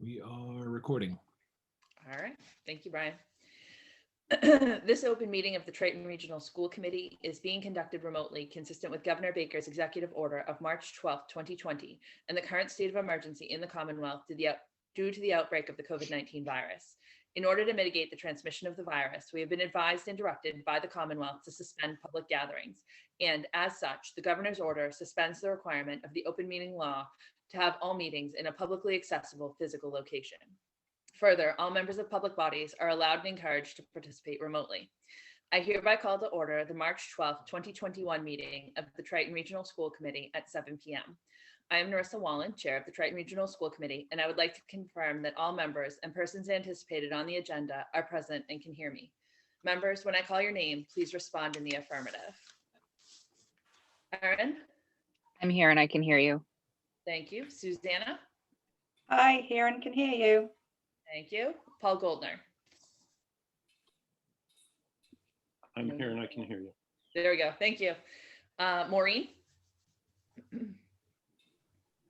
We are recording. All right, thank you, Brian. This open meeting of the Triton Regional School Committee is being conducted remotely, consistent with Governor Baker's executive order of March 12, 2020, and the current state of emergency in the Commonwealth due to the outbreak of the COVID-19 virus. In order to mitigate the transmission of the virus, we have been advised and directed by the Commonwealth to suspend public gatherings. And as such, the governor's order suspends the requirement of the open meeting law to have all meetings in a publicly accessible physical location. Further, all members of public bodies are allowed and encouraged to participate remotely. I hereby call to order the March 12th, 2021 meeting of the Triton Regional School Committee at 7 p.m. I am Narissa Wallen, Chair of the Triton Regional School Committee, and I would like to confirm that all members and persons anticipated on the agenda are present and can hear me. Members, when I call your name, please respond in the affirmative. Erin? I'm here and I can hear you. Thank you. Susanna? Hi, here and can hear you. Thank you. Paul Goldner? I'm here and I can hear you. There we go. Thank you. Maureen?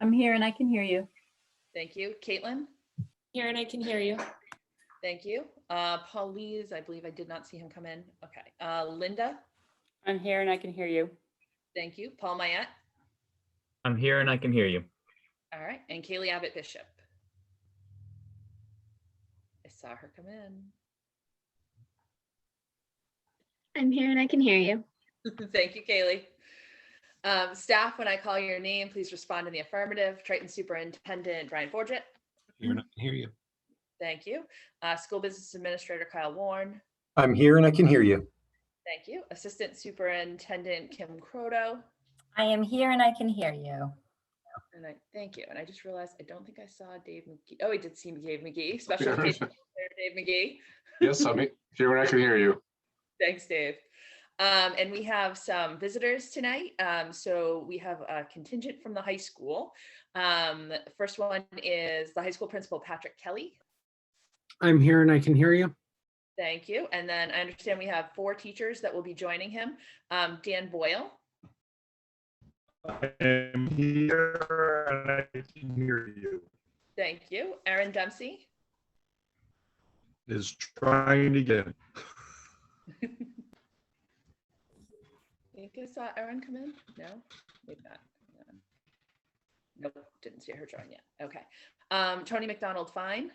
I'm here and I can hear you. Thank you. Caitlin? Here and I can hear you. Thank you. Paul Lees, I believe I did not see him come in. Okay. Linda? I'm here and I can hear you. Thank you. Paul Mayette? I'm here and I can hear you. All right. And Kaylee Abbott Bishop? I saw her come in. I'm here and I can hear you. Thank you, Kaylee. Staff, when I call your name, please respond in the affirmative. Triton Superintendent Brian Forget. Here and I can hear you. Thank you. School Business Administrator Kyle Warren. I'm here and I can hear you. Thank you. Assistant Superintendent Kim Croto. I am here and I can hear you. And thank you. And I just realized I don't think I saw Dave McGee. Oh, I did see Dave McGee. Special Education Dave McGee. Yes, I'm here and I can hear you. Thanks, Dave. And we have some visitors tonight. So we have a contingent from the high school. First one is the high school principal, Patrick Kelly. I'm here and I can hear you. Thank you. And then I understand we have 4 teachers that will be joining him. Dan Boyle. I am here and I can hear you. Thank you. Aaron Dempsey. Is trying to get it. I think I saw Aaron come in. No, maybe not. Nope, didn't see her join yet. Okay. Tony McDonald Fine.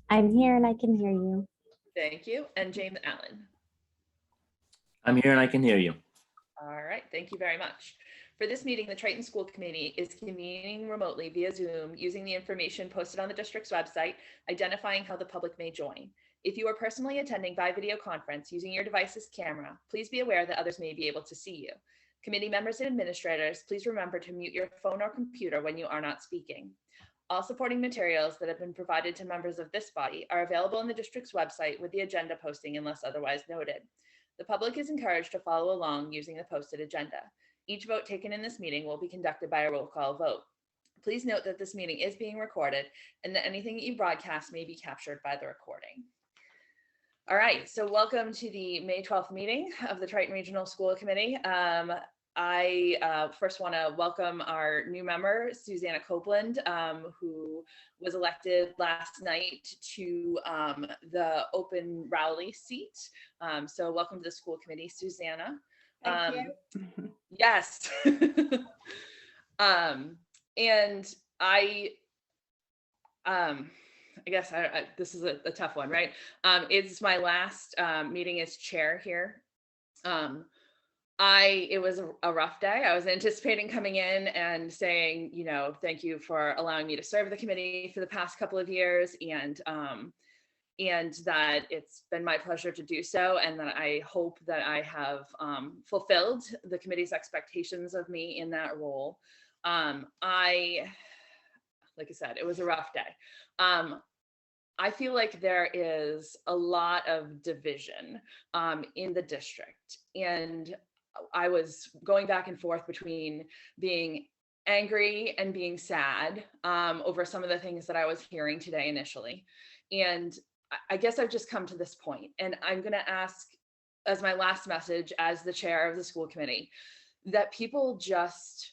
I'm here and I can hear you. Thank you. And James Allen. I'm here and I can hear you. All right, thank you very much. For this meeting, the Triton School Committee is convening remotely via Zoom using the information posted on the district's website, identifying how the public may join. If you are personally attending by video conference using your device's camera, please be aware that others may be able to see you. Committee members and administrators, please remember to mute your phone or computer when you are not speaking. All supporting materials that have been provided to members of this body are available on the district's website with the agenda posting unless otherwise noted. The public is encouraged to follow along using the posted agenda. Each vote taken in this meeting will be conducted by a roll call vote. Please note that this meeting is being recorded and that anything that you broadcast may be captured by the recording. All right, so welcome to the May 12th meeting of the Triton Regional School Committee. I first want to welcome our new member, Susanna Copeland, who was elected last night to the open Rowley seat. So welcome to the school committee, Susanna. Thank you. Yes. And I guess this is a tough one, right? It's my last meeting as chair here. It was a rough day. I was anticipating coming in and saying, you know, thank you for allowing me to serve the committee for the past couple of years, and that it's been my pleasure to do so, and that I hope that I have fulfilled the committee's expectations of me in that role. Like I said, it was a rough day. I feel like there is a lot of division in the district, and I was going back and forth between being angry and being sad over some of the things that I was hearing today initially. And I guess I've just come to this point, and I'm going to ask as my last message as the chair of the school committee that people just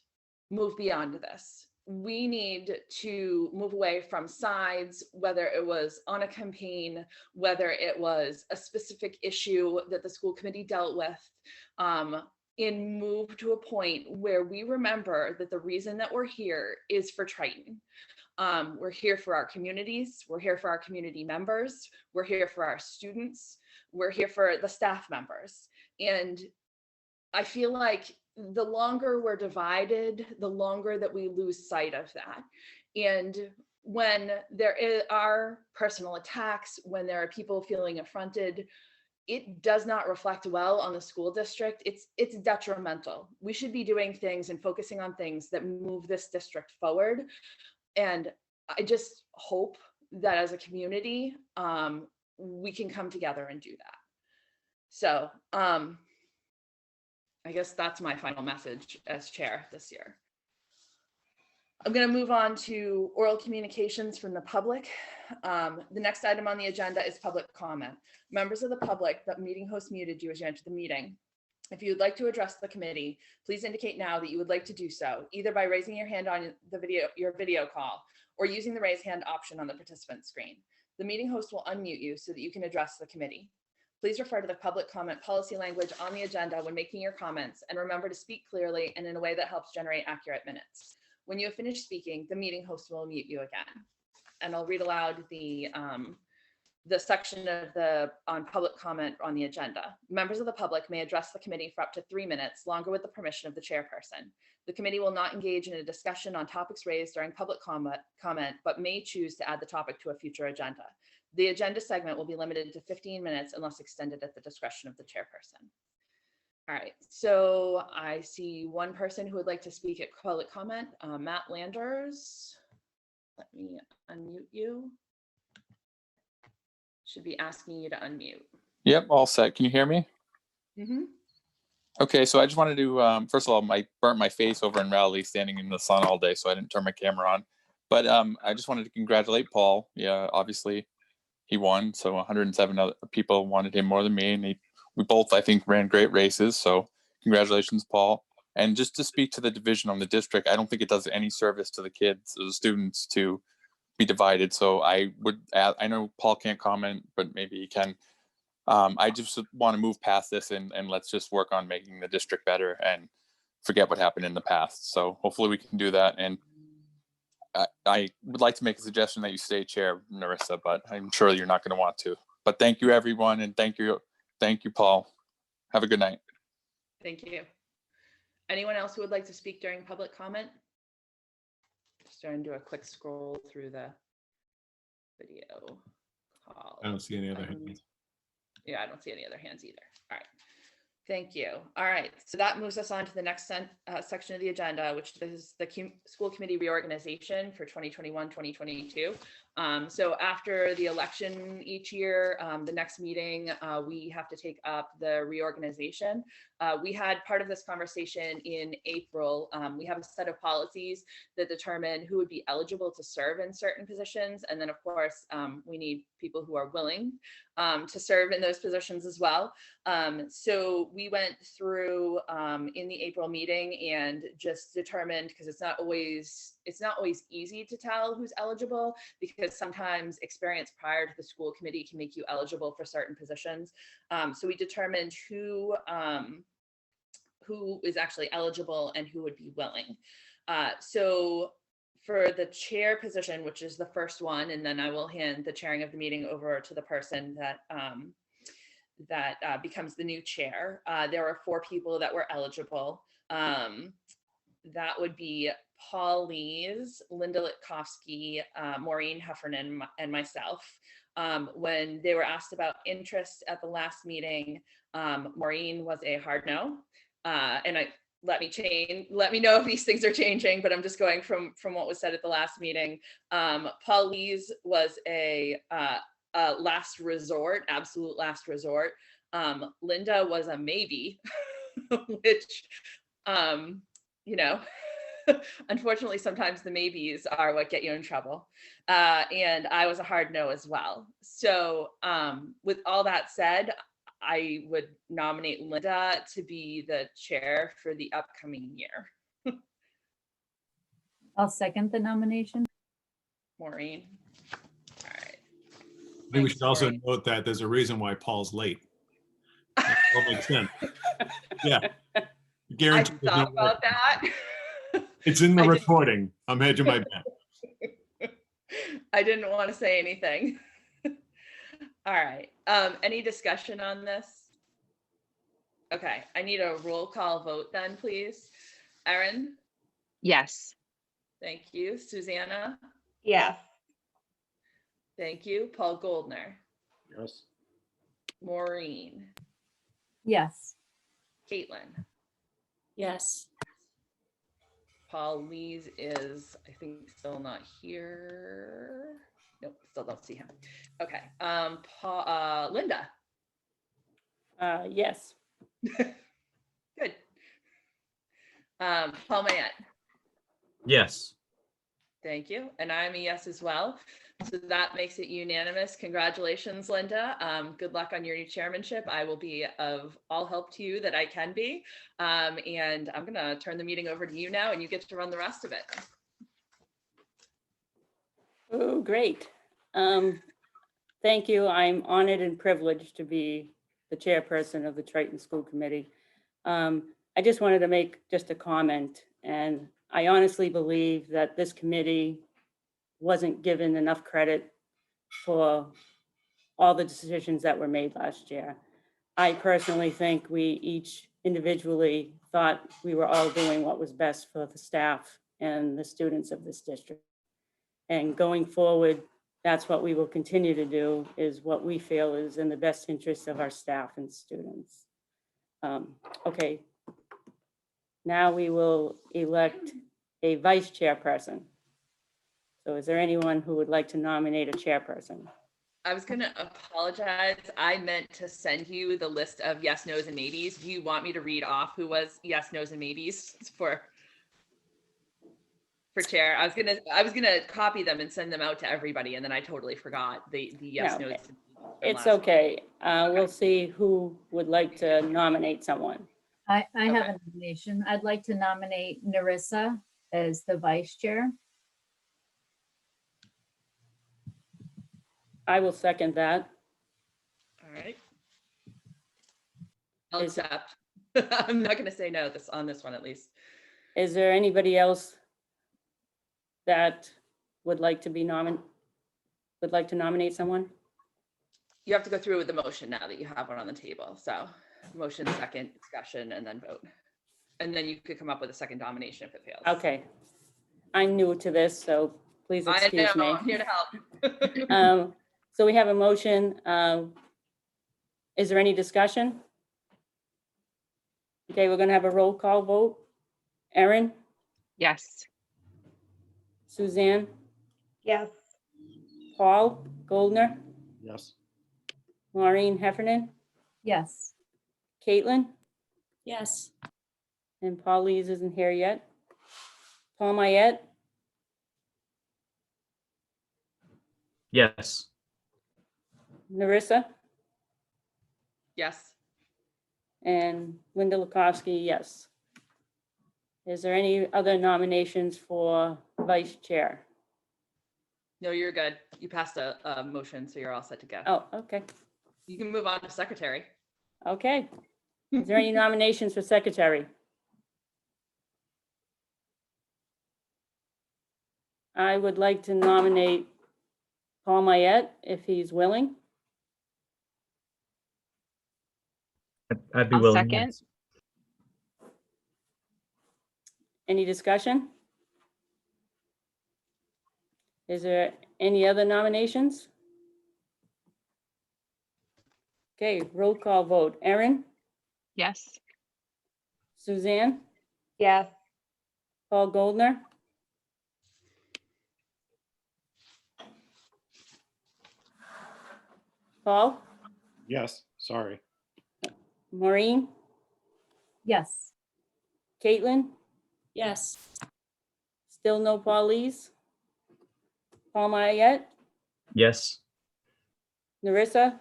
move beyond this. we need to move away from sides, whether it was on a campaign, whether it was a specific issue that the school committee dealt with, and move to a point where we remember that the reason that we're here is for Triton. We're here for our communities. We're here for our community members. We're here for our students. We're here for the staff members. And I feel like the longer we're divided, the longer that we lose sight of that. And when there are personal attacks, when there are people feeling affronted, it does not reflect well on the school district. It's detrimental. We should be doing things and focusing on things that move this district forward. And I just hope that as a community, we can come together and do that. So I guess that's my final message as chair this year. I'm going to move on to oral communications from the public. The next item on the agenda is public comment. Members of the public, the meeting host muted you as you entered the meeting. If you would like to address the committee, please indicate now that you would like to do so, either by raising your hand on your video call or using the raise hand option on the participant screen. The meeting host will unmute you so that you can address the committee. Please refer to the public comment policy language on the agenda when making your comments, and remember to speak clearly and in a way that helps generate accurate minutes. When you have finished speaking, the meeting host will mute you again. And I'll read aloud the section of on public comment on the agenda. Members of the public may address the committee for up to 3 minutes, longer with the permission of the chairperson. The committee will not engage in a discussion on topics raised during public comment, but may choose to add the topic to a future agenda. The agenda segment will be limited to 15 minutes unless extended at the discretion of the chairperson. All right, so I see one person who would like to speak at public comment, Matt Landers. Let me unmute you. Should be asking you to unmute. Yep, all set. Can you hear me? Mm-hmm. Okay, so I just wanted to, first of all, I burnt my face over in Raleigh standing in the sun all day, so I didn't turn my camera on. But I just wanted to congratulate Paul. Yeah, obviously he won, so 107 other people wanted him more than me, and we both, I think, ran great races. So congratulations, Paul. And just to speak to the division on the district, I don't think it does any service to the kids or the students to be divided. So I know Paul can't comment, but maybe he can. I just want to move past this and let's just work on making the district better and forget what happened in the past. So hopefully we can do that. And I would like to make a suggestion that you stay chair, Narissa, but I'm sure you're not going to want to. But thank you, everyone. And thank you, Paul. Have a good night. Thank you. Anyone else who would like to speak during public comment? Just trying to do a quick scroll through the video call. I don't see any other hands. Yeah, I don't see any other hands either. All right. Thank you. All right. So that moves us on to the next section of the agenda, which is the school committee reorganization for 2021-2022. So after the election each year, the next meeting, we have to take up the reorganization. We had part of this conversation in April. We have a set of policies that determine who would be eligible to serve in certain positions. And then of course, we need people who are willing to serve in those positions as well. So we went through in the April meeting and just determined, because it's not always easy to tell who's eligible, because sometimes experience prior to the school committee can make you eligible for certain positions. So we determined who is actually eligible and who would be willing. So for the chair position, which is the first one, and then I will hand the chairing of the meeting over to the person that becomes the new chair. There were 4 people that were eligible. That would be Paul Lees, Linda Litkowski, Maureen Heffernan, and myself. When they were asked about interest at the last meeting, Maureen was a hard no. And let me know if these things are changing, but I'm just going from what was said at the last meeting. Paul Lees was a last resort, absolute last resort. Linda was a maybe, which, you know, unfortunately, sometimes the maybes are what get you in trouble. And I was a hard no as well. So with all that said, I would nominate Linda to be the chair for the upcoming year. I'll second the nomination. Maureen. All right. I think we Thanks, should also Maureen. note that there's a reason why Paul's late. That all makes sense. Yeah. I Guarantee there's no thought about that. It's in the I didn't- recording. I'm hedging my bet. I didn't want to say anything. All right. Any discussion on this? Okay, I need a roll call vote then, please. Erin, Yes. thank you. Susanna, Yes. thank you. Paul Goldner, Yes. Maureen, Yes. Caitlin. Yes. Paul Lees is, I think, still not here. Nope, still don't see him. Okay, Linda, Yes. good. Paul Mayette, Yes. thank you. And I'm a yes as well. So that makes it unanimous. Congratulations, Linda. Good luck on your new chairmanship. I will be of all help to you that I can be. And I'm gonna turn the meeting over to you now and you get to run the rest of it. Oh, great. Thank you. I'm honored and privileged to be the chairperson of the Triton School Committee. I just wanted to make just a comment, and I honestly believe that this committee wasn't given enough credit for all the decisions that were made last year. I personally think we each individually thought we were all doing what was best for the staff and the students of this district. And going forward, that's what we will continue to do, is what we feel is in the best interest of our staff and students. Okay. Now we will elect a vice chairperson. So is there anyone who would like to nominate a chairperson? I was gonna apologize. I meant to send you the list of yes, no's, and maybes. Do you want me to read off who was yes, no's, and maybes for chair? I was gonna copy them and send them out to everybody, and then I totally forgot the yes, No, no's. It's okay. We'll see who would like to nominate someone. I have Okay. a nomination. I'd like to nominate Narissa as the vice chair. I will second that. All right. I'll Is- accept. I'm not gonna say no on this one at least. Is there anybody else that would like to be nominated? Would like to nominate someone? You have to go through with the motion now that you have one on the table. So motion, second, discussion, and then vote. And then you could come up with a second nomination if it fails. Okay. I'm new to this, so please I excuse know, me. I'm here to help. So we have a motion. Is there any discussion? Okay, we're gonna have a roll call vote. Erin, Yes. Suzanne, Yes. Paul Goldner, Yes. Maureen Heffernan, Yes. Caitlin, Yes. and Paul Lees isn't here yet. Paul Mayette, Yes. Narissa, Yes. and Linda Lukovsky, yes. Is there any other nominations for vice chair? No, you're good. You passed a motion, so you're all set to go. Oh, okay, You can move on to secretary. okay. Is there any nominations for secretary? I would like to nominate Paul Mayette if he's willing. I'd be I'll willing. second. yes. Any discussion? Is there any other nominations? Okay, roll call vote. Erin, Yes. Suzanne, Yes. Paul Goldner, Paul, Yes. Sorry. Maureen, Yes. Caitlin, Yes. still no Paul Lees? Paul Mayette, Yes. Narissa,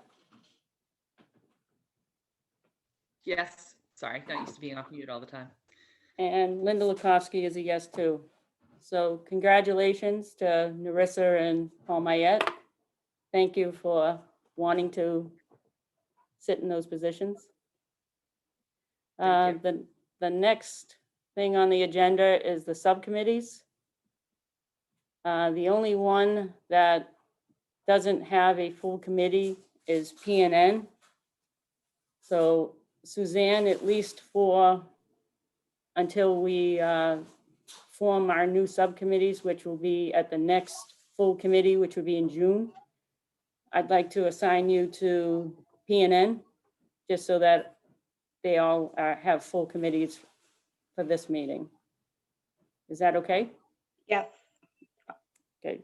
Yes. Sorry, not used to being off mute all the time. and Linda Lukovsky is a yes too. So congratulations to Narissa and Paul Mayette. Thank you for wanting to sit in those positions. Thank The next thing on the agenda is the subcommittees. The only one that doesn't have a full committee is PNN. So Suzanne, at least until we form our new subcommittees, which will be at the next full committee, which will be in June, I'd like to assign you to PNN, just so that they all have full committees for this meeting. Is that okay? Yes. Okay.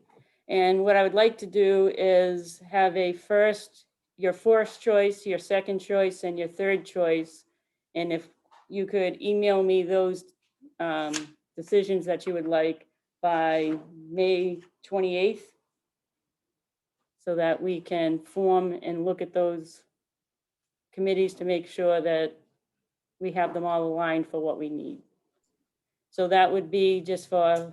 And what I would like to do is have your first choice, your second choice, and your third choice. And if you could email me those decisions that you would like by May 28th, so that we can form and look at those committees to make sure that we have them all aligned for what we need. So that would be just for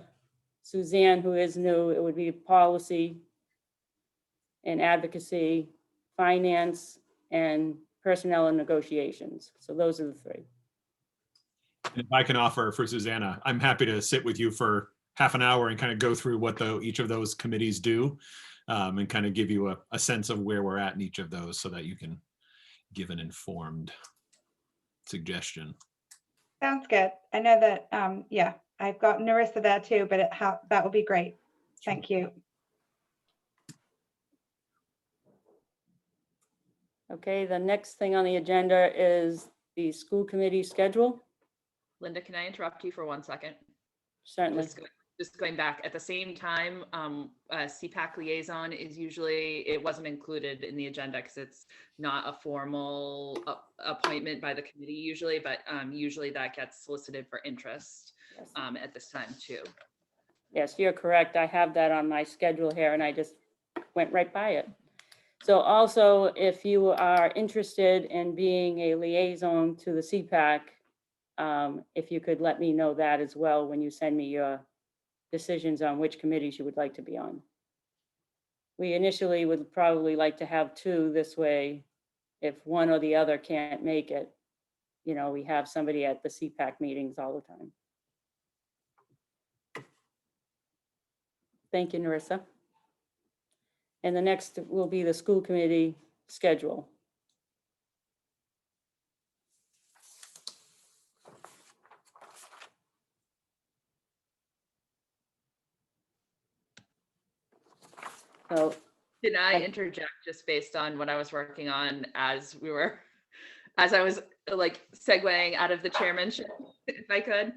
Suzanne, who is new. It would be policy and advocacy, finance, and personnel and negotiations. So those are the three. And if I can offer for Susanna, I'm happy to sit with you for half an hour and kind of go through what each of those committees do, and kind of give you a sense of where we're at in each of those so that you can give an informed suggestion. Sounds good. I know that, yeah, I've got Narissa there too, but that would be great. Thank you. Okay, the next thing on the agenda is the school committee schedule. Linda, can I interrupt you for 1 second? Certainly. Just going back, at the same time, CPAC Liaison is usually, it wasn't included in the agenda because it's not a formal appointment by the committee usually, but usually that gets solicited for interest at this time too. Yes, you're correct. I have that on my schedule here and I just went right by it. So also, if you are interested in being a liaison to the CPAC, if you could let me know that as well when you send me your decisions on which committees you would like to be on. We initially would probably like to have two, this way, if one or the other can't make it, you know, we have somebody at the CPAC meetings all the time. Thank you, Narissa. And the next will be the school committee schedule. So, can I interject just based on what I was working on as I was like segueing out of the chairmanship, if I could.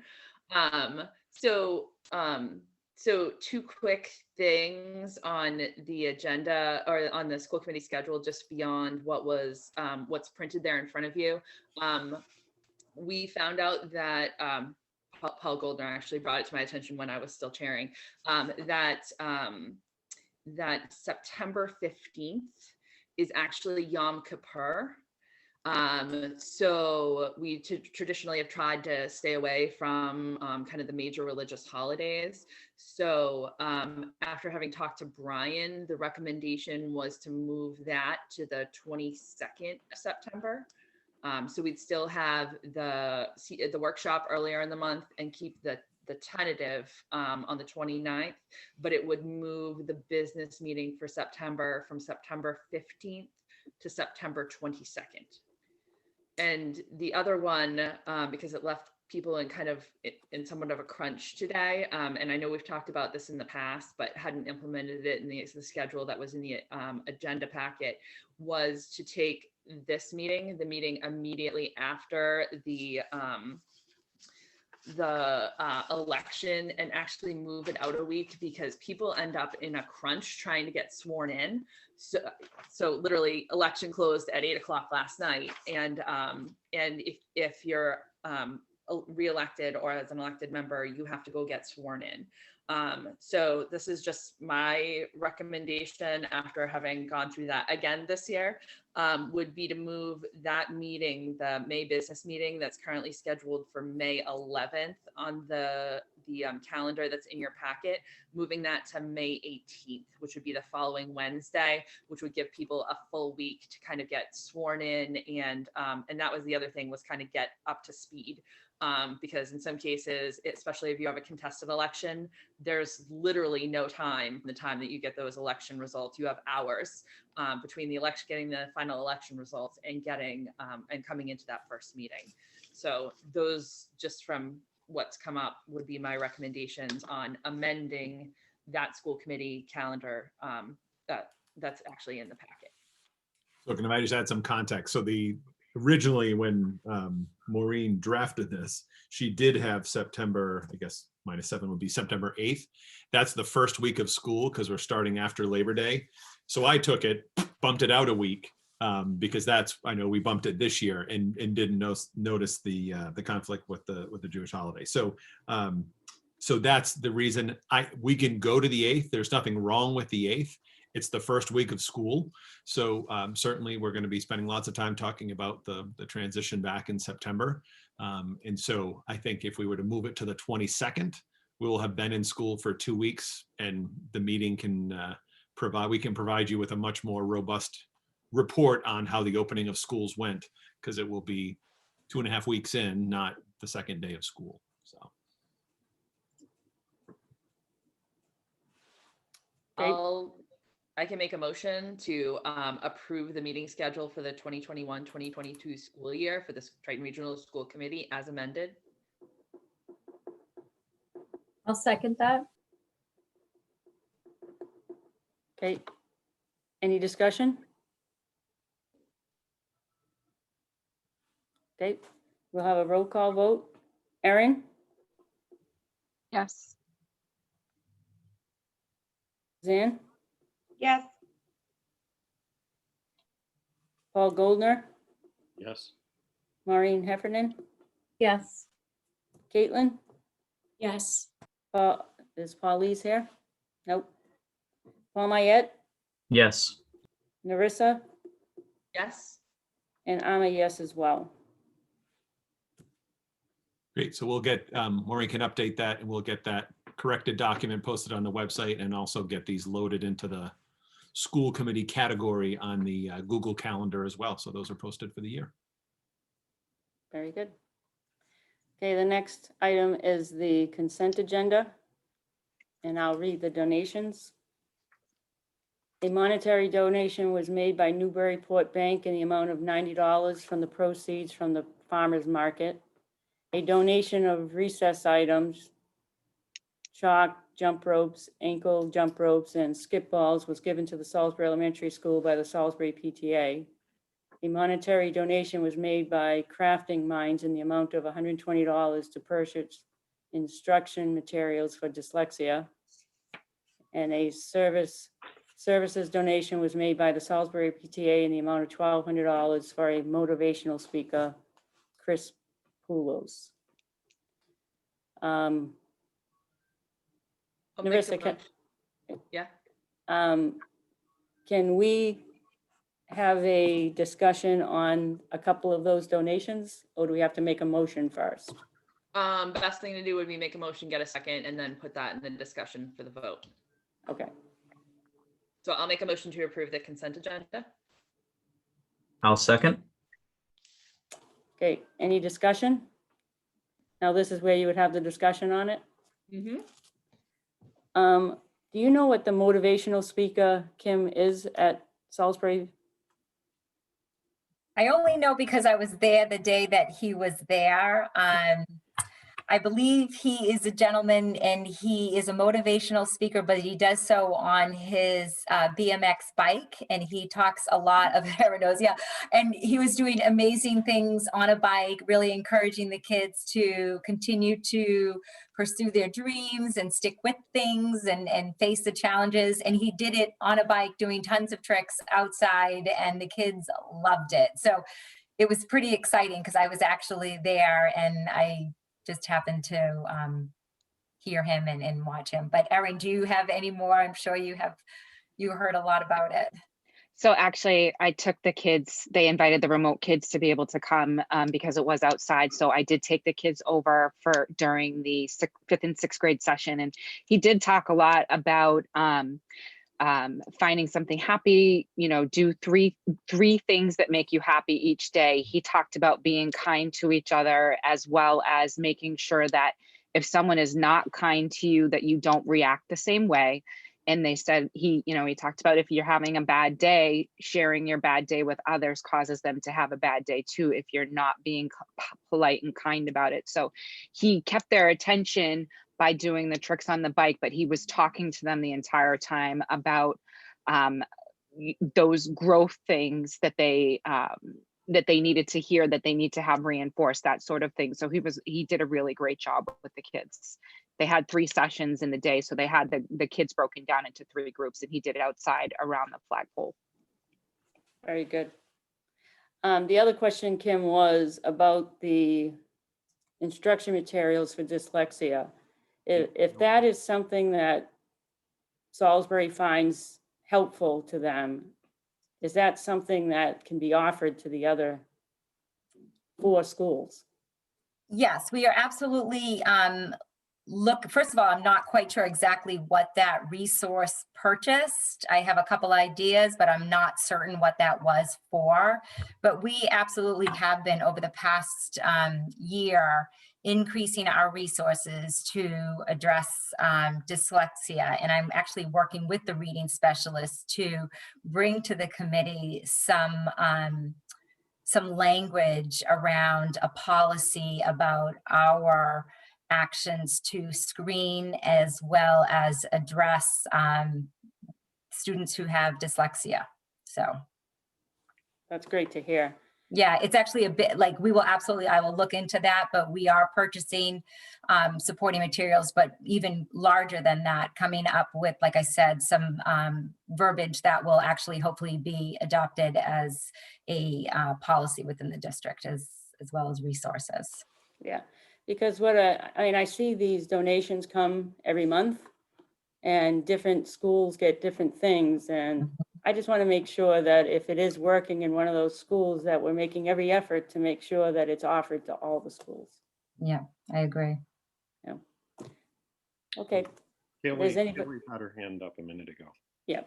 So two quick things on the agenda or on the school committee schedule, just beyond what's printed there in front of you. We found out that Paul Goldner actually brought it to my attention when I was still chairing, that September 15th is actually Yom Kippur. So we traditionally have tried to stay away from kind of the major religious holidays. So after having talked to Brian, the recommendation was to move that to the 22nd of September. So we'd still have the workshop earlier in the month and keep the tentative on the 29th, but it would move the business meeting for September from September 15th to September 22nd. And the other one, because it left people in somewhat of a crunch today, and I know we've talked about this in the past, but hadn't implemented it in the schedule that was in the agenda packet, was to take this meeting, the meeting immediately after the election, and actually move it out a week, because people end up in a crunch trying to get sworn in. So literally election closed at 8 o'clock last night. And if you're reelected or as an elected member, you have to go get sworn in. So this is just my recommendation after having gone through that again this year, would be to move that meeting, the May business meeting that's currently scheduled for May 11th on the the calendar that's in your packet, moving that to May 18th, which would be the following Wednesday, which would give people a full week to kind of get sworn in. And that was the other thing, was kind of get up to speed. Because in some cases, especially if you have a contested election, there's literally no time from the time that you get those election results. You have hours between the election, getting the final election results, and getting and coming into that first meeting. So those, just from what's come up, would be my recommendations on amending that school committee calendar that's actually in the packet. So can I just add some context? So originally when Maureen drafted this, she did have September, I guess -7 would be September 8th. That's the first week of school because we're starting after Labor Day. So I took it, bumped it out a week because I know we bumped it this year and didn't notice the conflict with the Jewish holiday. So so that's the reason we can go to the 8th. There's nothing wrong with the 8th. It's the first week of school. So certainly we're going to be spending lots of time talking about the transition back in September. And so I think if we were to move it to the 22nd, we will have been in school for 2 weeks, and the meeting can we can provide you with a much more robust report on how the opening of schools went, because it will be 2.5 weeks in, not the second day of school. So. I can make a motion to approve the meeting schedule for the 2021-2022 school year for the Triton Regional School Committee as amended. I'll second that. Okay. Any discussion? Okay, we'll have a roll call vote. Erin? Yes. Zan? Yes. Paul Goldner? Yes. Maureen Heffernan? Yes. Caitlin? Yes. Is Paulise here? Nope. Paul Mayette? Yes. Narissa? Yes. And I'm a yes as well. Great. So we'll get, Maureen can update that, and we'll get that corrected document posted on the website, and also get these loaded into the school committee category on the Google Calendar as well. So those are posted for the year. Very good. Okay, the next item is the consent agenda, and I'll read the donations. A monetary donation was made by Newburyport Bank in the amount of $90 from the proceeds from the farmers market. A donation of recess items, chalk, jump ropes, ankle jump ropes, and skip balls was given to the Salisbury Elementary School by the Salisbury PTA. A monetary donation was made by Crafting Minds in the amount of $120 to purchase instruction materials for dyslexia. And a services donation was made by the Salisbury PTA in the amount of $1,200 for a motivational speaker, Chris Poulos. I'll make Narissa, a motion. Yeah. Can we have a discussion on a couple of those donations, or do we have to make a motion first? Best thing to do would be make a motion, get a second, and then put that in the discussion for the vote. Okay. So I'll make a motion to approve the consent agenda. I'll second. Okay, any discussion? Now this is where you would have the discussion on it. Mm-hmm. Do you know what the motivational speaker, Kim, is at Salisbury? I only know because I was there the day that he was there. I believe he is a gentleman and he is a motivational speaker, but he does so on his BMX bike, and he talks a lot of yeah. And he was doing amazing things on a bike, really encouraging the kids to continue to pursue their dreams and stick with things and face the challenges. And he did it on a bike, doing tons of tricks outside, and the kids loved it. So it was pretty exciting because I was actually there, and I just happened to hear him and watch him. But Erin, do you have any more? I'm sure you heard a lot about it. So actually, I took the kids, they invited the remote kids to be able to come because it was outside. So I did take the kids over for during the 5th and 6th grade session. And he did talk a lot about finding something happy, you know, do three things that make you happy each day. He talked about being kind to each other, as well as making sure that if someone is not kind to you, that you don't react the same way. And they said he talked about if you're having a bad day, sharing your bad day with others causes them to have a bad day too, if you're not being polite and kind about it. So he kept their attention by doing the tricks on the bike, but he was talking to them the entire time about those growth things that they needed to hear, that they need to have reinforced, that sort of thing. So he did a really great job with the kids. They had 3 sessions in the day, so they had the kids broken down into 3 groups, and he did it outside around the flagpole. Very good. The other question, Kim, was about the instruction materials for dyslexia. If that is something that Salisbury finds helpful to them, is that something that can be offered to the other 4 schools? Yes, we are absolutely first of all, I'm not quite sure exactly what that resource purchased. I have a couple ideas, but I'm not certain what that was for. But we absolutely have been, over the past year, increasing our resources to address dyslexia. And I'm actually working with the reading specialists to bring to the committee some language around a policy about our actions to screen as well as address students who have dyslexia. So that's great to hear. Yeah, it's actually a bit like I will look into that, but we are purchasing supporting materials, but even larger than that, coming up with, like I said, some verbiage that will actually hopefully be adopted as a policy within the district, as well as resources. Yeah, because I see these donations come every month, and different schools get different things, and I just want to make sure that if it is working in one of those schools, that we're making every effort to make sure that it's offered to all the schools. Yeah, I agree. Yeah. Okay. Kaylee had her hand up a minute ago. Yeah.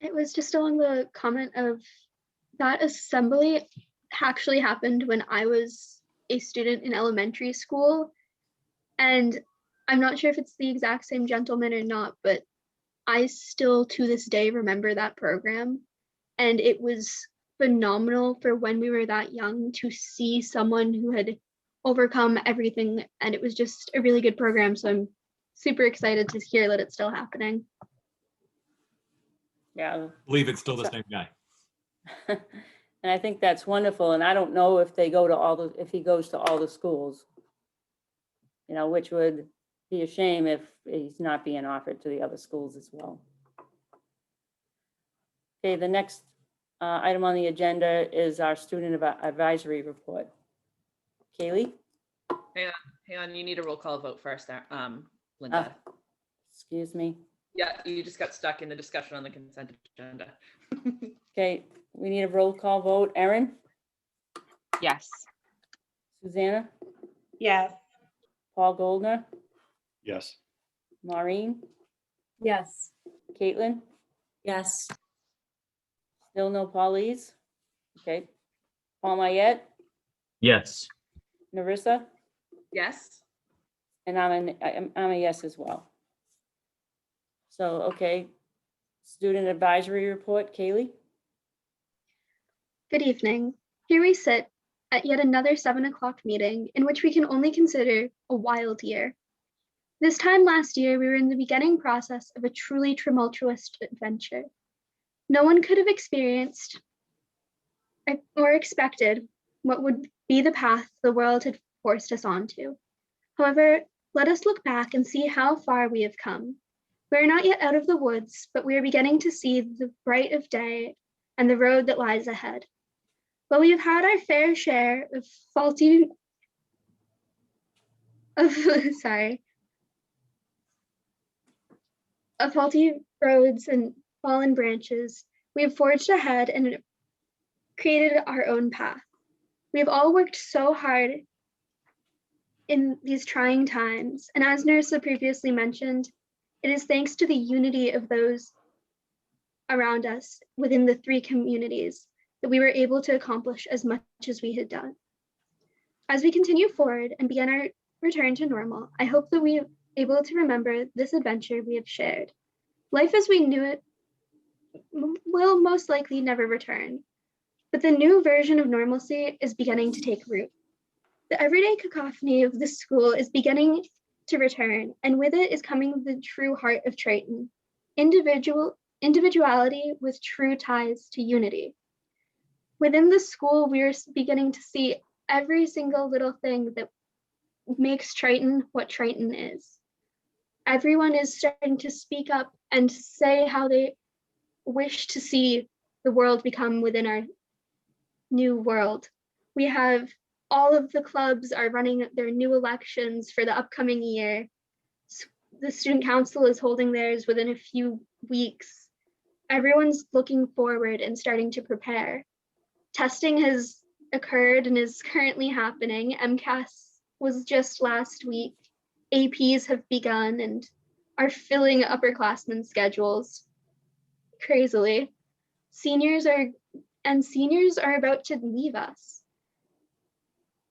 It was just along the comment of that assembly actually happened when I was a student in elementary school. And I'm not sure if it's the exact same gentleman or not, but I still to this day remember that program. And it was phenomenal for when we were that young to see someone who had overcome everything. And it was just a really good program. So I'm super excited to hear that it's still happening. Yeah. I believe it's still the same guy. And I think that's wonderful. And I don't know if they go to if he goes to all the schools, which would be a shame if he's not being offered to the other schools as well. Okay, the next item on the agenda is our student advisory report. Kaylee? Hang on, you need a roll call vote first, Linda. Excuse me. Yeah, you just got stuck in the discussion on the consent agenda. Okay, we need a roll call vote. Erin? Yes. Susanna? Yes. Paul Goldner? Yes. Maureen? Yes. Caitlin? Yes. Still no Paulese? Okay. Paul Mayette? Yes. Narissa? Yes. And I'm a yes as well. So, okay. Student advisory report, Kaylee? Good evening. Here we sit at yet another 7 o'clock meeting in which we can only consider a wild year. This time last year, we were in the beginning process of a truly tumultuous adventure. No one could have experienced or expected what would be the path the world had forced us onto. However, let us look back and see how far we have come. We are not yet out of the woods, but we are beginning to see the bright of day and the road that lies ahead. While we have had our fair share of faulty roads, and fallen branches, we have forged ahead and created our own path. We have all worked so hard in these trying times, and as Nerissa previously mentioned, it is thanks to the unity of those around us within the 3 communities that we were able to accomplish as much as we had done. As we continue forward and begin our return to normal, I hope that we are able to remember this adventure we have shared. Life as we knew it will most likely never return, but the new version of normalcy is beginning to take root. The everyday cacophony of this school is beginning to return, and with it is coming the true heart of Triton, individuality with true ties to unity. Within the school, we are beginning to see every single little thing that makes Triton what Triton is. Everyone is starting to speak up and say how they wish to see the world become within our new world. We have all of the clubs are running their new elections for the upcoming year. The student council is holding theirs within a few weeks. Everyone's looking forward and starting to prepare. Testing has occurred and is currently happening. MCAS was just last week. APs have begun and are filling upperclassmen schedules crazily. Seniors are about to leave us.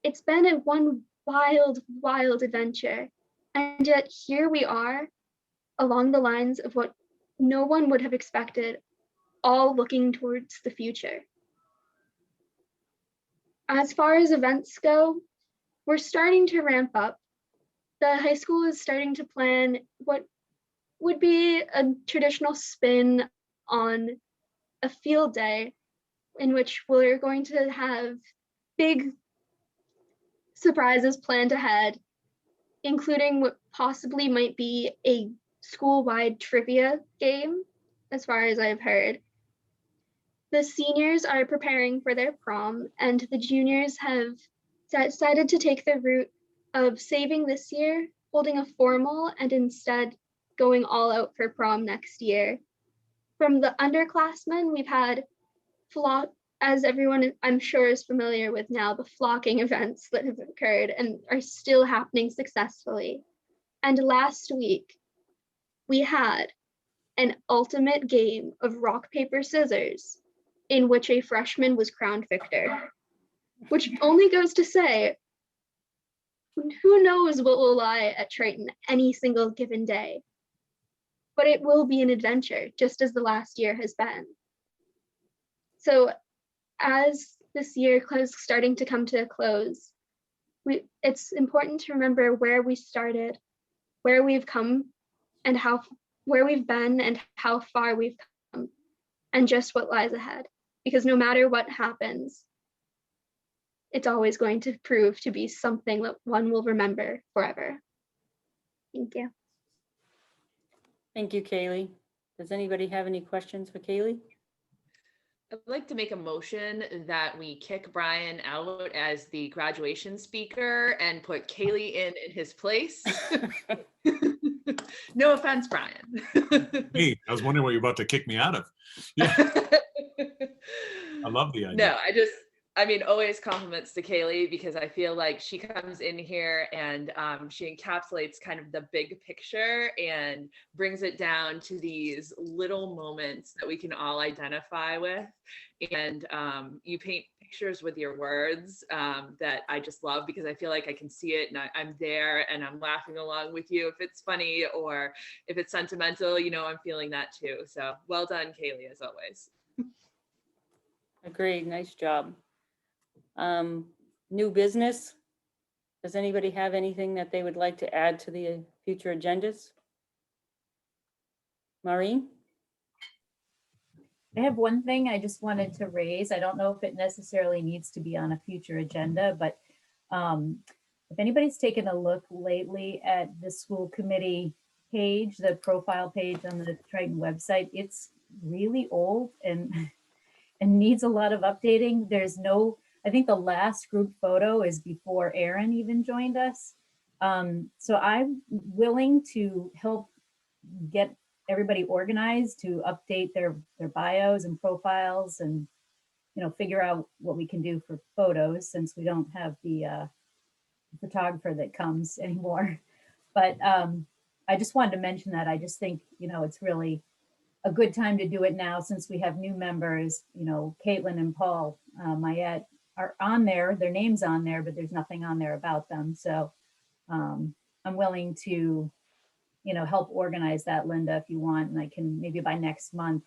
It's been a one wild, wild adventure. And yet here we are along the lines of what no one would have expected, all looking towards the future. As far as events go, we're starting to ramp up. The high school is starting to plan what would be a traditional spin on a field day in which we're going to have big surprises planned ahead, including what possibly might be a school-wide trivia game, as far as I've heard. The seniors are preparing for their prom, and the juniors have decided to take the route of saving this year, holding a formal, and instead going all out for prom next year. From the underclassmen, we've had as everyone I'm sure is familiar with now, the flocking events that have occurred and are still happening successfully. And last week, we had an ultimate game of rock, paper, scissors in which a freshman was crowned victor, which only goes to say, who knows what will lie at Triton any single given day, but it will be an adventure, just as the last year has been. So as this year is starting to come to a close, it's important to remember where we started, where we've come, and where we've been and how far we've come, and just what lies ahead. Because no matter what happens, it's always going to prove to be something that one will remember forever. Thank you. Thank you, Kaylee. Does anybody have any questions for Kaylee? I'd like to make a motion that we kick Brian out as the graduation speaker and put Kaylee in his place. No offense, Brian. Hey, I was wondering what you're about to kick me out of. Yeah. I love the idea. No, I mean, always compliments to Kaylee, because I feel like she comes in here and she encapsulates kind of the big picture and brings it down to these little moments that we can all identify with. And you paint pictures with your words that I just love, because I feel like I can see it and I'm there and I'm laughing along with you. If it's funny or if it's sentimental, you know, I'm feeling that too. So well done, Kaylee, as always. Agreed, nice job. New business. Does anybody have anything that they would like to add to the future agendas? Maureen? I have one thing I just wanted to raise. I don't know if it necessarily needs to be on a future agenda, but if anybody's taken a look lately at the school committee page, the profile page on the Triton website, it's really old and needs a lot of updating. I think the last group photo is before Aaron even joined us. So I'm willing to help get everybody organized to update their bios and profiles and, figure out what we can do for photos since we don't have the photographer that comes anymore. But I just wanted to mention that. I just think, it's really a good time to do it now since we have new members. Caitlin and Paul Mayette are on there, their name's on there, but there's nothing on there about them. So I'm willing to, help organize that, Linda, if you want, and I can maybe by next month,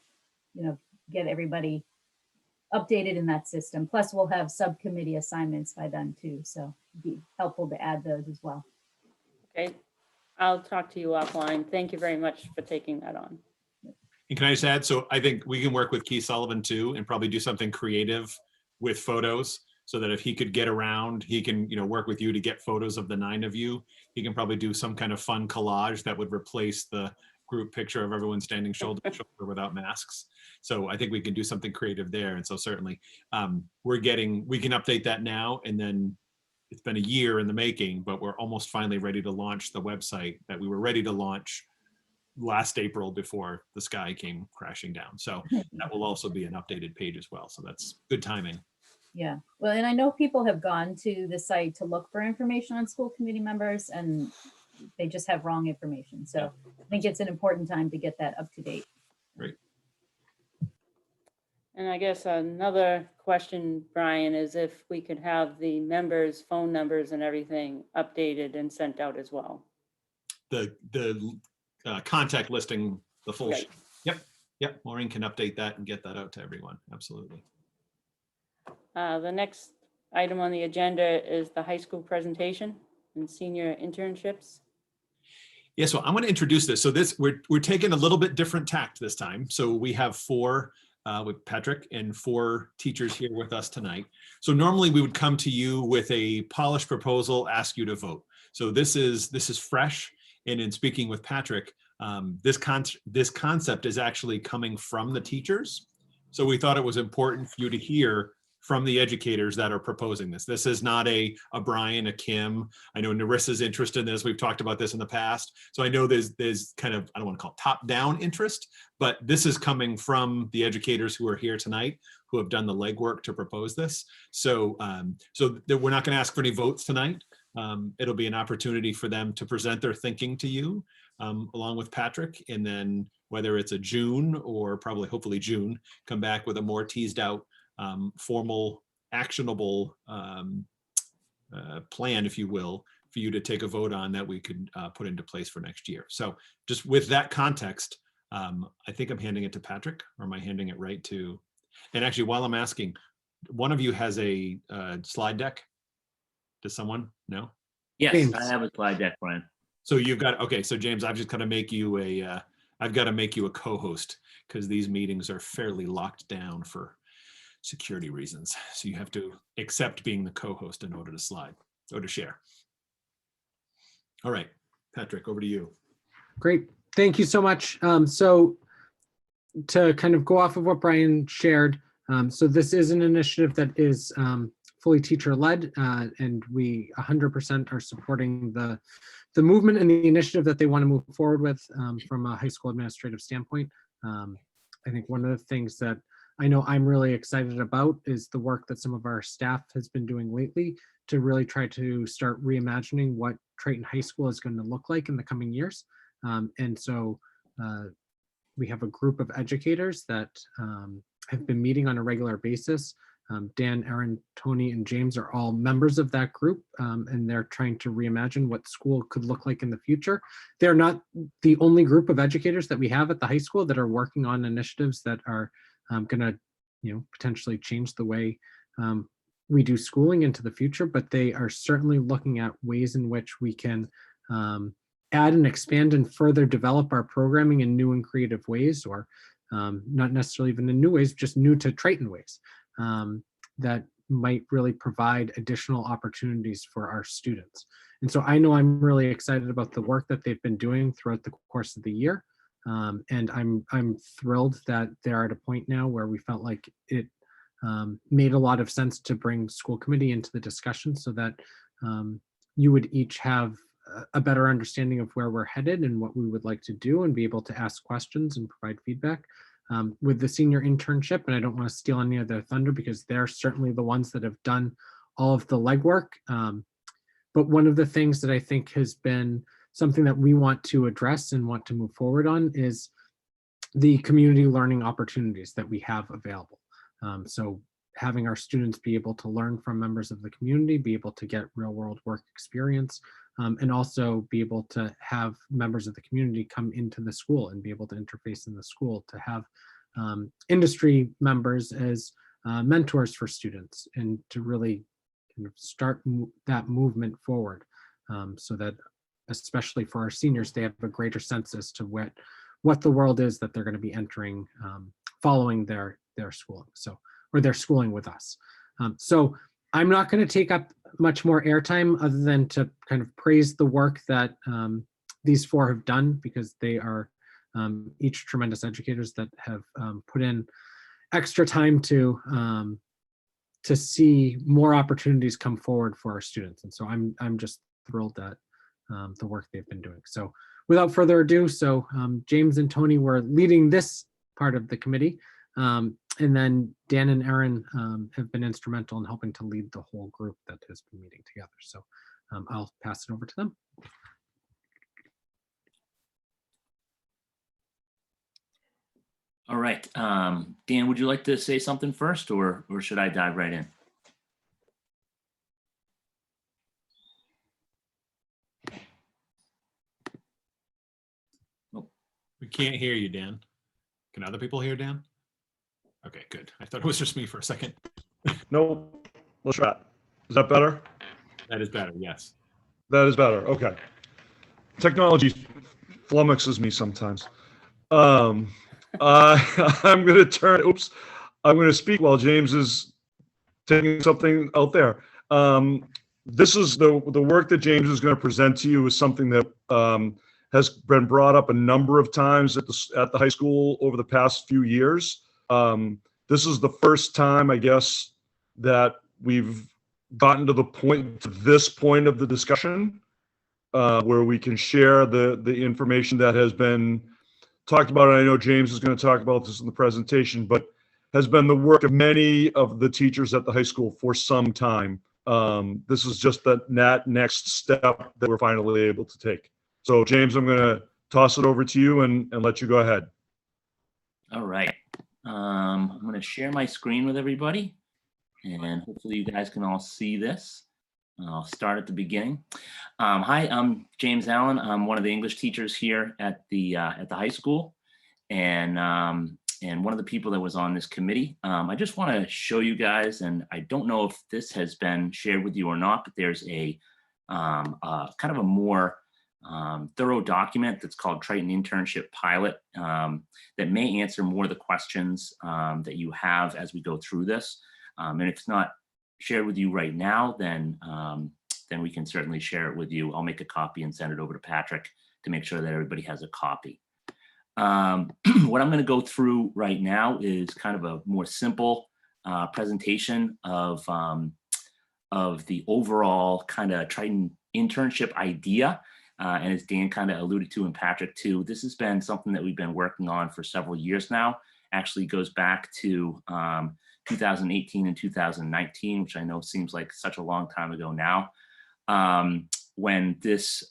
get everybody updated in that system. Plus we'll have subcommittee assignments by then too. So it'd be helpful to add those as well. Okay, I'll talk to you offline. Thank you very much for taking that on. And can I just add, so I think we can work with Keith Sullivan too and probably do something creative with photos so that if he could get around, he can, work with you to get photos of the 9 of you. He can probably do some kind of fun collage that would replace the group picture of everyone standing shoulder to shoulder without masks. So I think we can do something creative there. And so certainly we can update that now, and then it's been a year in the making, but we're almost finally ready to launch the website that we were ready to launch last April before the sky came crashing down. So that will also be an updated page as well. So that's good timing. Yeah, well, and I know people have gone to the site to look for information on school committee members and they just have wrong information. So I think it's an important time to get that up to date. Right. And I guess another question, Brian, is if we could have the members' phone numbers and everything updated and sent out as well. The contact listing, the full. Right. Yep. Maureen can update that and get that out to everyone. Absolutely. The next item on the agenda is the high school presentation and senior internships. Yeah, so I'm going to introduce this. So we're taking a little bit different tact this time. So we have 4 with Patrick and 4 teachers here with us tonight. So normally we would come to you with a polished proposal, ask you to vote. So this is fresh. And in speaking with Patrick, this concept is actually coming from the teachers. So we thought it was important for you to hear from the educators that are proposing this. This is not a Brian, a Kim. I know Narissa's interested in this. We've talked about this in the past. So I know there's kind of, I don't want to call it top-down interest, but this is coming from the educators who are here tonight, who have done the legwork to propose this. So we're not going to ask for any votes tonight. It'll be an opportunity for them to present their thinking to you, along with Patrick, and then whether it's a June or probably hopefully June, come back with a more teased out formal, actionable plan, if you will, for you to take a vote on that we could put into place for next year. So just with that context, I think I'm handing it to Patrick, or am I handing it right to? And actually, while I'm asking, one of you has a slide deck. Does someone? No? Yes, James. I have a slide deck, Brian. So you've got, okay, so James, I've just got to make you I've got to make you a co-host because these meetings are fairly locked down for security reasons. So you have to accept being the co-host in order to slide or to share. All right, Patrick, over to you. Great. Thank you so much. So to kind of go off of what Brian shared, so this is an initiative that is fully teacher-led, and we 100% are supporting the movement and the initiative that they want to move forward with from a high school administrative standpoint. I think one of the things that I know I'm really excited about is the work that some of our staff has been doing lately to really try to start reimagining what Triton High School is going to look like in the coming years. And so we have a group of educators that have been meeting on a regular basis. Dan, Aaron, Tony, and James are all members of that group, and they're trying to reimagine what school could look like in the future. They're not the only group of educators that we have at the high school that are working on initiatives that are going to, potentially change the way we do schooling into the future, but they are certainly looking at ways in which we can add and expand and further develop our programming in new and creative ways, or not necessarily even in new ways, just new to Triton ways that might really provide additional opportunities for our students. And so I know I'm really excited about the work that they've been doing throughout the course of the year. And I'm thrilled that they're at a point now where we felt like it made a lot of sense to bring school committee into the discussion so that you would each have a better understanding of where we're headed and what we would like to do, and be able to ask questions and provide feedback. With the senior internship, and I don't want to steal any of their thunder because they're certainly the ones that have done all of the legwork. But one of the things that I think has been something that we want to address and want to move forward on is the community learning opportunities that we have available. So having our students be able to learn from members of the community, be able to get real world work experience, and also be able to have members of the community come into the school and be able to interface in the school, to have industry members as mentors for students, and to really kind of start that movement forward, so that especially for our seniors, they have a greater sense as to what the world is that they're going to be entering following their schooling, or their schooling with us. So I'm not going to take up much more airtime other than to kind of praise the work that these four have done, because they are each tremendous educators that have put in extra time to see more opportunities come forward for our students. And so I'm just thrilled at the work they've been doing. So without further ado, James and Tony were leading this part of the committee. And then Dan and Erin have been instrumental in helping to lead the whole group that has been meeting together. So I'll pass it over to them. All right. Dan, would you like to say something first, or should I dive right in? We can't hear you, Dan. Can other people hear Dan? Okay, good. I thought it was just me for a second. Nope. Let's try it. Is that better? That is better, yes. That is better. Okay. Technology flummoxes me sometimes. I'm going to turn, I'm going to speak while James is taking something out there. This is the work that James is going to present to you is something that has been brought up a number of times at the high school over the past few years. This is the first time, I guess, that we've gotten to this point of the discussion where we can share the information that has been talked about. And I know James is going to talk about this in the presentation, but has been the work of many of the teachers at the high school for some time. This is just that next step that we're finally able to take. So James, I'm going to toss it over to you and let you go ahead. All right. I'm going to share my screen with everybody, and hopefully you guys can all see this. I'll start at the beginning. Hi, I'm James Allen. I'm one of the English teachers here at the high school, and one of the people that was on this committee. I just want to show you guys, and I don't know if this has been shared with you or not, but there's a kind of a more thorough document that's called Triton Internship Pilot that may answer more of the questions that you have as we go through this. And if it's not shared with you right now, then we can certainly share it with you. I'll make a copy and send it over to Patrick to make sure that everybody has a copy. What I'm going to go through right now is kind of a more simple presentation of the overall kind of Triton internship idea. And as Dan kind of alluded to, and Patrick too, this has been something that we've been working on for several years now. Actually goes back to 2018 and 2019, which I know seems like such a long time ago now, when this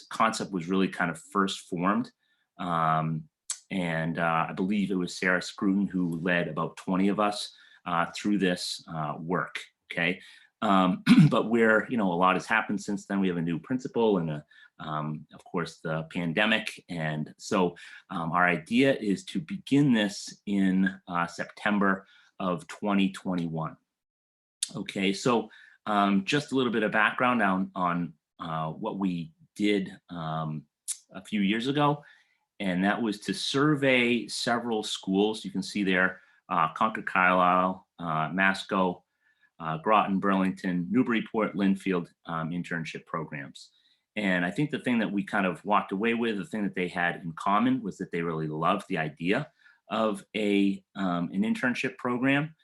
concept was really kind of first formed. And I believe it was Sarah Scruton who led about 20 of us through this work, okay? But where, a lot has happened since then. We have a new principal and of course the pandemic. And so our idea is to begin this in September of 2021. Okay, so just a little bit of background on what we did a few years ago. And that was to survey several schools. You can see there, Concord, Carlisle, Masco, Groton, Burlington, Newburyport, Linfield internship programs. And I think the thing that we kind of walked away with, the thing that they had in common was that they really loved the idea of an internship program.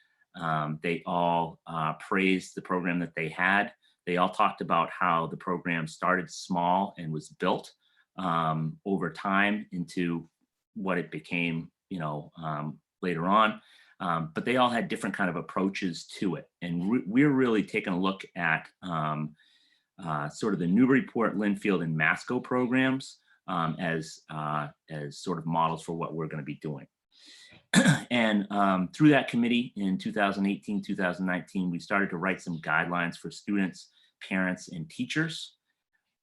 They all praised the program that they had. They all talked about how the program started small and was built over time into what it became, later on. But they all had different kind of approaches to it. And we're really taking a look at sort of the Newburyport, Linfield, and Masco programs as sort of models for what we're going to be doing. And through that committee in 2018, 2019, we started to write some guidelines for students, parents, and teachers.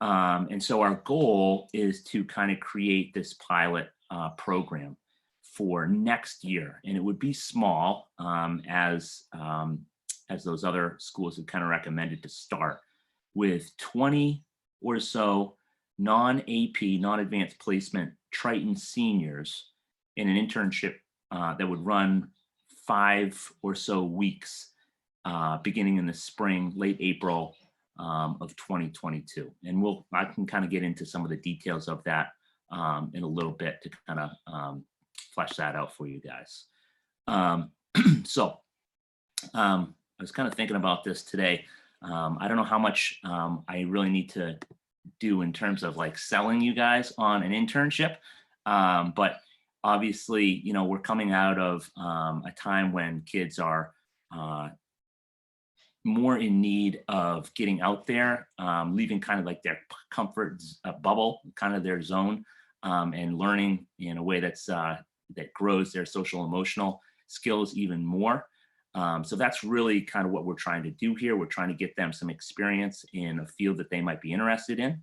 And so our goal is to kind of create this pilot program for next year. And it would be small as those other schools have kind of recommended to start with 20 or so non-AP, non-advanced placement Triton seniors in an internship that would run 5 or so weeks beginning in the spring, late April of 2022. And I can kind of get into some of the details of that in a little bit to kind of flesh that out for you guys. So I was kind of thinking about this today. I don't know how much I really need to do in terms of like selling you guys on an internship. But obviously, we're coming out of a time when kids are more in need of getting out there, leaving kind of like their comfort bubble, kind of their zone, and learning in a way that's that grows their social emotional skills even more. So that's really kind of what we're trying to do here. We're trying to get them some experience in a field that they might be interested in,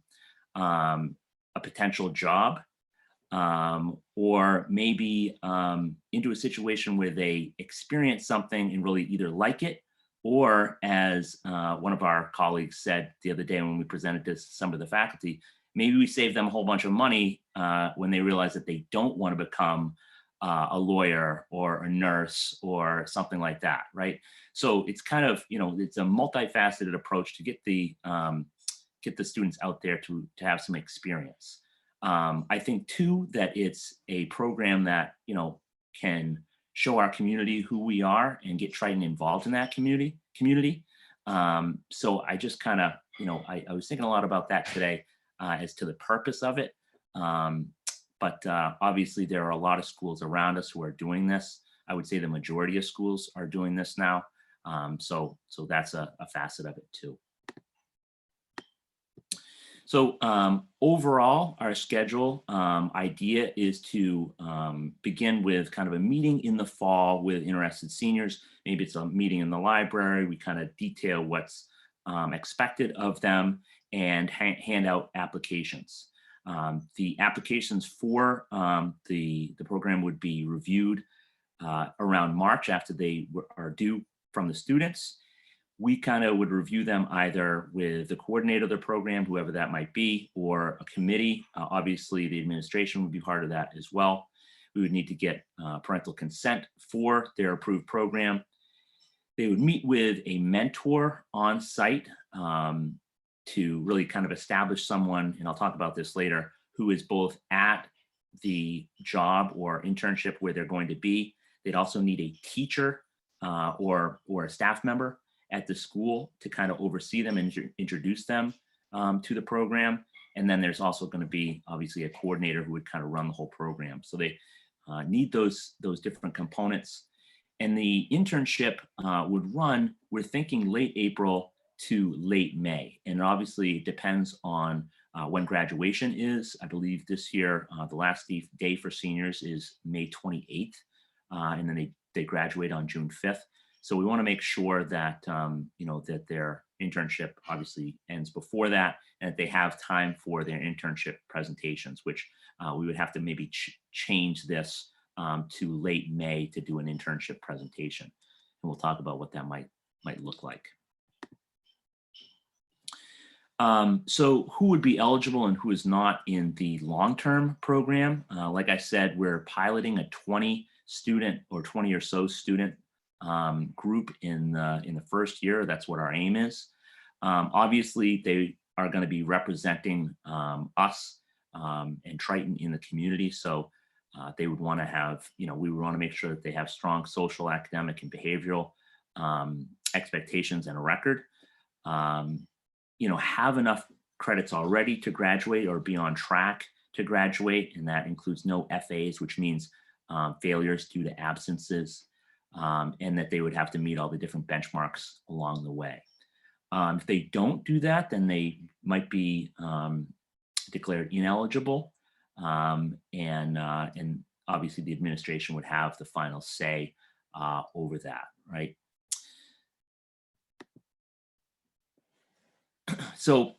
a potential job, or maybe into a situation where they experience something and really either like it, or as one of our colleagues said the other day when we presented this to some of the faculty, maybe we save them a whole bunch of money when they realize that they don't want to become a lawyer or a nurse or something like that, right? So it's kind of, it's a multifaceted approach to get the students out there to have some experience. I think too that it's a program that can show our community who we are and get Triton involved in that community. So I just kind of, I was thinking a lot about that today as to the purpose of it. But obviously there are a lot of schools around us who are doing this. I would say the majority of schools are doing this now. So that's a facet of it too. So overall, our schedule idea is to begin with kind of a meeting in the fall with interested seniors. Maybe it's a meeting in the library. We kind of detail what's expected of them and hand out applications. The applications for the program would be reviewed around March after they are due from the students. We kind of would review them either with the coordinator of the program, whoever that might be, or a committee. Obviously, the administration would be part of that as well. We would need to get parental consent for their approved program. They would meet with a mentor on site to really kind of establish someone, and I'll talk about this later, who is both at the job or internship where they're going to be. They'd also need a teacher or a staff member at the school to kind of oversee them and introduce them to the program. And then there's also going to be obviously a coordinator who would kind of run the whole program. So they need those different components. And the internship would run, we're thinking late April to late May. And obviously it depends on when graduation is. I believe this year, the last day for seniors is May 28th. And then they graduate on June 5th. So we want to make sure that, that their internship obviously ends before that, and that they have time for their internship presentations, which we would have to maybe change this to late May to do an internship presentation. And we'll talk about what that might look like. So who would be eligible and who is not in the long-term program? Like I said, we're piloting a 20 student or 20 or so student group in the first year. That's what our aim is. Obviously, they are going to be representing us and Triton in the community. So they would want to have, we would want to make sure that they have strong social, academic, and behavioral expectations and a record. have enough credits already to graduate or be on track to graduate, and that includes no FAs, which means failures due to absences, and that they would have to meet all the different benchmarks along the way. If they don't do that, then they might be declared ineligible, and obviously the administration would have the final say over that, right? So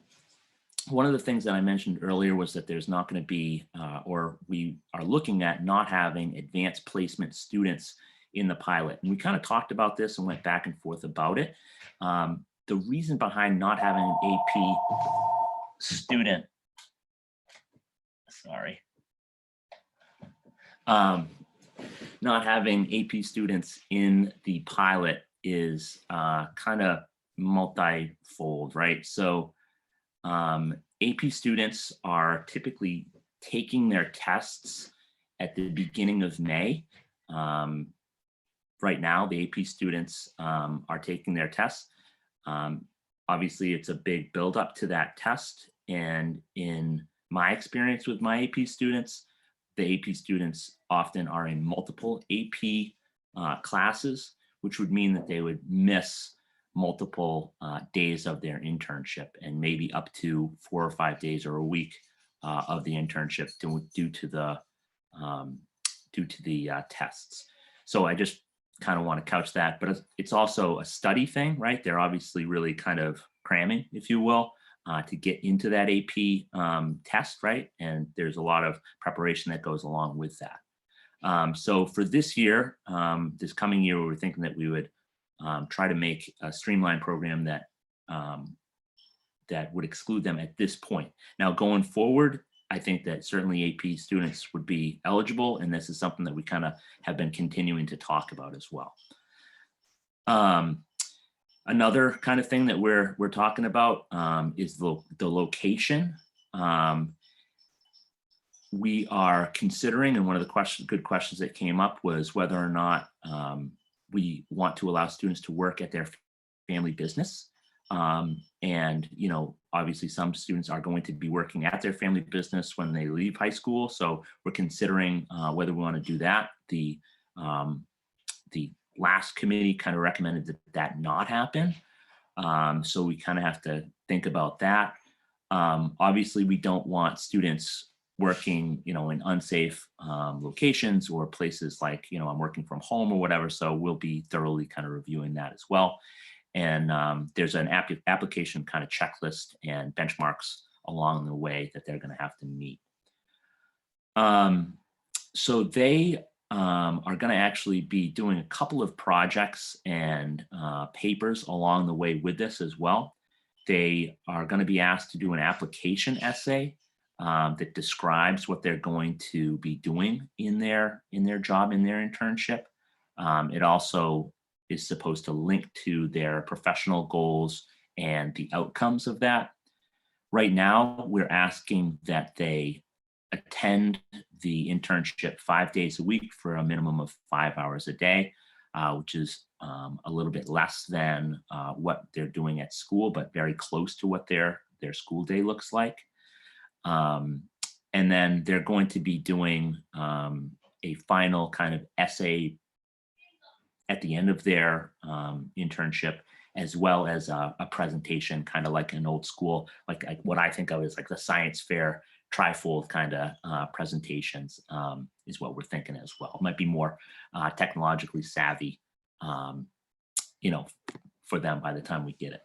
one of the things that I mentioned earlier was that there's not going to be, or we are looking at not having advanced placement students in the pilot. And we kind of talked about this and went back and forth about it. The reason behind not having an AP student, not having AP students in the pilot is kind of multifold, right? So AP students are typically taking their tests at the beginning of May. Right now, the AP students are taking their tests. Obviously, it's a big buildup to that test. And in my experience with my AP students, the AP students often are in multiple AP classes, which would mean that they would miss multiple days of their internship, and maybe up to 4 or 5 days or a week of the internship due to the tests. So I just kind of want to couch that, but it's also a study thing, right? They're obviously really kind of cramming, if you will, to get into that AP test, right? And there's a lot of preparation that goes along with that. So for this year, this coming year, we were thinking that we would try to make a streamlined program that that would exclude them at this point. Now, going forward, I think that certainly AP students would be eligible, and this is something that we kind of have been continuing to talk about as well. Another kind of thing that we're talking about is the location. We are considering, and one of the good questions that came up was whether or not we want to allow students to work at their family business. And, obviously some students are going to be working at their family business when they leave high school. So we're considering whether we want to do that. The last committee kind of recommended that not happen. So we kind of have to think about that. Obviously, we don't want students working, in unsafe locations or places like, I'm working from home or whatever. So we'll be thoroughly kind of reviewing that as well. And there's an application kind of checklist and benchmarks along the way that they're going to have to meet. So they are going to actually be doing a couple of projects and papers along the way with this as well. They are going to be asked to do an application essay that describes what they're going to be doing in their job, in their internship. It also is supposed to link to their professional goals and the outcomes of that. Right now, we're asking that they attend the internship 5 days a week for a minimum of 5 hours a day, which is a little bit less than what they're doing at school, but very close to what their school day looks like. And then they're going to be doing a final kind of essay at the end of their internship, as well as a presentation, kind of like an old school, like what I think of as like the science fair trifold kind of presentations is what we're thinking as well. It might be more technologically savvy, for them by the time we get it.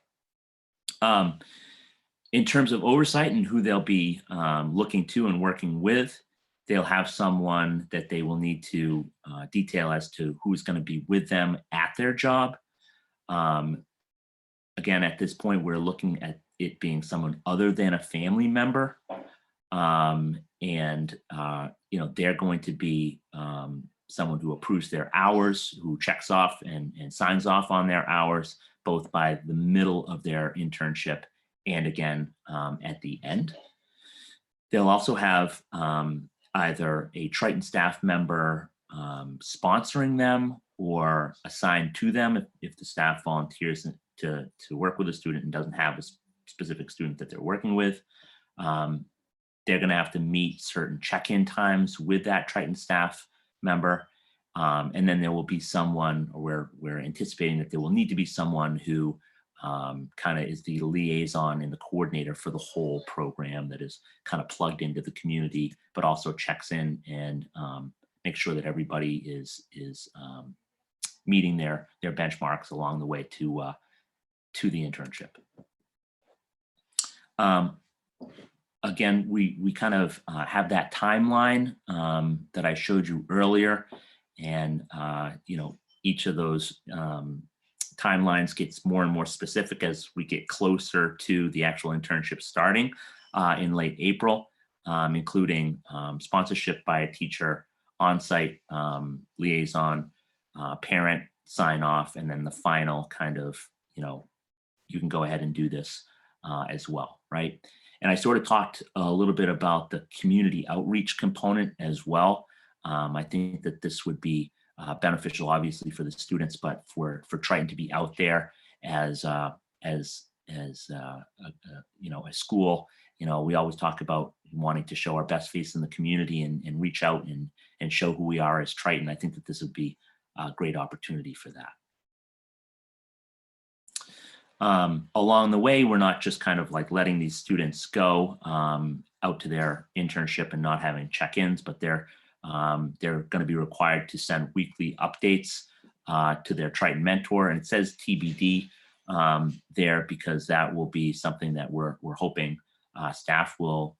In terms of oversight and who they'll be looking to and working with, they'll have someone that they will need to detail as to who's going to be with them at their job. Again, at this point, we're looking at it being someone other than a family member. They're going to be someone who approves their hours, who checks off and signs off on their hours, both by the middle of their internship and again at the end. They'll also have either a Triton staff member sponsoring them or assigned to them if the staff volunteers to work with a student and doesn't have a specific student that they're working with. They're going to have to meet certain check-in times with that Triton staff member. And then there will be someone, or we're anticipating that there will need to be someone who kind of is the liaison and the coordinator for the whole program, that is kind of plugged into the community, but also checks in and make sure that everybody is meeting their benchmarks along the way to the internship. Again, we kind of have that timeline that I showed you earlier, and each of those timelines gets more and more specific as we get closer to the actual internship starting in late April, including sponsorship by a teacher, on-site liaison, parent sign off, and then the final kind of, you can go ahead and do this as well, right? And I sort of talked a little bit about the community outreach component as well. I think that this would be beneficial, obviously, for the students, but for Triton to be out there as a school. We always talk about wanting to show our best face in the community and reach out and show who we are as Triton. I think that this would be a great opportunity for that. Along the way, we're not just kind of like letting these students go out to their internship and not having check-ins, but they're going to be required to send weekly updates to their Triton mentor. And it says TBD there because that will be something that we're hoping staff will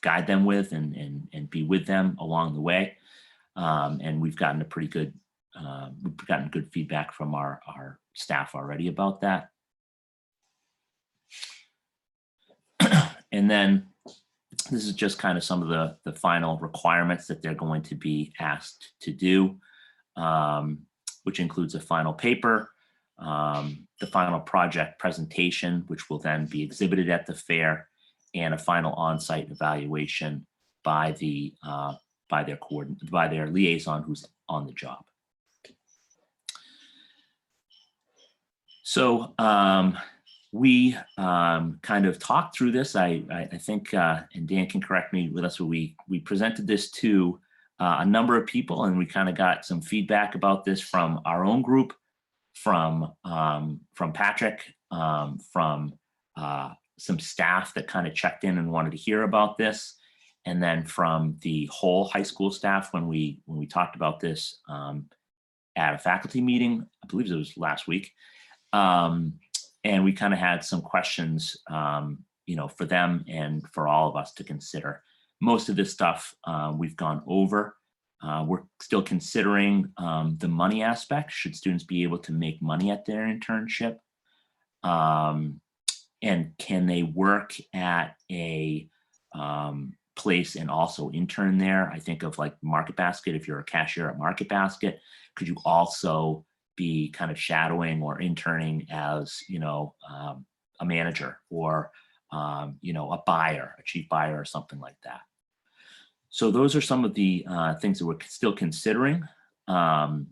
guide them with and be with them along the way. And we've gotten a pretty good, we've gotten good feedback from our staff already about that. And then this is just kind of some of the final requirements that they're going to be asked to do, which includes a final paper, the final project presentation, which will then be exhibited at the fair, and a final on-site evaluation by their liaison who's on the job. So we kind of talked through this. I think, and Dan can correct me with us, we presented this to a number of people, and we kind of got some feedback about this from our own group, from Patrick, from some staff that kind of checked in and wanted to hear about this, and then from the whole high school staff when we talked about this at a faculty meeting. I believe it was last week. And we kind of had some questions, for them and for all of us to consider. Most of this stuff we've gone over. We're still considering the money aspect. Should students be able to make money at their internship? And can they work at a place and also intern there? I think of like Market Basket. If you're a cashier at Market Basket, could you also be kind of shadowing or interning as, a manager or, a buyer, a chief buyer or something like that? So those are some of the things that we're still considering and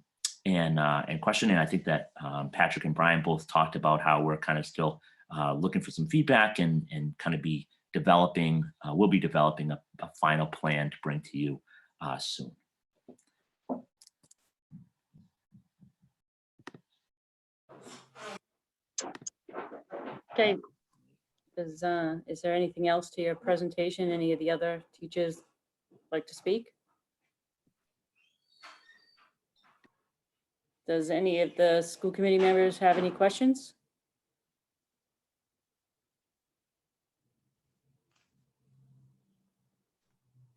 questioning. I think that Patrick and Brian both talked about how we're kind of still looking for some feedback and kind of be developing, we'll be developing a final plan to bring to you soon. Okay. Is there anything else to your presentation? Any of the other teachers like to speak? Does any of the school committee members have any questions?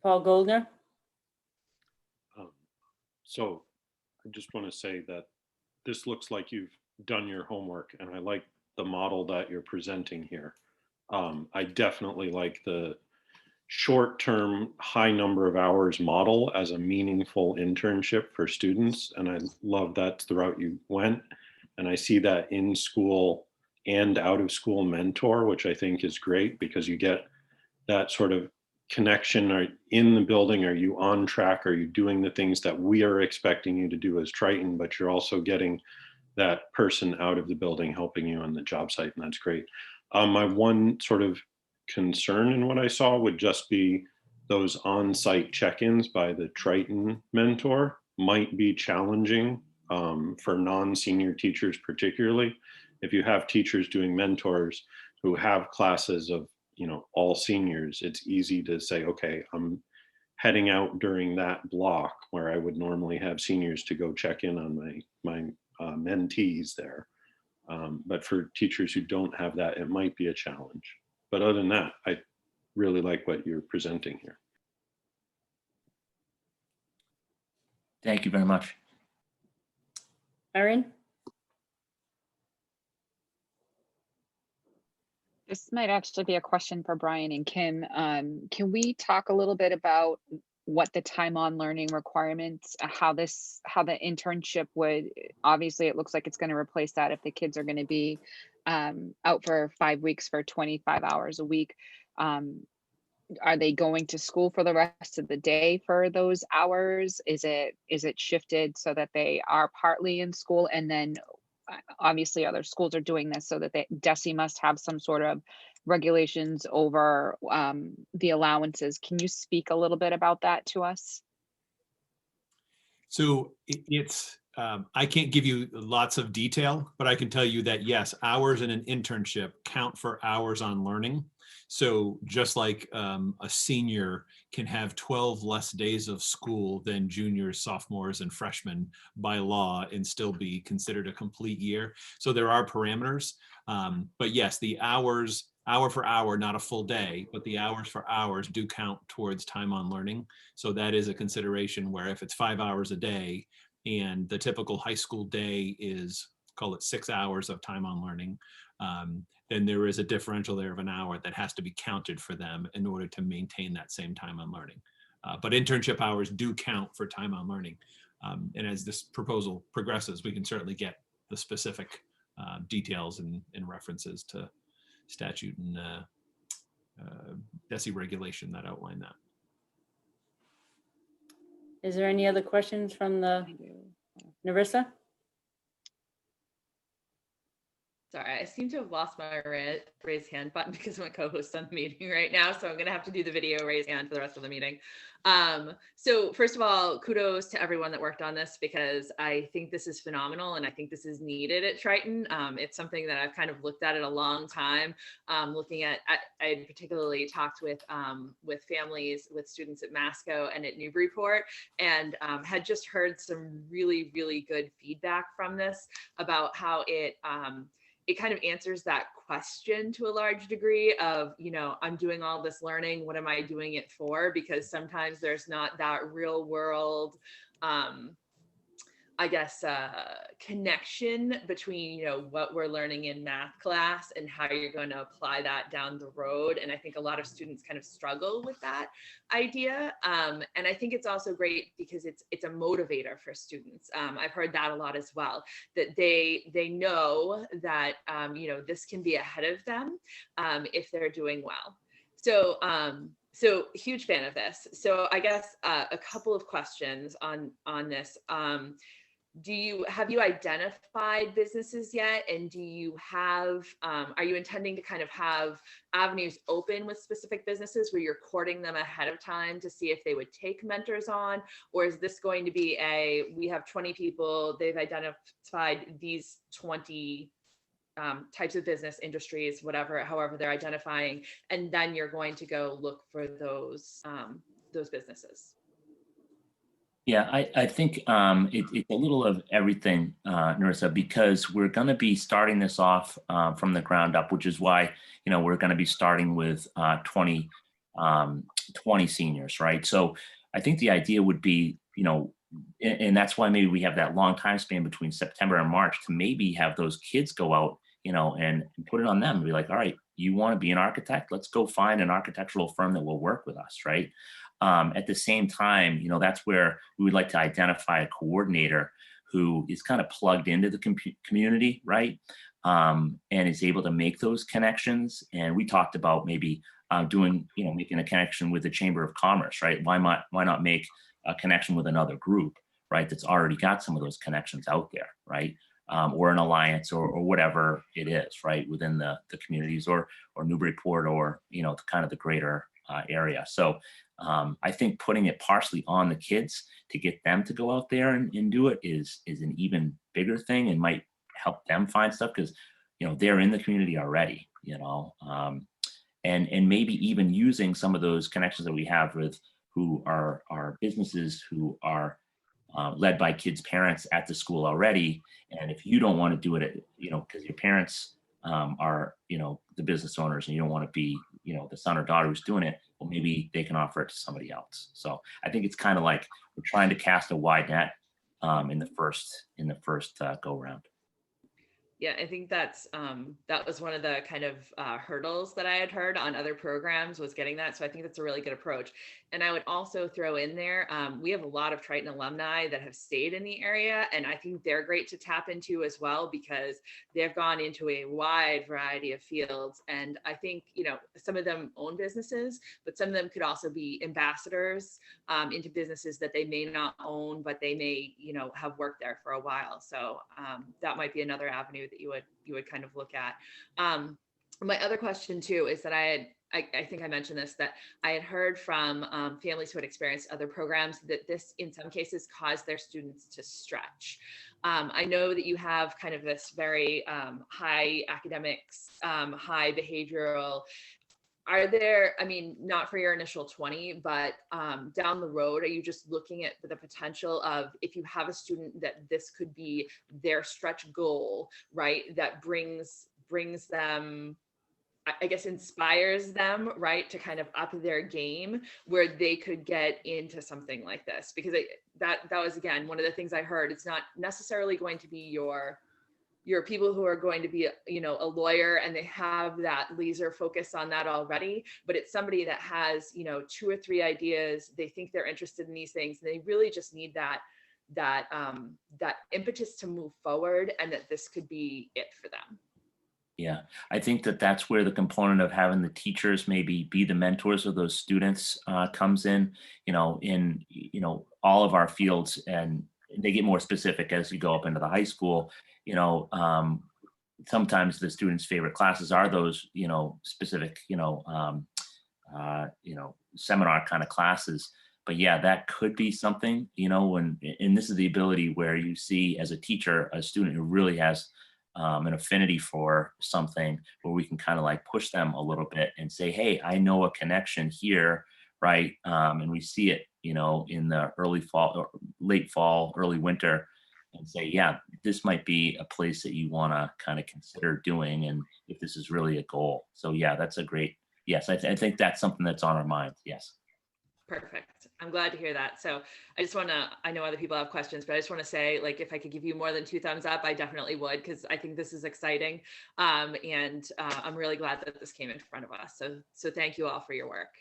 Paul Goldner? So I just want to say that this looks like you've done your homework, and I like the model that you're presenting here. I definitely like the short-term, high number of hours model as a meaningful internship for students. And I love that's the route you went. And I see that in school and out of school mentor, which I think is great because you get that sort of connection. Are in the building? Are you on track? Are you doing the things that we are expecting you to do as Triton? But you're also getting that person out of the building helping you on the job site, and that's great. My one sort of concern in what I saw would just be those on-site check-ins by the Triton mentor might be challenging for non-senior teachers, particularly. If you have teachers doing mentors who have classes of, all seniors, it's easy to say, okay, I'm heading out during that block where I would normally have seniors to go check in on my mentees there. But for teachers who don't have that, it might be a challenge. But other than that, I really like what you're presenting here. Thank you very much. Erin? This might actually be a question for Brian and Kim. Can we talk a little bit about what the time on learning requirements, how the internship would, obviously it looks like it's going to replace that if the kids are going to be out for 5 weeks for 25 hours a week. Are they going to school for the rest of the day for those hours? Is it shifted so that they are partly in school? And then obviously other schools are doing this so that DESE must have some sort of regulations over the allowances. Can you speak a little bit about that to us? So it's, I can't give you lots of detail, but I can tell you that yes, hours in an internship count for hours on learning. So just like a senior can have 12 less days of school than juniors, sophomores, and freshmen by law and still be considered a complete year. So there are parameters, but yes, the hours, hour for hour, not a full day, but the hours for hours do count towards time on learning. So that is a consideration where if it's 5 hours a day and the typical high school day is, call it 6 hours of time on learning, then there is a differential there of an hour that has to be counted for them in order to maintain that same time on learning. But internship hours do count for time on learning. And as this proposal progresses, we can certainly get the specific details and references to statute and DESE regulation that outline that. Is there any other questions from Narissa? Sorry, I seem to have lost my raise hand button because I'm a co-host on the meeting right now. So I'm going to have to do the video raise hand for the rest of the meeting. So first of all, kudos to everyone that worked on this, because I think this is phenomenal and I think this is needed at Triton. It's something that I've kind of looked at in a long time, looking at, I particularly talked with families, with students at Masco and at Newburyport, and had just heard some really, really good feedback from this about how it kind of answers that question to a large degree of, I'm doing all this learning, what am I doing it for? Because sometimes there's not that real world, I guess, connection between, what we're learning in math class and how you're going to apply that down the road. And I think a lot of students kind of struggle with that idea. And I think it's also great because it's a motivator for students. I've heard that a lot as well, that they know that, this can be ahead of them if they're doing well. So huge fan of this. So I guess a couple of questions on this. Have you identified businesses yet? And do you have, are you intending to kind of have avenues open with specific businesses where you're courting them ahead of time to see if they would take mentors on? Or is this going to be we have 20 people, they've identified these 20 types of business, industries, however they're identifying, and then you're going to go look for those businesses? Yeah, I think it's a little of everything, Narissa, because we're going to be starting this off from the ground up, which is why, we're going to be starting with 20 seniors, right? So I think the idea would be, and that's why maybe we have that long time span between September and March to maybe have those kids go out, and put it on them and be like, all right, you want to be an architect? Let's go find an architectural firm that will work with us, right? At the same time, that's where we would like to identify a coordinator who is kind of plugged into the community, right? And is able to make those connections. And we talked about maybe making a connection with the Chamber of Commerce, right? Why not make a connection with another group, right? That's already got some of those connections out there, right? or an alliance or whatever it is, right, within the communities or Newburyport or, kind of the greater area. So I think putting it partially on the kids to get them to go out there and do it is an even bigger thing and might help them find stuff because, they're in the community already, and maybe even using some of those connections that we have with who are businesses who are led by kids' parents at the school already. And if you don't want to do it, because your parents are, the business owners and you don't want to be, the son or daughter who's doing it, well, maybe they can offer it to somebody else. So I think it's kind of like we're trying to cast a wide net in the first go round. Yeah, I think that was one of the kind of hurdles that I had heard on other programs was getting that. So I think that's a really good approach. And I would also throw in there, we have a lot of Triton alumni that have stayed in the area. And I think they're great to tap into as well, because they've gone into a wide variety of fields. And I think, some of them own businesses, but some of them could also be ambassadors into businesses that they may not own, but they may, have worked there for a while. So that might be another avenue that you would kind of look at. My other question too is that I think I mentioned this, that I had heard from families who had experienced other programs that this in some cases caused their students to stretch. I know that you have kind of this very high academics, high behavioral. Are there, not for your initial 20, but down the road, are you just looking at the potential of if you have a student that this could be their stretch goal, right? That brings them, I guess, inspires them, right, to kind of up their game where they could get into something like this? Because that was, again, one of the things I heard. It's not necessarily going to be your people who are going to be, a lawyer and they have that laser focus on that already, but it's somebody that has, 2 or 3 ideas. They think they're interested in these things. And they really just need that impetus to move forward, and that this could be it for them. Yeah, I think that's where the component of having the teachers maybe be the mentors of those students comes in, in all of our fields, and they get more specific as you go up into the high school. Sometimes the students' favorite classes are those, specific, seminar kind of classes. But yeah, that could be something, and this is the ability where you see as a teacher, a student who really has an affinity for something, where we can kind of like push them a little bit and say, hey, I know a connection here, right? And we see it, in the early fall or late fall, early winter, and say, yeah, this might be a place that you want to kind of consider doing, and if this is really a goal. So yeah, that's a great, yes, I think that's something that's on our minds. Yes. Perfect. I'm glad to hear that. So I just want to, I know other people have questions, but I just want to say, like, if I could give you more than 2 thumbs up, I definitely would, because I think this is exciting. And I'm really glad that this came in front of us. So thank you all for your work.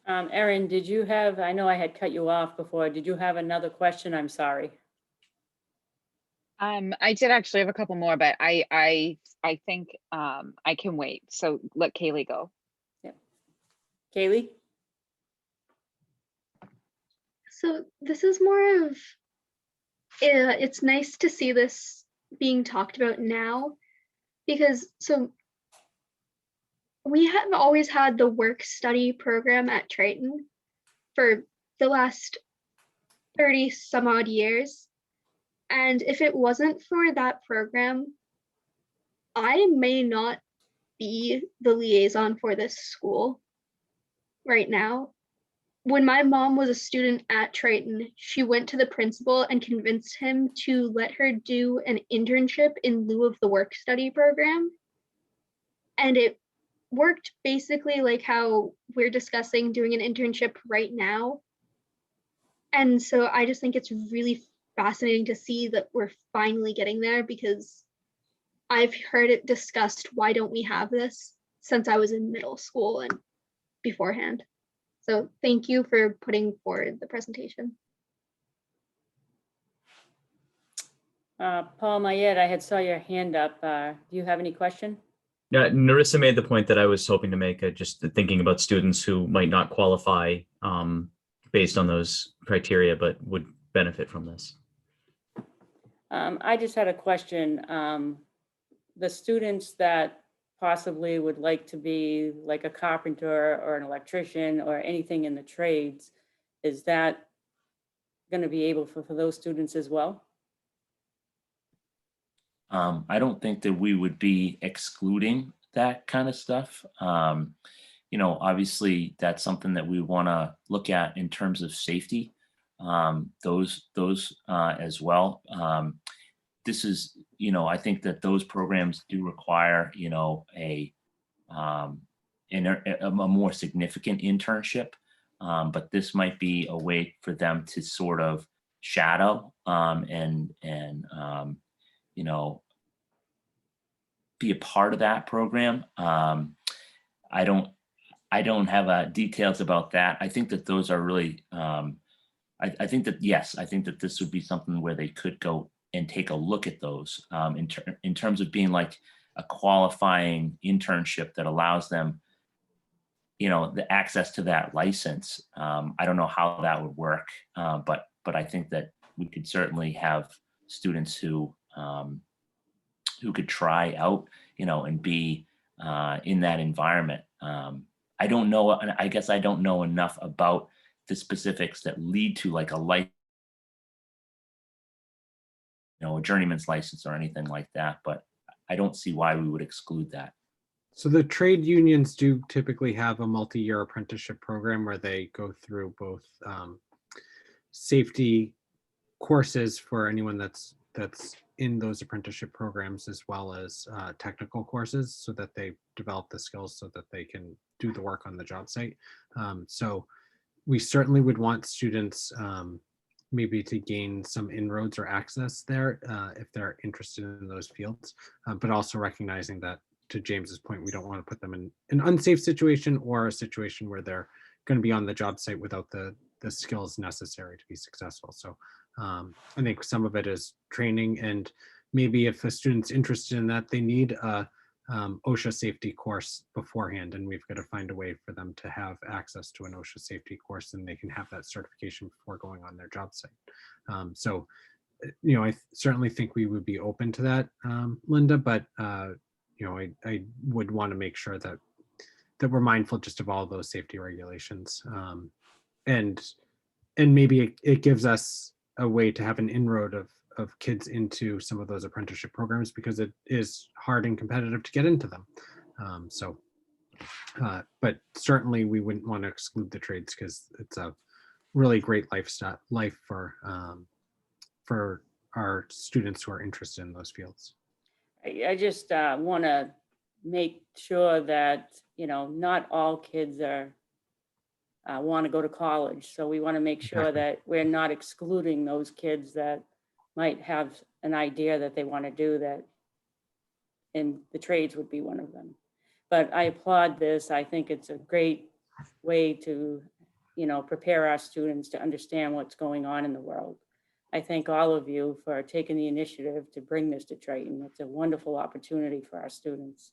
Erin, did you have, I know I had cut you off before. Did you have another question? I'm sorry. I did actually have a couple more, but I think I can wait. So let Kaylee go. Kaylee? So this is more of, it's nice to see this being talked about now, because we have always had the work study program at Triton for the last 30 some odd years. And if it wasn't for that program, I may not be the liaison for this school right now. When my mom was a student at Triton, she went to the principal and convinced him to let her do an internship in lieu of the work study program. And it worked basically like how we're discussing doing an internship right now. And so I just think it's really fascinating to see that we're finally getting there, because I've heard it discussed, why don't we have this, since I was in middle school and beforehand. So thank you for putting forward the presentation. Paul Mayette, I had saw your hand up. Do you have any question? Yeah, Narissa made the point that I was hoping to make, just thinking about students who might not qualify based on those criteria, but would benefit from this. I just had a question. The students that possibly would like to be like a carpenter or an electrician or anything in the trades, is that going to be able for those students as well? I don't think that we would be excluding that kind of stuff. You know, obviously that's something that we want to look at in terms of safety. Those as well. This is, you know, I think that those programs do require, you know, a more significant internship. But this might be a way for them to sort of shadow and you know, be a part of that program. I don't have details about that. I think that those are really, I think that, yes, I think that this would be something where they could go and take a look at those in terms of being like a qualifying internship that allows them, you know, the access to that license. I don't know how that would work, but I think that we could certainly have students who could try out, you know, and be in that environment. I don't know, and I guess I don't know enough about the specifics that lead to like a life, you know, a journeyman's license or anything like that, but I don't see why we would exclude that. So the trade unions do typically have a multi-year apprenticeship program where they go through both safety courses for anyone that's in those apprenticeship programs, as well as technical courses, so that they develop the skills so that they can do the work on the job site. So we certainly would want students maybe to gain some inroads or access there if they're interested in those fields, but also recognizing that, to James's point, we don't want to put them in an unsafe situation or a situation where they're going to be on the job site without the skills necessary to be successful. So I think some of it is training, and maybe if a student's interested in that, they need a OSHA safety course beforehand, and we've got to find a way for them to have access to an OSHA safety course, and they can have that certification before going on their job site. So, you know, I certainly think we would be open to that, Linda, but you know, I would want to make sure that we're mindful just of all those safety regulations, and maybe it gives us a way to have an inroad of kids into some of those apprenticeship programs, because it is hard and competitive to get into them. But certainly we wouldn't want to exclude the trades, because it's a really great life for our students who are interested in those fields. I just want to make sure that, you know, not all kids want to go to college. So we want to make sure that we're not excluding those kids that might have an idea that they want to do that, and the trades would be one of them. But I applaud this. I think it's a great way to, you know, prepare our students to understand what's going on in the world. I thank all of you for taking the initiative to bring this to Triton. It's a wonderful opportunity for our students.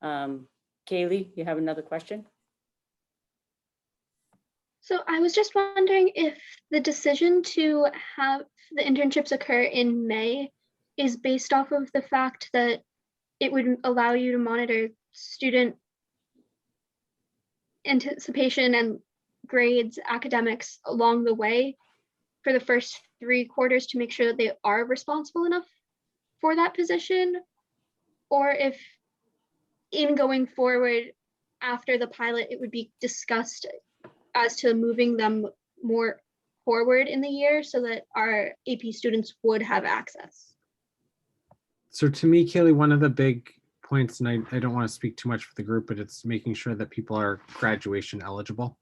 Kaylee, you have another question? So I was just wondering if the decision to have the internships occur in May is based off of the fact that it would allow you to monitor student anticipation and grades, academics along the way for the first 3 quarters to make sure that they are responsible enough for that position, or if in going forward after the pilot, it would be discussed as to moving them more forward in the year so that our AP students would have access. So to me, Kaylee, one of the big points, and I don't want to speak too much for the group, but it's making sure that people are graduation eligible,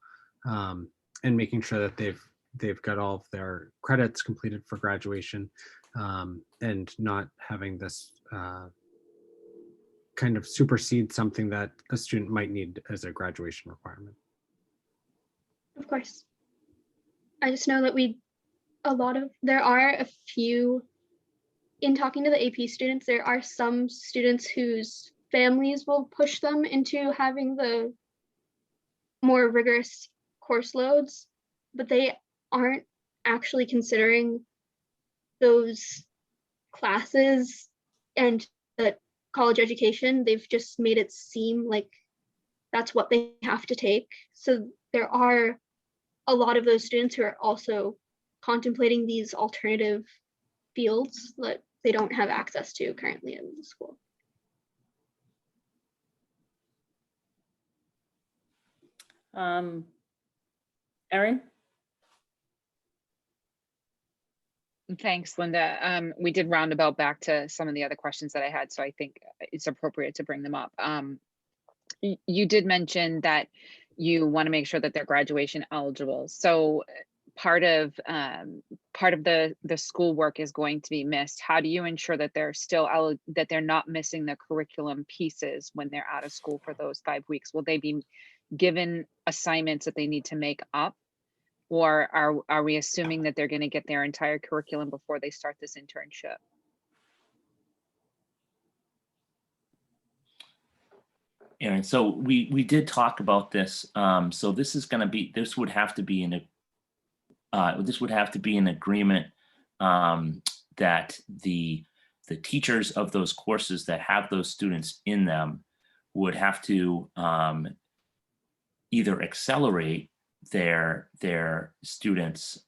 and making sure that they've got all of their credits completed for graduation, and not having this kind of supersede something that a student might need as a graduation requirement. Of course. I just know that there are a few, in talking to the AP students, there are some students whose families will push them into having the more rigorous course loads, but they aren't actually considering those classes and the college education, they've just made it seem like that's what they have to take. So there are a lot of those students who are also contemplating these alternative fields that they don't have access to currently in the school. Erin? Thanks, Linda. We did roundabout back to some of the other questions that I had, so I think it's appropriate to bring them up. You did mention that you want to make sure that they're graduation eligible. So part of the schoolwork is going to be missed. How do you ensure that they're still that they're not missing the curriculum pieces when they're out of school for those 5 weeks? Will they be given assignments that they need to make up? Or are we assuming that they're going to get their entire curriculum before they start this internship? Aaron, so we did talk about this. So this is going to be, this would have to be in an agreement that the teachers of those courses that have those students in them would have to either accelerate their students'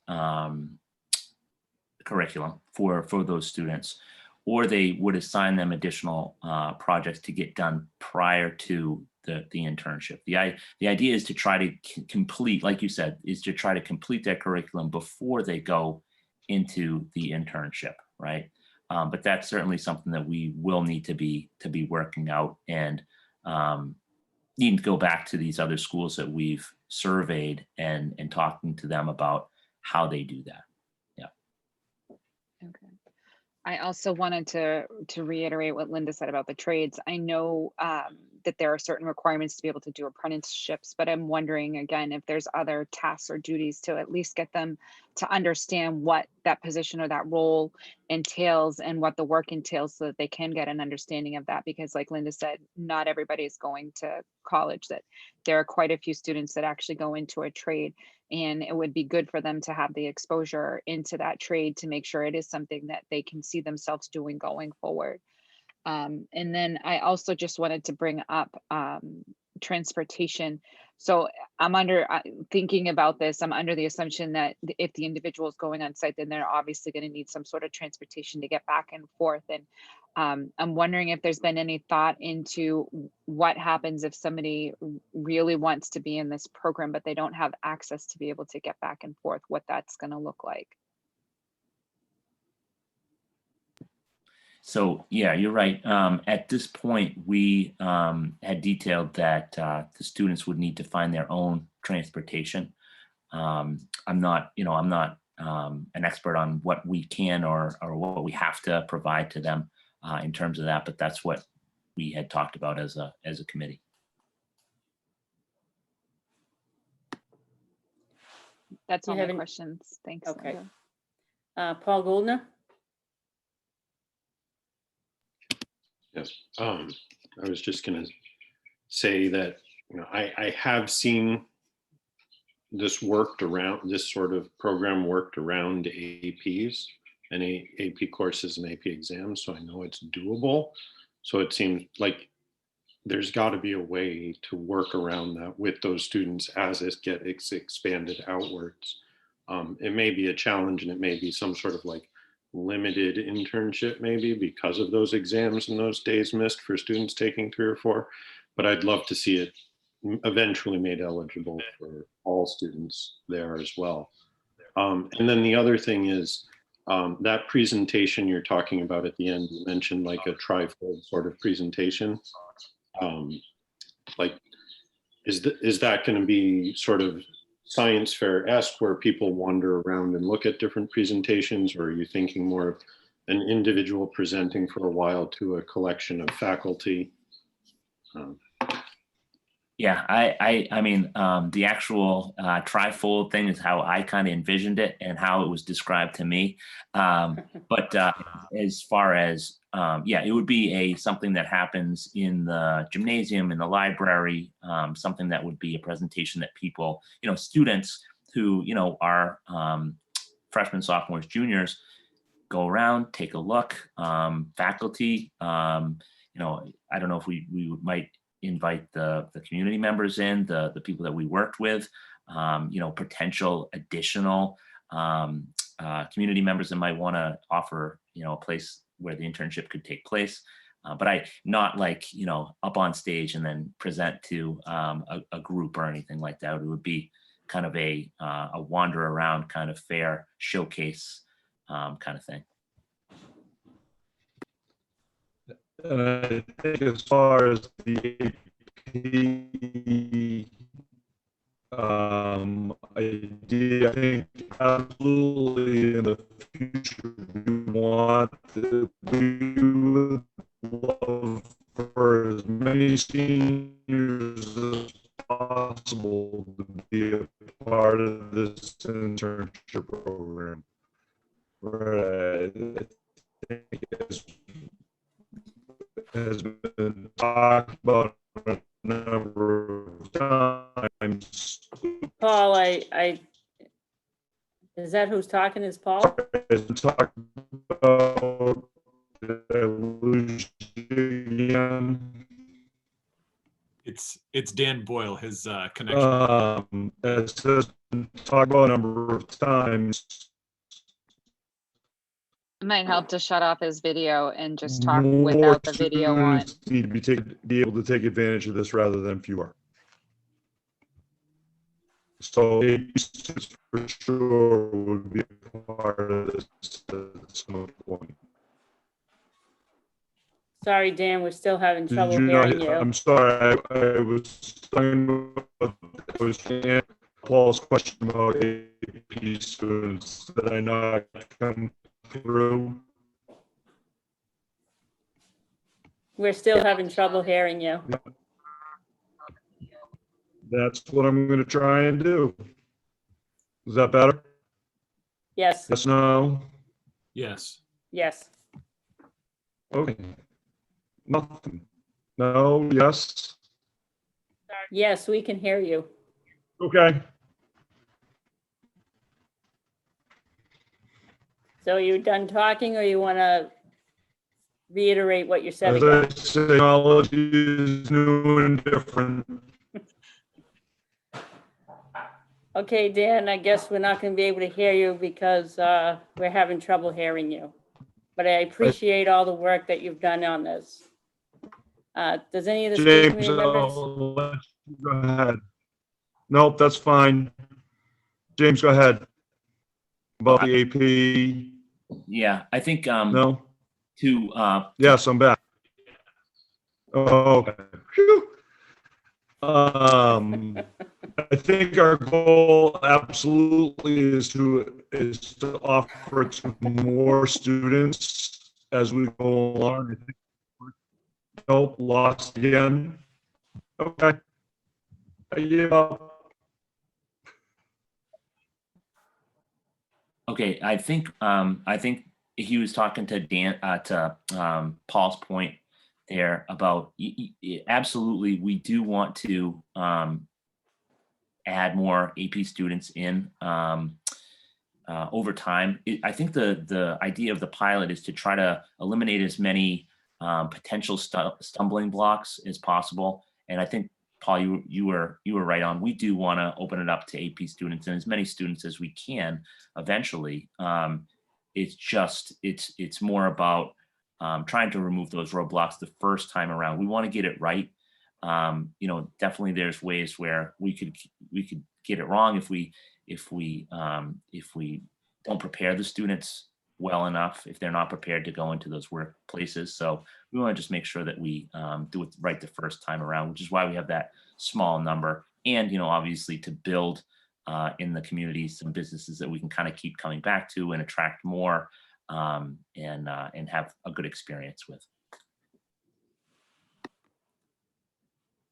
curriculum for those students, or they would assign them additional projects to get done prior to the internship. The idea is to try to complete, like you said, is to try to complete their curriculum before they go into the internship, right? But that's certainly something that we will need to be working out, and need to go back to these other schools that we've surveyed and talking to them about how they do that. Yeah. Okay. I also wanted to reiterate what Linda said about the trades. I know that there are certain requirements to be able to do apprenticeships, but I'm wondering again if there's other tasks or duties to at least get them to understand what that position or that role entails and what the work entails, so that they can get an understanding of that. Because like Linda said, not everybody is going to college, that there are quite a few students that actually go into a trade, and it would be good for them to have the exposure into that trade to make sure it is something that they can see themselves doing going forward. And then I also just wanted to bring up transportation. So I'm thinking about this, I'm under the assumption that if the individual is going on site, then they're obviously going to need some sort of transportation to get back and forth. And I'm wondering if there's been any thought into what happens if somebody really wants to be in this program, but they don't have access to be able to get back and forth, what that's going to look like. So yeah, you're right. At this point, we had detailed that the students would need to find their own transportation. I'm not an expert on what we can or what we have to provide to them in terms of that, but that's what we had talked about as a committee. That's You all my have any- questions. Thanks. Okay. Linda. Paul Goldner? Yes, I was just going to say that, you know, I have seen this worked around, this sort of program worked around APs and AP courses and AP exams, so I know it's doable. So it seems like there's got to be a way to work around that with those students as it gets expanded outwards. It may be a challenge, and it may be some sort of like limited internship maybe because of those exams and those days missed for students taking 3 or 4, but I'd love to see it eventually made eligible for all students there as well. And then the other thing is that presentation you're talking about at the end, you mentioned like a trifold sort of presentation. Like, is that going to be sort of science fair-esque where people wander around and look at different presentations, or are you thinking more of an individual presenting for a while to a collection of faculty? Yeah, I mean, the actual trifold thing is how I kind of envisioned it and how it was described to me. But as far as, yeah, it would be something that happens in the gymnasium, in the library, something that would be a presentation that people, students who, are freshmen, sophomores, juniors, go around, take a look. Faculty, you know, I don't know if we might invite the community members in, the people that we worked with, you know, potential additional community members that might want to offer, you know, a place where the internship could take place. But I not like, you know, up on stage and then present to a group or anything like that. It would be kind of a wander around kind of fair showcase kind of thing. And I think as far as the AP idea, I think absolutely in the future we want we would love for as many seniors as possible to be a part of this internship program. Right. I think has been talked about a number of times. Paul, is that who's talking is Paul? Has been talked about. Did I lose you again? It's Dan Boyle, his connection. As has been talked about a number of times. It might help to shut off his video and just talk More without the video on. students need to be able to take advantage of this rather than fewer. So AP students for sure would be a part of this at some point. Sorry, Dan, we're still having Did trouble you hearing not? you. I'm sorry. I was talking about answering Paul's question about AP students that I not come through. We're still having trouble hearing you. That's what I'm going to try and do. Is that better? Yes, Yes, no? Yes. yes. Okay. Nothing. No, yes? Yes, we can hear you. Okay. So you done talking or you want to reiterate what you said As again? I say, technology is new and different. Okay, Dan, I guess we're not going to be able to hear you because we're having trouble hearing you. But I appreciate all the work that you've done on this. Does any of the school James, committee members? I'll let you go ahead. Nope, that's fine. James, go ahead. About the AP. Yeah, I think No? to Yes, I'm back. Oh, okay. Phew. I think our goal absolutely is to offer it to more students as we go along. I think nope, lost again. Okay. I give up. Okay, I think he was talking to Dan to Paul's point there about absolutely we do want to add more AP students in over time. I think the idea of the pilot is to try to eliminate as many potential stumbling blocks as possible. And I think Paul, you were right on. We do want to open it up to AP students and as many students as we can eventually. It's more about trying to remove those roadblocks the first time around. We want to get it right. You know, definitely there's ways where we could get it wrong if we don't prepare the students well enough, if they're not prepared to go into those workplaces. So we want to just make sure that we do it right the first time around, which is why we have that small number. And, you know, obviously to build in the community some businesses that we can kind of keep coming back to and attract more and have a good experience with.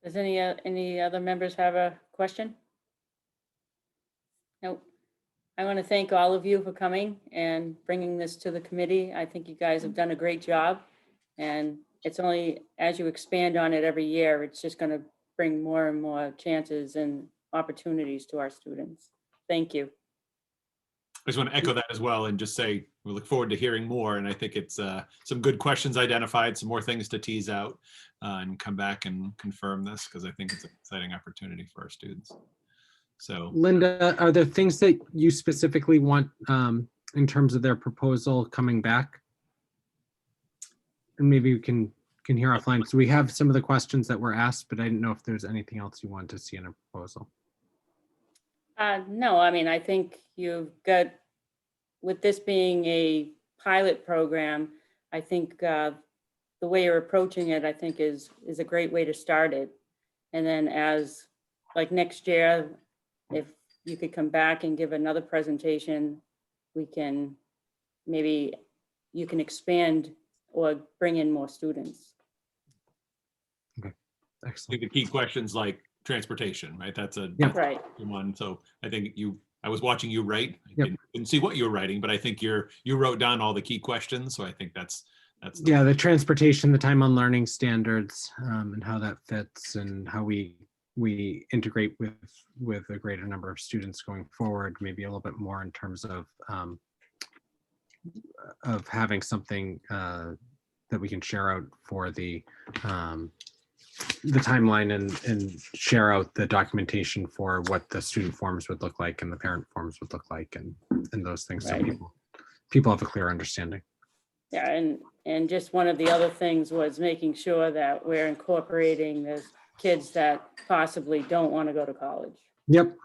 Does any other members have a question? Nope. I want to thank all of you for coming and bringing this to the committee. I think you guys have done a great job. And it's only as you expand on it every year, it's just going to bring more and more chances and opportunities to our students. Thank you. I just want to echo that as well and just say we look forward to hearing more. And I think it's some good questions identified, some more things to tease out and come back and confirm this because I think it's an exciting opportunity for our students. So Linda, are there things that you specifically want in terms of their proposal coming back? And maybe we can hear offline. So we have some of the questions that were asked, but I didn't know if there's anything else you want to see in a proposal. No, I mean, I think you've got, with this being a pilot program, I think the way you're approaching it, I think is a great way to start it. And then as, like next year, if you could come back and give another presentation, we can, maybe you can expand or bring in more students. Okay, I excellent. think the key questions like transportation, right? That's a Yeah. Right. one. So I think I was watching you write. I Yep. didn't see what you were writing, but I think you wrote down all the key questions. So I think that's Yeah, the transportation, the time on learning standards, and how that fits, and how we integrate with a greater number of students going forward. Maybe a little bit more in terms of having something that we can share out for the timeline and share out the documentation for what the student forms would look like and the parent forms would look like and those things. Right. So people have a clear understanding. Yeah, and just one of the other things was making sure that we're incorporating the kids that possibly don't want to go to college. Yep.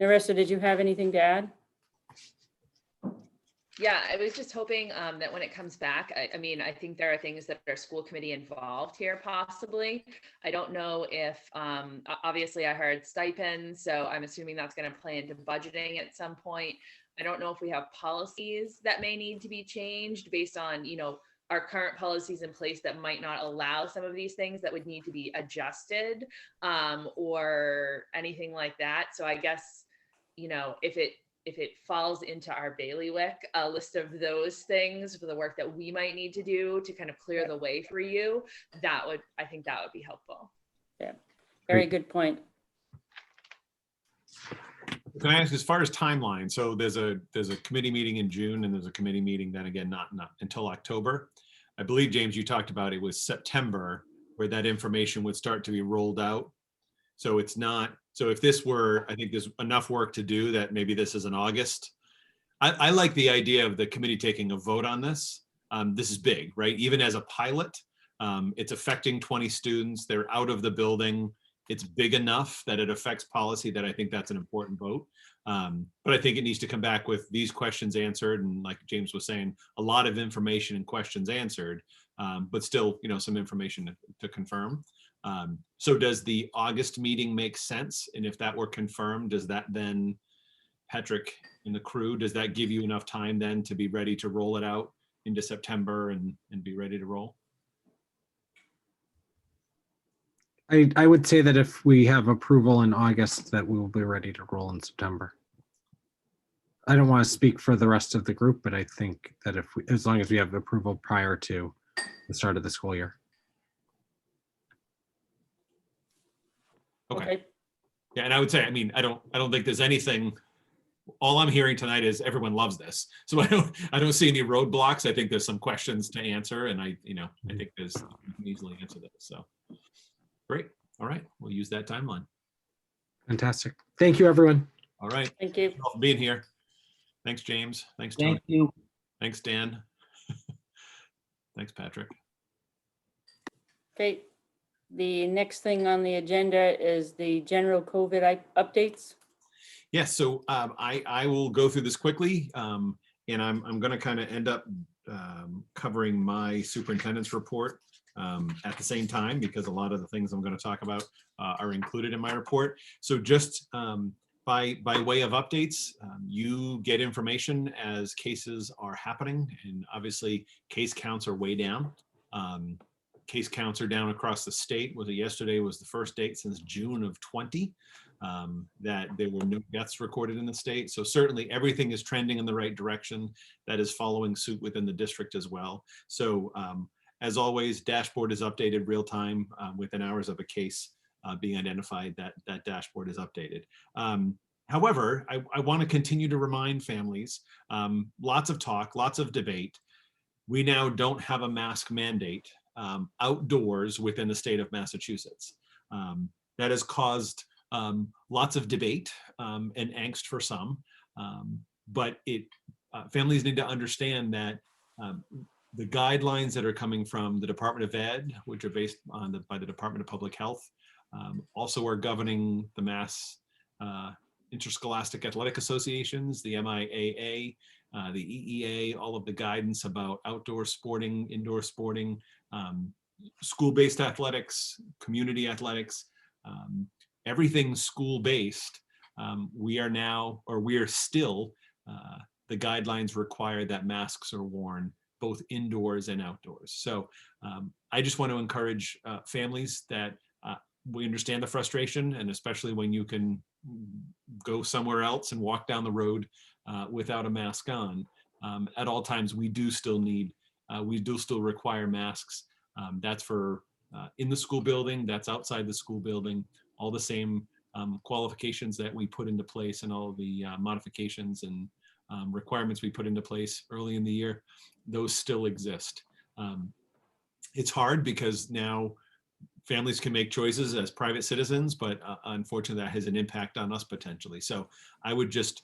Narissa, did you have anything to add? Yeah, I was just hoping that when it comes back, I mean, I think there are things that are school committee involved here possibly. I don't know if, obviously I heard stipends, so I'm assuming that's going to play into budgeting at some point. I don't know if we have policies that may need to be changed based on, our current policies in place that might not allow some of these things that would need to be adjusted or anything like that. So I guess, if it falls into our bailiwick, a list of those things for the work that we might need to do to kind of clear the way for you, I think that would be helpful. Yeah, very good point. Can I ask, as far as timeline, so there's a committee meeting in June and there's a committee meeting then again, not until October. I believe, James, you talked about it was September where that information would start to be rolled out. So it's not, so if this were, I think there's enough work to do that maybe this is in August. I like the idea of the committee taking a vote on this. This is big, right? Even as a pilot, it's affecting 20 students. They're out of the building. It's big enough that it affects policy that I think that's an important vote. But I think it needs to come back with these questions answered. And like James was saying, a lot of information and questions answered, but still, some information to confirm. So does the August meeting make sense? And if that were confirmed, does that then, Patrick and the crew, does that give you enough time then to be ready to roll it out into September and be ready to roll? I would say that if we have approval in August, that we will be ready to roll in September. I don't want to speak for the rest of the group, but I think that as long as we have approval prior to the start of the school year. Okay. Yeah, and I would say, I mean, I don't think there's anything. All I'm hearing tonight is everyone loves this, so I don't see any roadblocks. I think there's some questions to answer, and I think you can easily answer this. So great. All right, we'll use that timeline. Fantastic. Thank you, everyone. All right. Thank you. Thank you all for being here. Thanks, James. Thanks, Tony. Thank you. Thanks, Dan. Thanks, Patrick. Okay. The next thing on the agenda is the general COVID updates. Yes, so I will go through this quickly, and I'm going to kind of end up covering my superintendent's report at the same time because a lot of the things I'm going to talk about are included in my report. So just by way of updates, you get information as cases are happening, and obviously case counts are way down. Case counts are down across the state. Yesterday was the first date since June of 20 that there were no deaths recorded in the state. So certainly everything is trending in the right direction. That is following suit within the district as well. So as always, dashboard is updated real time within hours of a case being identified. That dashboard is updated. However, I want to continue to remind families, lots of talk, lots of debate. We now don't have a mask mandate outdoors within the state of Massachusetts. That has caused lots of debate and angst for some, but families need to understand that the guidelines that are coming from the Department of Ed, which are based on by the Department of Public Health, also are governing the Mass Interscholastic Athletic Associations, the MIAA, the EEA, all of the guidance about outdoor sporting, indoor sporting, school-based athletics, community athletics, everything school-based. We are still, the guidelines require that masks are worn both indoors and outdoors. So I just want to encourage families that we understand the frustration, and especially when you can go somewhere else and walk down the road without a mask on. At all times, we do still require masks. That's for in the school building, that's outside the school building, all the same qualifications that we put into place and all the modifications and requirements we put into place early in the year, those still exist. It's hard because now families can make choices as private citizens, but unfortunately that has an impact on us potentially. So I would just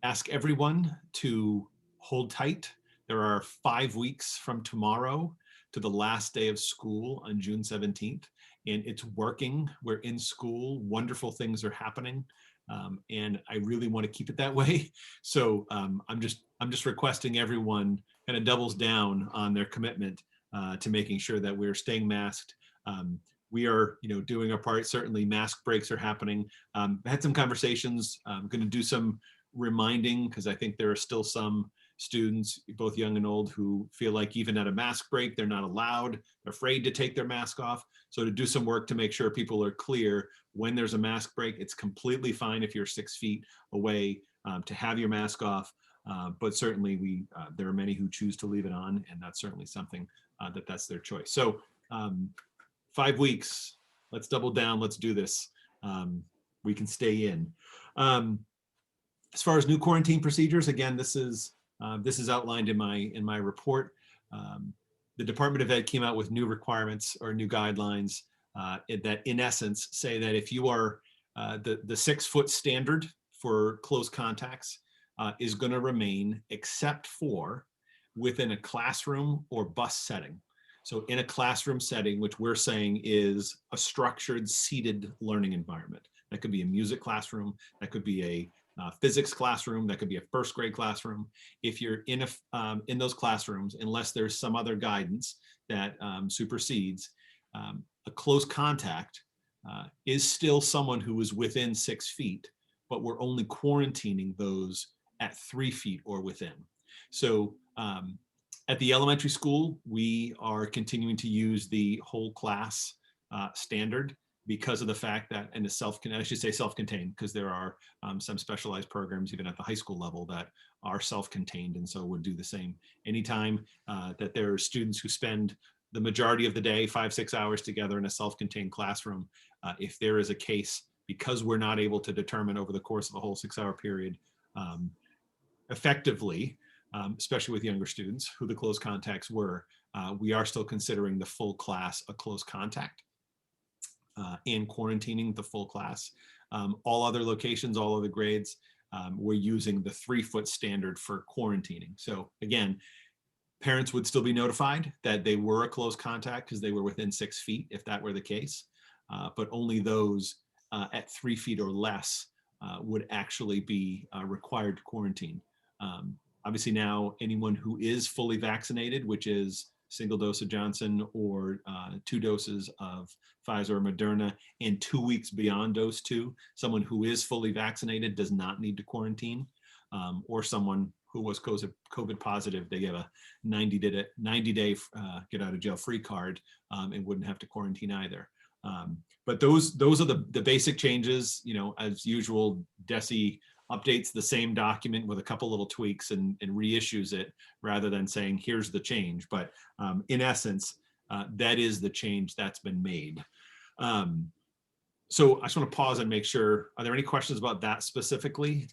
ask everyone to hold tight. There are 5 weeks from tomorrow to the last day of school on June 17th, and it's working. We're in school, wonderful things are happening. And I really want to keep it that way. So I'm just requesting everyone kind of doubles down on their commitment to making sure that we're staying masked. We are, doing our part. Certainly, mask breaks are happening. I had some conversations. I'm going to do some reminding because I think there are still some students, both young and old, who feel like even at a mask break, they're not allowed, they're afraid to take their mask off. So to do some work to make sure people are clear when there's a mask break, it's completely fine if you're 6 feet away to have your mask off. But certainly there are many who choose to leave it on, and that's certainly something that's their choice. So 5 weeks, let's double down, let's do this. We can stay in. As far as new quarantine procedures, again, this is outlined in my report. The Department of Ed came out with new requirements or new guidelines that in essence say that if you are the 6 foot standard for close contacts is going to remain except for within a classroom or bus setting. So in a classroom setting, which we're saying is a structured seated learning environment. That could be a music classroom, that could be a physics classroom, that could be a first grade classroom. If you're in those classrooms, unless there's some other guidance that supersedes, a close contact is still someone who is within 6 feet, but we're only quarantining those at 3 feet or within. So at the elementary school, we are continuing to use the whole class standard because of the fact that, and I should say self-contained, because there are some specialized programs even at the high school level that are self-contained, and so would do the same. Anytime that there are students who spend the majority of the day, 5-6 hours together in a self-contained classroom, if there is a case, because we're not able to determine over the course of a whole 6-hour period effectively, especially with younger students, who the close contacts were, we are still considering the full class a close contact and quarantining the full class. All other locations, all other grades, we're using the 3 foot standard for quarantining. So again, parents would still be notified that they were a close contact because they were within 6 feet, if that were the case, but only those at 3 feet or less would actually be required to quarantine. Obviously now anyone who is fully vaccinated, which is single dose of Johnson or 2 doses of Pfizer or Moderna and 2 weeks beyond dose 2, someone who is fully vaccinated does not need to quarantine, or someone who was COVID positive, they get a 90-day get out of jail free card and wouldn't have to quarantine either. But those are the basic changes. As usual, DESE updates the same document with a couple little tweaks and reissues it rather than saying, here's the change. But in essence, that is the change that's been made. So I just want to pause and make sure, are there any questions about that specifically?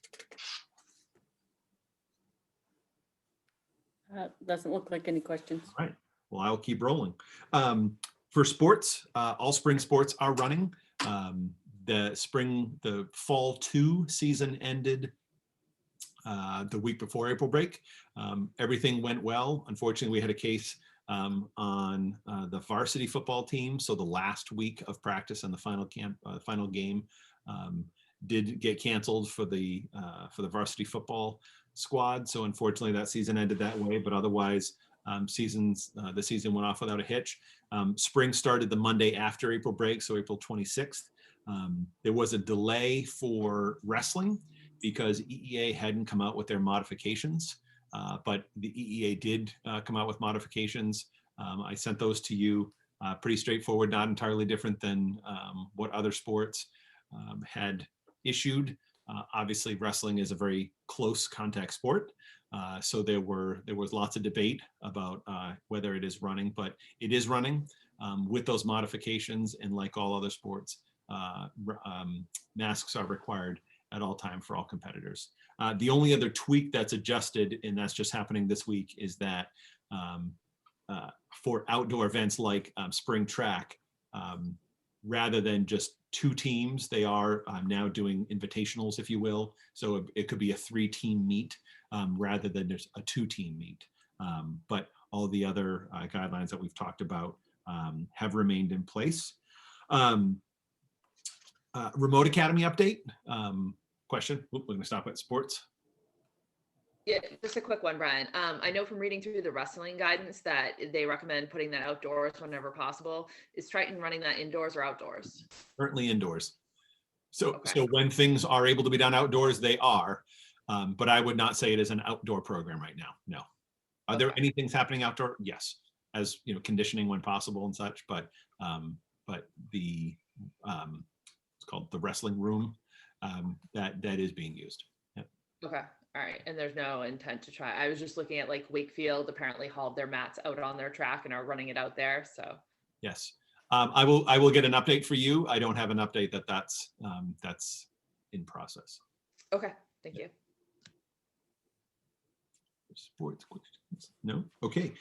Doesn't look like any questions. All right, well, I'll keep rolling. For sports, all spring sports are running. The fall 2 season ended the week before April break. Everything went well. Unfortunately, we had a case on the varsity football team. So the last week of practice and the final game did get canceled for the varsity football squad. So unfortunately, that season ended that way. But otherwise, the season went off without a hitch. Spring started the Monday after April break, so April 26th. There was a delay for wrestling because EEA hadn't come out with their modifications, but the EEA did come out with modifications. I sent those to you, pretty straightforward, not entirely different than what other sports had issued. Obviously, wrestling is a very close contact sport, so there was lots of debate about whether it is running, but it is running with those modifications, and like all other sports, masks are required at all time for all competitors. The only other tweak that's adjusted, and that's just happening this week, is that for outdoor events like spring track, rather than just 2 teams, they are now doing invitationals, if you will. So it could be a 3-team meet rather than just a 2-team meet. But all the other guidelines that we've talked about have remained in place. Remote Academy update. Question. We're going to stop at sports. Yeah, just a quick one, Brian. I know from reading through the wrestling guidance that they recommend putting that outdoors whenever possible. Is Triton running that indoors or outdoors? Currently indoors. So when things are able to be done outdoors, they are. But I would not say it is an outdoor program right now. No. Are there any things happening outdoor? Yes, as conditioning when possible and such. But the it's called the wrestling room that is being used. Yep. Okay. All right. And there's no intent to try. I was just looking at like Wakefield apparently hauled their mats out on their track and are running it out there. So yes, I will get an update for you. I don't have an update that's in process. Okay. Thank you. Sports questions? No. Okay.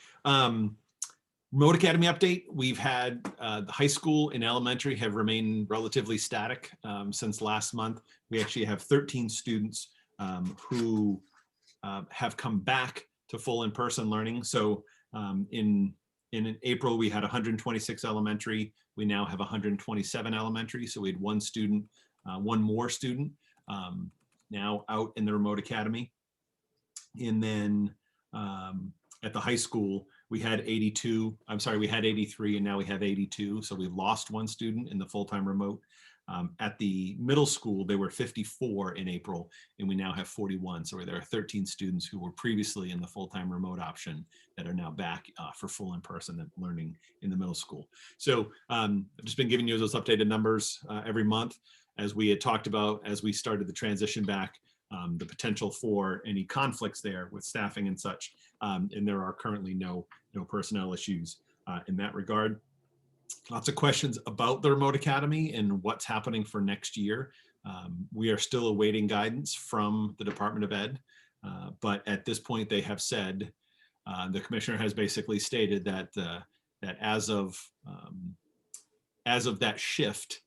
Remote Academy update. We've had the high school and elementary have remained relatively static since last month. We actually have 13 students who have come back to full in-person learning. So in April, we had 126 elementary. We now have 127 elementary. So we had one more student now out in the Remote Academy. And then at the high school, we had 83, and now we have 82. So we've lost one student in the full-time remote. At the middle school, there were 54 in April, and we now have 41. So there are 13 students who were previously in the full-time remote option that are now back for full in-person learning in the middle school. So I've just been giving you those updated numbers every month, as we had talked about as we started the transition back, the potential for any conflicts there with staffing and such. And there are currently no personnel issues in that regard. Lots of questions about the Remote Academy and what's happening for next year. We are still awaiting guidance from the Department of Ed, but at this point they have said, the commissioner has basically stated that that as of that shift,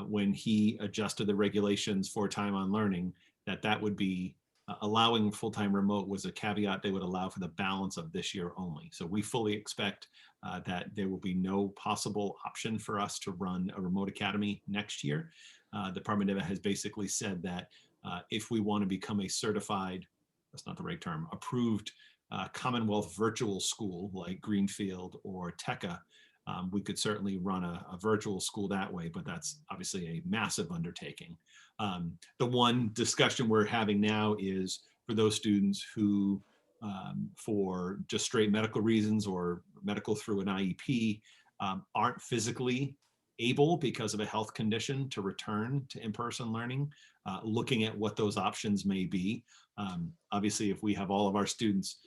when he adjusted the regulations for time on learning, that would be allowing full-time remote was a caveat they would allow for the balance of this year only. So we fully expect that there will be no possible option for us to run a Remote Academy next year. The Department of Ed has basically said that if we want to become a certified, that's not the right term, approved Commonwealth virtual school like Greenfield or TECA, we could certainly run a virtual school that way, but that's obviously a massive undertaking. The one discussion we're having now is for those students who, for just straight medical reasons or medical through an IEP, aren't physically able, because of a health condition, to return to in-person learning, looking at what those options may be. Obviously, if we have all of our students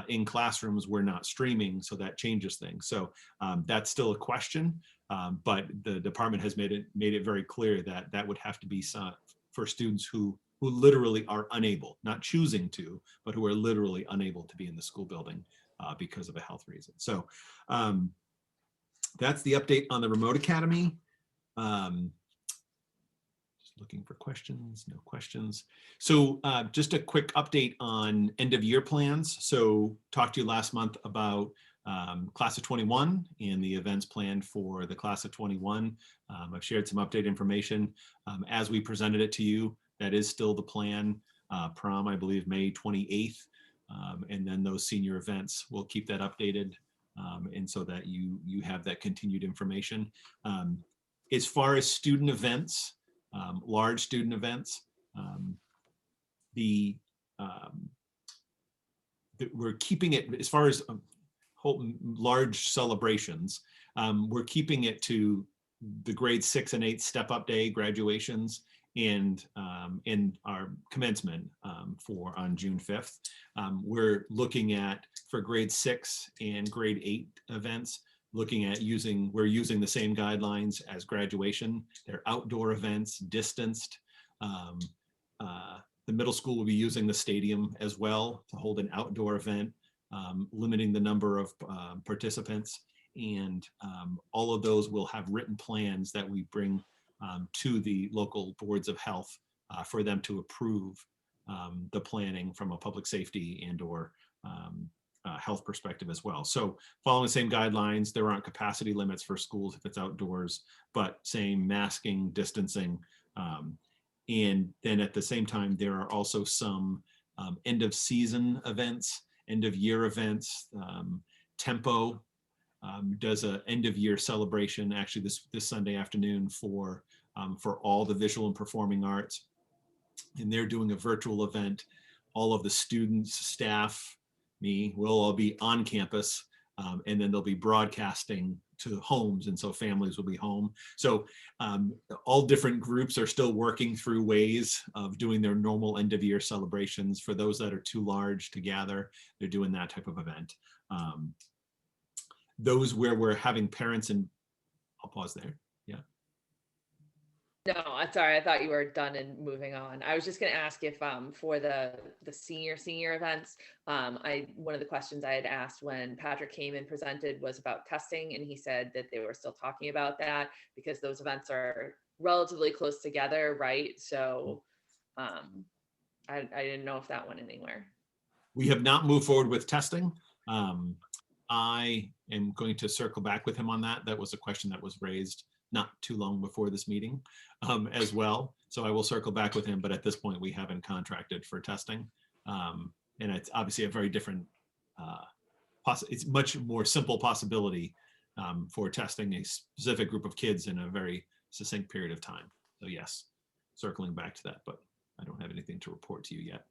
in classrooms, we're not streaming, so that changes things. So that's still a question, but the department has made it very clear that that would have to be for students who literally are unable, not choosing to, but who are literally unable to be in the school building because of a health reason. So that's the update on the remote academy. Just looking for questions, no questions. So just a quick update on end of year plans. So talked to you last month about class of 21 and the events planned for the class of 21. I've shared some update information as we presented it to you. That is still the plan. Prom, I believe, May 28th. And then those senior events, we'll keep that updated. And so that you have that continued information. As far as student events, large student events, we're keeping it, as far as large celebrations, we're keeping it to the grade 6 and 8 step-up day graduations and in our commencement on June 5th. We're looking at, for grade 6 and grade 8 events, looking at we're using the same guidelines as graduation. They're outdoor events, distanced. The middle school will be using the stadium as well to hold an outdoor event, limiting the number of participants. And all of those will have written plans that we bring to the local boards of health for them to approve the planning from a public safety and or health perspective as well. So following the same guidelines, there aren't capacity limits for schools if it's outdoors, but same masking, distancing. And then at the same time, there are also some end of season events, end of year events. Tempo does an end of year celebration actually this Sunday afternoon for all the visual and performing arts. And they're doing a virtual event. All of the students, staff, me, will all be on campus, and then they'll be broadcasting to homes, and so families will be home. So all different groups are still working through ways of doing their normal end of year celebrations. For those that are too large to gather, they're doing that type of event. Those where we're having parents, and I'll pause there. Yeah. No, I'm sorry. I thought you were done and moving on. I was just going to ask if for the senior events, one of the questions I had asked when Patrick came and presented was about testing, and he said that they were still talking about that because those events are relatively close together, right? So I didn't know if that went anywhere. We have not moved forward with testing. I am going to circle back with him on that. That was a question that was raised not too long before this meeting as well. So I will circle back with him, but at this point we haven't contracted for testing. And it's obviously a very different, it's much more simple possibility for testing a specific group of kids in a very succinct period of time. So yes, circling back to that, but I don't have anything to report to you yet.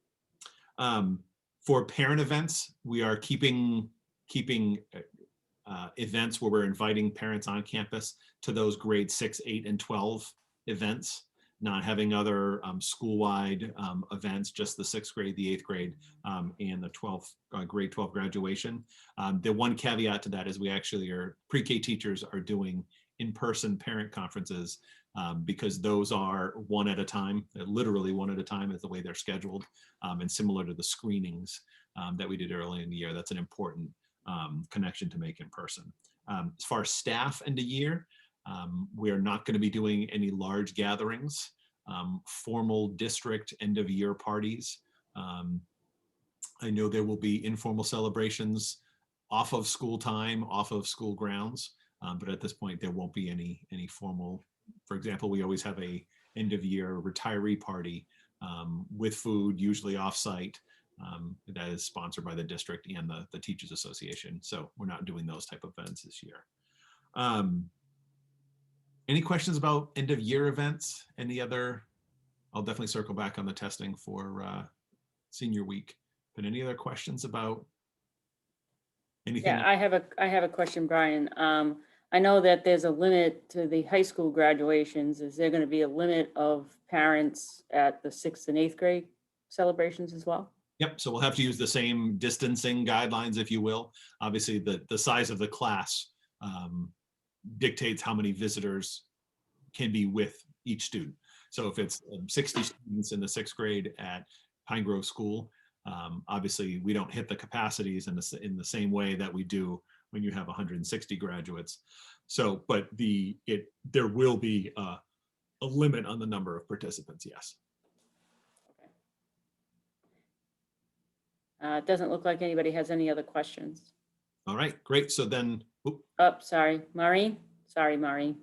For parent events, we are keeping events where we're inviting parents on campus to those grade 6, 8, and 12 events, not having other school-wide events, just the 6th grade, the 8th grade, and the 12th grade 12 graduation. The one caveat to that is we actually pre-K teachers are doing in-person parent conferences because those are one at a time, literally one at a time is the way they're scheduled, and similar to the screenings that we did early in the year. That's an important connection to make in person. As far as staff end of year, we are not going to be doing any large gatherings, formal district end of year parties. I know there will be informal celebrations off of school time, off of school grounds, but at this point there won't be any formal. For example, we always have a end of year retiree party with food, usually off-site. That is sponsored by the district and the Teachers Association. So we're not doing those type of events this year. Any questions about end of year events? Any other? I'll definitely circle back on the testing for senior week. But any other questions about anything? Yeah, I have a question, Brian. I know that there's a limit to the high school graduations. Is there going to be a limit of parents at the 6th and 8th grade celebrations as well? Yep, so we'll have to use the same distancing guidelines, if you will. Obviously, the size of the class dictates how many visitors can be with each student. So if it's 60 students in the 6th grade at Pine Grove School, obviously we don't hit the capacities in the same way that we do when you have 160 graduates. So, but there will be a limit on the number of participants, yes. It doesn't look like anybody has any other questions. All right, great. So then, Oh, sorry, Maureen. Sorry, Maureen.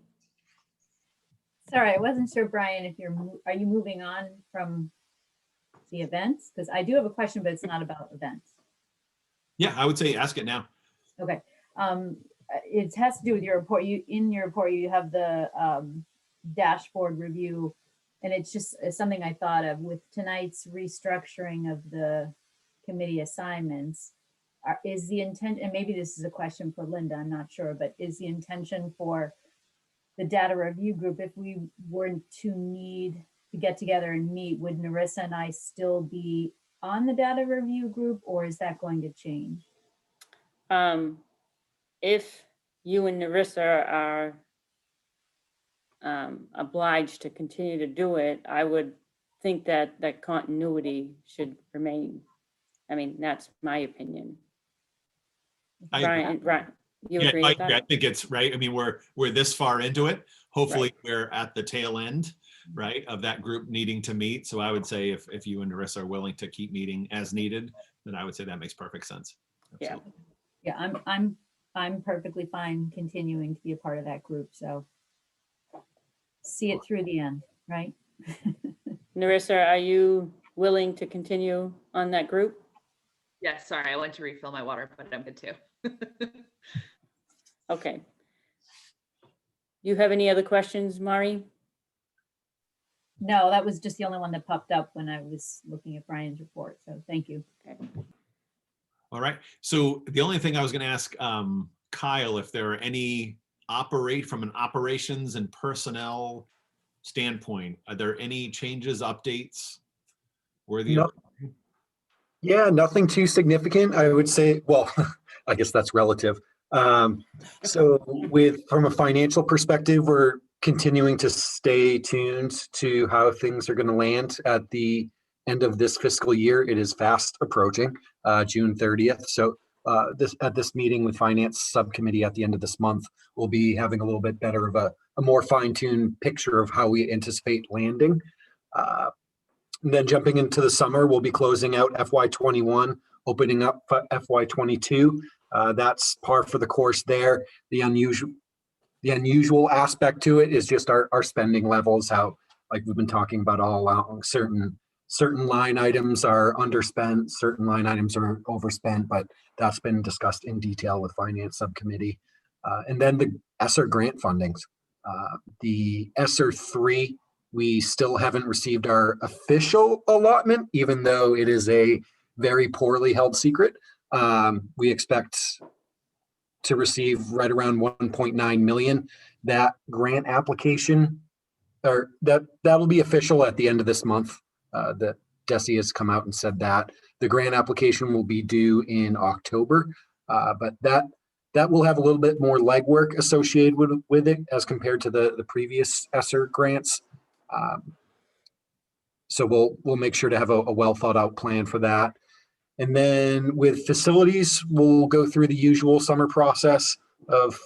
Sorry, I wasn't sure, Brian, if are you moving on from the events? Because I do have a question, but it's not about events. yeah, I would say ask it now. Okay. It has to do with your report. In your report, you have the dashboard review, and it's something I thought of with tonight's restructuring of the committee assignments. Is the intent, and maybe this is a question for Linda, I'm not sure, but is the intention for the data review group, if we were to need to get together and meet, would Narissa and I still be on the data review group, or is that going to change? If you and Narissa are obliged to continue to do it, I would think that that continuity should remain. I mean, that's my opinion. Brian, you agree with that? I think it's right. I mean, we're this far into it. Hopefully we're at the tail end, right, of that group needing to meet. So I would say if you and Narissa are willing to keep meeting as needed, then I would say that makes perfect sense. Absolutely. Yeah, I'm perfectly fine continuing to be a part of that group. So see it through the end, right? Narissa, are you willing to continue on that group? Yes, sorry, I went to refill my water, but I'm good too. Okay. You have any other questions, Maureen? No, that was just the only one that popped up when I was looking at Brian's report. So thank you. Okay. All right. So the only thing I was going to ask Kyle, if there are any from an operations and personnel standpoint, are there any changes, updates worthy of? Yeah, nothing too significant. I would say, well, I guess that's relative. So from a financial perspective, we're continuing to stay tuned to how things are going to land at the end of this fiscal year. It is fast approaching June 30th. So at this meeting with finance subcommittee at the end of this month, we'll be having a little bit better of a more fine-tuned picture of how we anticipate landing. And then jumping into the summer, we'll be closing out FY21, opening up FY22. That's par for the course there. The unusual aspect to it is just our spending levels, how, like we've been talking about all along, certain line items are underspent, certain line items are overspent, but that's been discussed in detail with finance subcommittee. And then the ESSER grant fundings. The ESSER 3, we still haven't received our official allotment, even though it is a very poorly held secret. We expect to receive right around 1.9 million. That grant application, or that'll be official at the end of this month. That DESE has come out and said that the grant application will be due in October, but that will have a little bit more legwork associated with it as compared to the previous ESSER grants. So we'll make sure to have a well thought out plan for that. And then with facilities, we'll go through the usual summer process of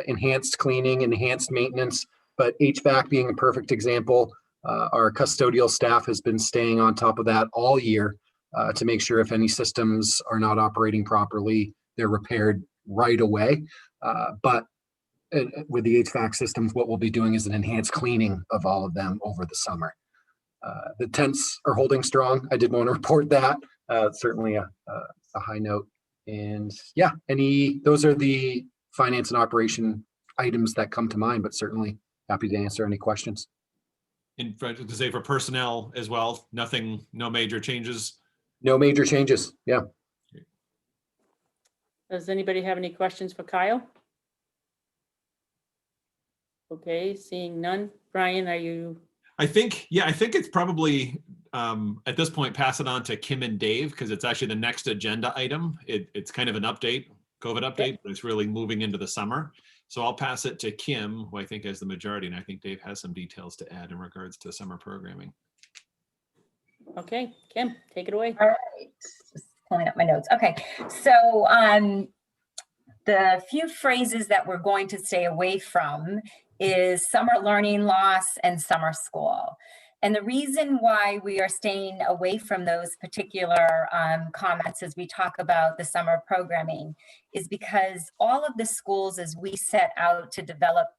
enhanced cleaning, enhanced maintenance, but HVAC being a perfect example. Our custodial staff has been staying on top of that all year to make sure if any systems are not operating properly, they're repaired right away. But with the HVAC systems, what we'll be doing is an enhanced cleaning of all of them over the summer. The tents are holding strong. I did want to report that. Certainly a high note. And yeah, those are the finance and operation items that come to mind, but certainly happy to answer any questions. And to say for personnel as well, no major changes? No major changes, yeah. Does anybody have any questions for Kyle? Okay, seeing none. Brian, are you? I think it's probably at this point, pass it on to Kim and Dave because it's actually the next agenda item. It's kind of an update, COVID update, but it's really moving into the summer. So I'll pass it to Kim, who I think has the majority, and I think Dave has some details to add in regards to summer programming. Okay, Kim, take it away. All right, just pulling up my notes. Okay, so the few phrases that we're going to stay away from is summer learning loss and summer school. And the reason why we are staying away from those particular comments as we talk about the summer programming is because all of the schools, as we set out to develop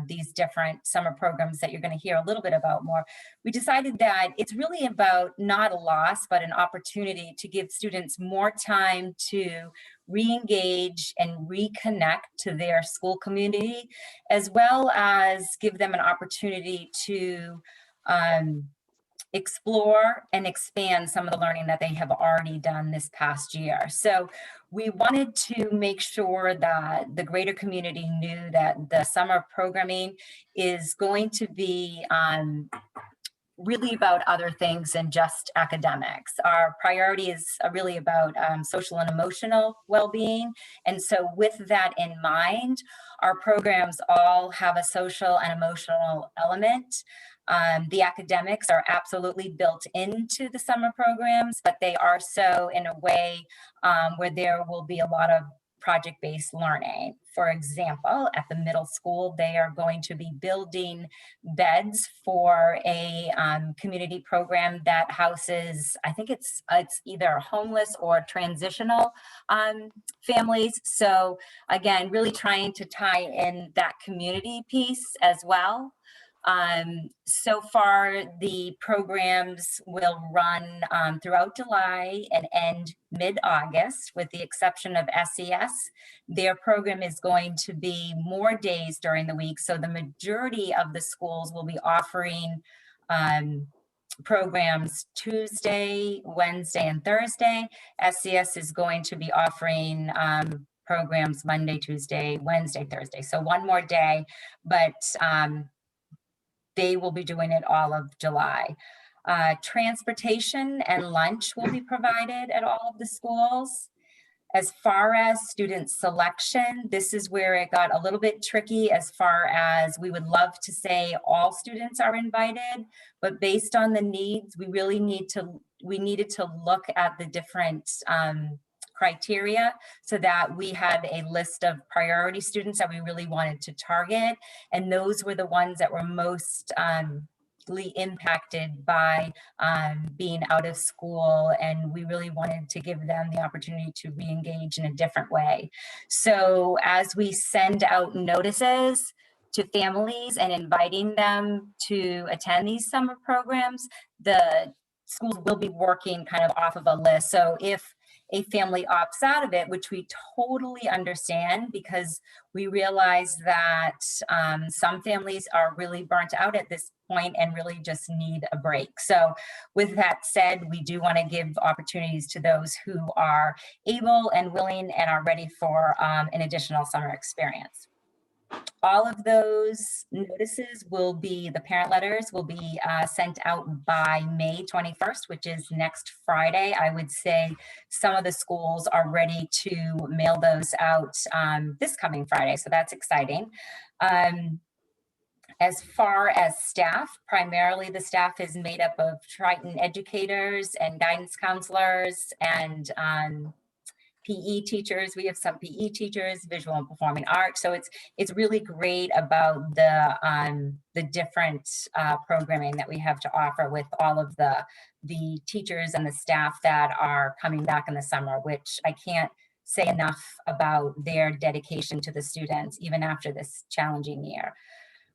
these different summer programs that you're going to hear a little bit about more, we decided that it's really about not a loss, but an opportunity to give students more time to re-engage and reconnect to their school community, as well as give them an opportunity to explore and expand some of the learning that they have already done this past year. So we wanted to make sure that the greater community knew that the summer programming is going to be really about other things than just academics. Our priority is really about social and emotional well-being. And so with that in mind, our programs all have a social and emotional element. The academics are absolutely built into the summer programs, but they are so in a way where there will be a lot of project-based learning. For example, at the middle school, they are going to be building beds for a community program that houses, I think it's either homeless or transitional families. So again, really trying to tie in that community piece as well. So far, the programs will run throughout July and end mid-August, with the exception of SES. Their program is going to be more days during the week, so the majority of the schools will be offering programs Tuesday, Wednesday, and Thursday. SES is going to be offering programs Monday, Tuesday, Wednesday, Thursday. So one more day, but they will be doing it all of July. Transportation and lunch will be provided at all of the schools. As far as student selection, this is where it got a little bit tricky as far as we would love to say all students are invited, but based on the needs, we really needed to look at the different criteria so that we had a list of priority students that we really wanted to target. And those were the ones that were most impacted by being out of school, and we really wanted to give them the opportunity to re-engage in a different way. So as we send out notices to families and inviting them to attend these summer programs, the schools will be working kind of off of a list. So if a family opts out of it, which we totally understand, because we realize that some families are really burnt out at this point and really just need a break. So with that said, we do want to give opportunities to those who are able and willing and are ready for an additional summer experience. All of those notices will be, the parent letters will be sent out by May 21st, which is next Friday. I would say some of the schools are ready to mail those out this coming Friday, so that's exciting. As far as staff, primarily the staff is made up of Triton educators and guidance counselors and PE teachers. We have some PE teachers, visual and performing arts. So it's really great about the different programming that we have to offer with all of the teachers and the staff that are coming back in the summer, which I can't say enough about their dedication to the students, even after this challenging year.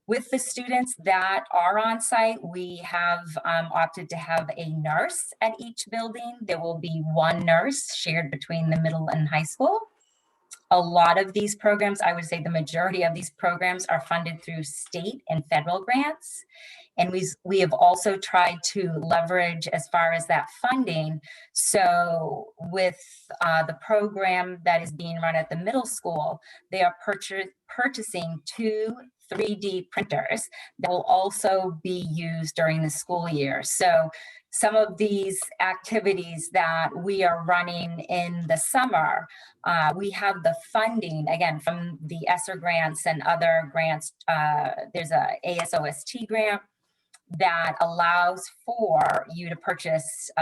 With the students that are on site, we have opted to have a nurse at each building. There will be one nurse shared between the middle and high school. A lot of these programs, I would say the majority of these programs are funded through state and federal grants. And we have also tried to leverage as far as that funding. So with the program that is being run at the middle school, they are purchasing 2 3D printers that will also be used during the school year. So some of these activities that we are running in the summer, we have the funding, again, from the ESSER grants and other grants. There's a ASOST grant that allows for you to purchase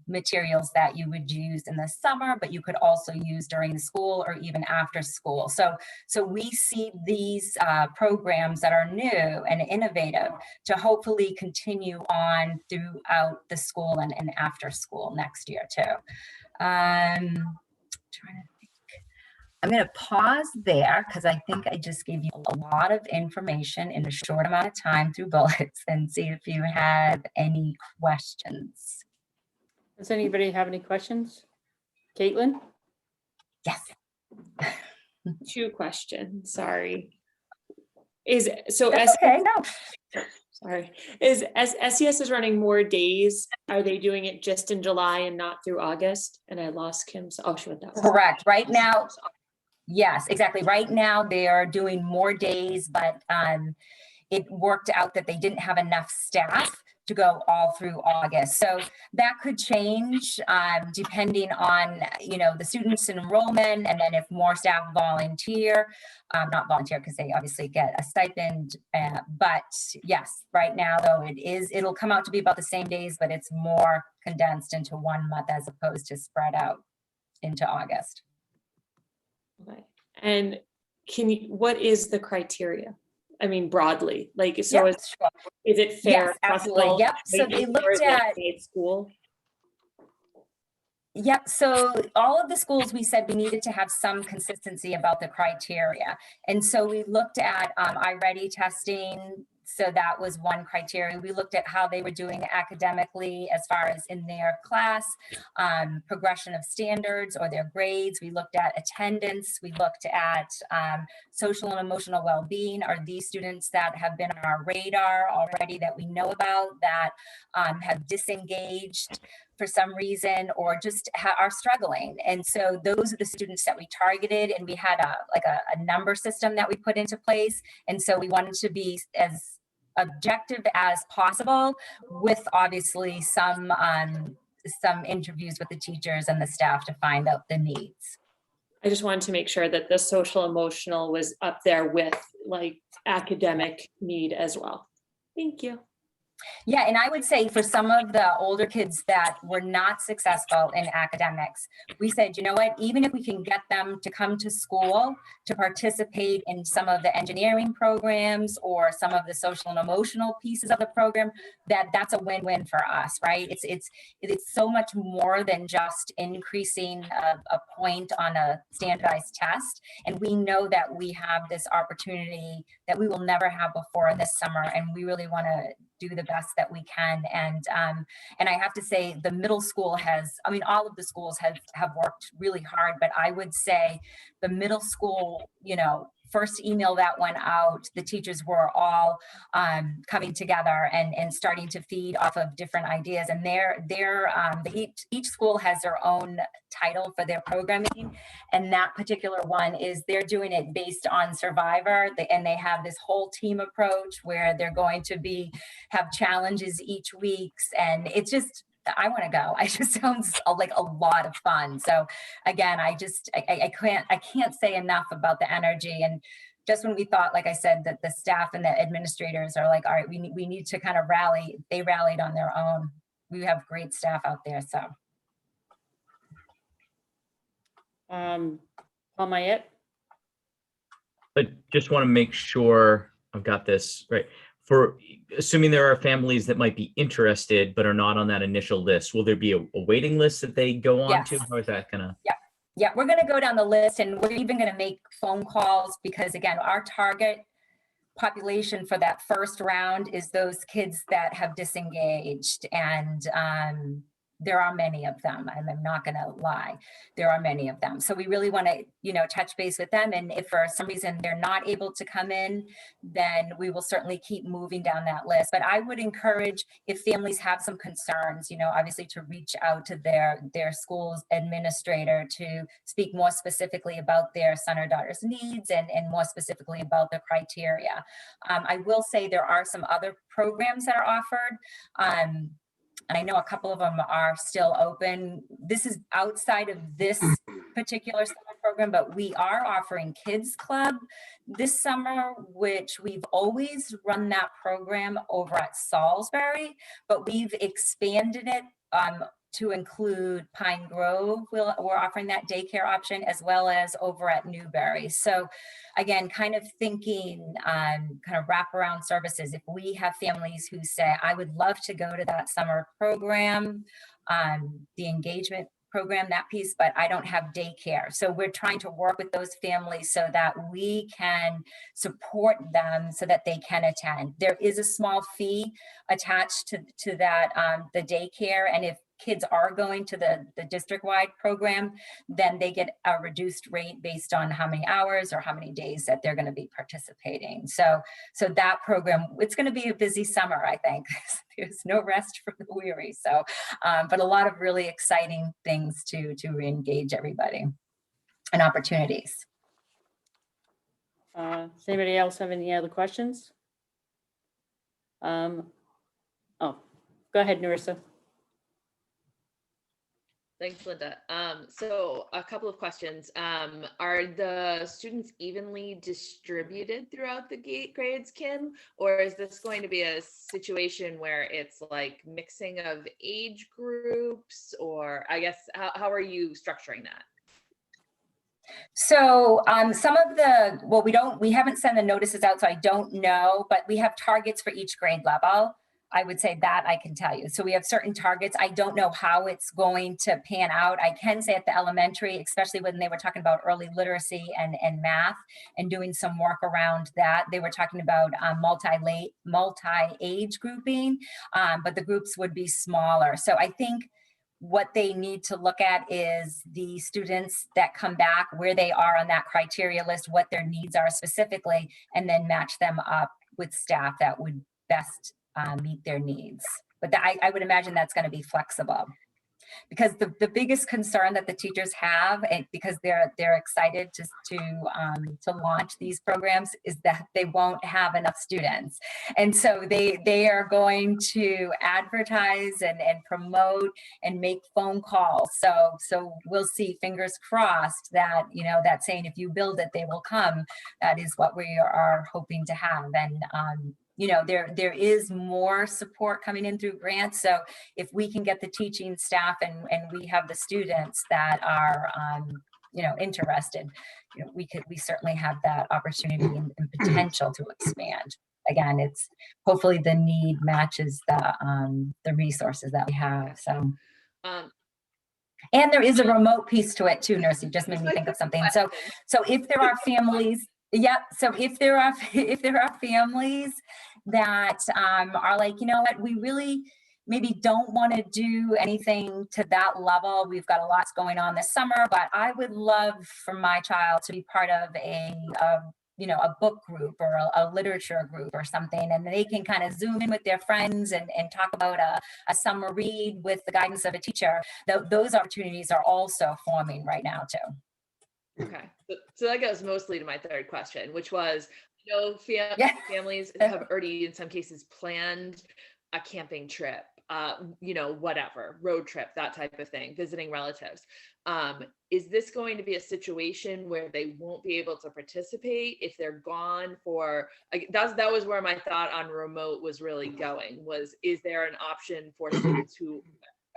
materials that you would use in the summer, but you could also use during the school or even after school. So we see these programs that are new and innovative to hopefully continue on throughout the school and after school next year too. Trying to think. I'm going to pause there because I think I just gave you a lot of information in a short amount of time through bullets, and see if you have any questions. Does anybody have any questions? Caitlin? Yes. 2 questions, sorry. So okay, no. Sorry. As SES is running more days, are they doing it just in July and not through August? And I lost Kim. Oh, she went down. Correct. Right now, yes, exactly. Right now they are doing more days, but it worked out that they didn't have enough staff to go all through August. So that could change depending on, the students' enrollment, and then if more staff volunteer, not volunteer because they obviously get a stipend. But yes, right now though, it'll come out to be about the same days, but it's more condensed into 1 month as opposed to spread out into August. Okay. And what is the criteria? I mean, broadly, like, so Yep, is it fair? Yes, absolutely. Yep. So they looked at school. Yep. So all of the schools, we said we needed to have some consistency about the criteria. And so we looked at iReady testing. So that was one criteria. We looked at how they were doing academically as far as in their class, progression of standards or their grades. We looked at attendance. We looked at social and emotional well-being. Are these students that have been on our radar already that we know about that have disengaged for some reason or just are struggling? And so those are the students that we targeted, and we had a number system that we put into place. And so we wanted to be as objective as possible, with obviously some interviews with the teachers and the staff to find out the needs. I just wanted to make sure that the social emotional was up there with like academic need as well. Thank you. Yeah, and I would say for some of the older kids that were not successful in academics, we said, you know what, even if we can get them to come to school to participate in some of the engineering programs or some of the social and emotional pieces of the program, that's a win-win for us, right? It's so much more than just increasing a point on a standardized test. And we know that we have this opportunity that we will never have before this summer, and we really want to do the best that we can. And I have to say the middle school all of the schools have worked really hard, but I would say the middle school, first email that went out, the teachers were all coming together and starting to feed off of different ideas. And each school has their own title for their programming. And that particular one is they're doing it based on Survivor. And they have this whole team approach where they're going to have challenges each week. And it's just, I want to go. It just sounds like a lot of fun. So again, I can't say enough about the energy. And just when we thought, like I said, that the staff and the administrators are like, all right, we need to kind of rally. They rallied on their own. We have great staff out there. So. Paul Mayette. I just want to make sure I've got this right. For assuming there are families that might be interested but are not on that initial list, will there be a waiting list that they go on to? How is that gonna? Yeah, we're gonna go down the list, and we're even gonna make phone calls because again, our target population for that first round is those kids that have disengaged. And there are many of them, and I'm not going to lie, there are many of them. So we really want to, you know, touch base with them. And if for some reason they're not able to come in, then we will certainly keep moving down that list. But I would encourage, if families have some concerns, you know, obviously to reach out to their school's administrator to speak more specifically about their son or daughter's needs and more specifically about the criteria. I will say there are some other programs that are offered. And I know a couple of them are still open. This is outside of this particular summer program, but we are offering Kids Club this summer, which we've always run that program over at Salisbury, but we've expanded it to include Pine Grove. We're offering that daycare option, as well as over at Newberry. So again, kind of thinking kind of wraparound services. If we have families who say, I would love to go to that summer program, the engagement program, that piece, but I don't have daycare. So we're trying to work with those families so that we can support them so that they can attend. There is a small fee attached to that, the daycare. And if kids are going to the district-wide program, then they get a reduced rate based on how many hours or how many days that they're going to be participating. So that program, it's going to be a busy summer, I think. There's no rest for the weary. So, but a lot of really exciting things to re-engage everybody and opportunities. Does anybody else have any other questions? Oh, go ahead, Narissa. Thanks, Linda. So a couple of questions. Are the students evenly distributed throughout the grades, Kim? Or is this going to be a situation where it's like mixing of age groups? Or I guess, how are you structuring that? So some of the, well, we haven't sent the notices out, so I don't know, but we have targets for each grade level. I would say that I can tell you. So we have certain targets. I don't know how it's going to pan out. I can say at the elementary, especially when they were talking about early literacy and math and doing some work around that, they were talking about multi-age grouping, but the groups would be smaller. So I think what they need to look at is the students that come back, where they are on that criteria list, what their needs are specifically, and then match them up with staff that would best meet their needs. But I would imagine that's going to be flexible, because the biggest concern that the teachers have, and because they're excited to launch these programs, is that they won't have enough students. And so they are going to advertise and promote and make phone calls. So we'll see, fingers crossed, that, you know, that saying, if you build it, they will come. That is what we are hoping to have. And you know, there is more support coming in through grants. So if we can get the teaching staff and we have the students that are, you know, interested, you know, we certainly have that opportunity and potential to expand. Again, it's hopefully the need matches the resources that we have. So. And there is a remote piece to it too, Nurse. You just made me think of something. So if there are families, yeah. So if there are families that are like, you know what, we really maybe don't want to do anything to that level. We've got a lot going on this summer, but I would love for my child to be part of a you know, a book group or a literature group or something, and they can kind of zoom in with their friends and talk about a summer read with the guidance of a teacher. Those opportunities are also forming right now too. Okay, so that goes mostly to my third question, which was, you know, families have already in some cases planned a camping trip, you know, whatever, road trip, that type of thing, visiting relatives. Is this going to be a situation where they won't be able to participate if they're gone for, that was where my thought on remote was really going, was, is there an option for students who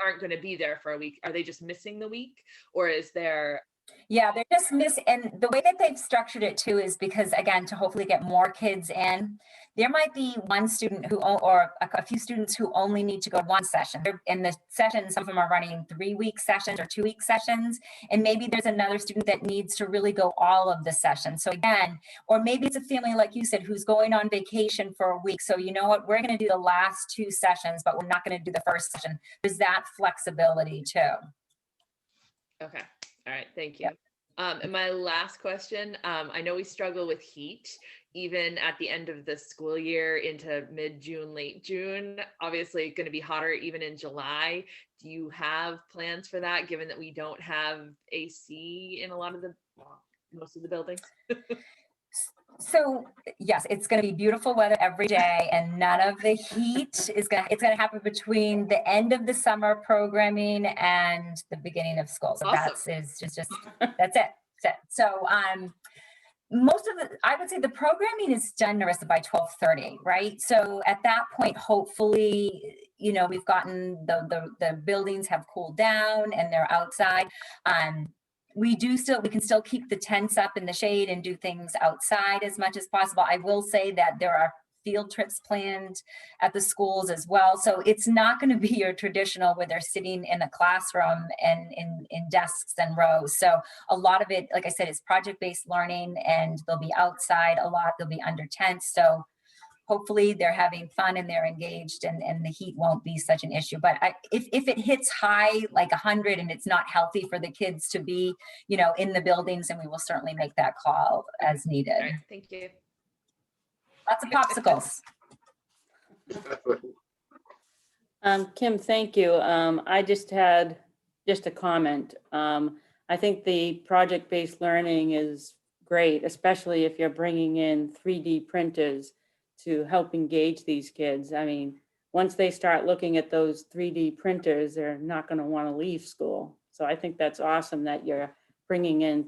aren't going to be there for a week? Are they just missing the week? Or is there Yeah, they're just and the way that they've structured it too is because, again, to hopefully get more kids in, there might be one student who, or a few students who only need to go one session. In the session, some of them are running 3-week sessions or 2-week sessions, and maybe there's another student that needs to really go all of the sessions. So again, or maybe it's a family, like you said, who's going on vacation for a week. So you know what, we're going to do the last 2 sessions, but we're not going to do the first session. There's that flexibility too. Okay. All right. Thank you. And my last question, I know we struggle with heat even at the end of the school year into mid-June, late June. Obviously going to be hotter even in July. Do you have plans for that, given that we don't have AC in a lot of most of the buildings? So yes, it's going to be beautiful weather every day, and none of the heat is going to, it's going to happen between the end of the summer programming and the beginning of school. So Awesome. that's just that's it. So most of the, I would say the programming is done, Narissa, by 12:30, right? So at that point, hopefully, you know, we've gotten the buildings have cooled down and they're outside. We can still keep the tents up in the shade and do things outside as much as possible. I will say that there are field trips planned at the schools as well. So it's not going to be your traditional where they're sitting in a classroom and in desks and rows. So a lot of it, like I said, is project-based learning, and they'll be outside a lot. They'll be under tents. So hopefully they're having fun and they're engaged, and the heat won't be such an issue. But if it hits high, like 100, and it's not healthy for the kids to be, you know, in the buildings, then we will certainly make that call as needed. All right, thank you. Lots of popsicles. Kim, thank you. I just had a comment. I think the project-based learning is great, especially if you're bringing in 3D printers to help engage these kids. I mean, once they start looking at those 3D printers, they're not going to want to leave school. So I think that's awesome that you're bringing in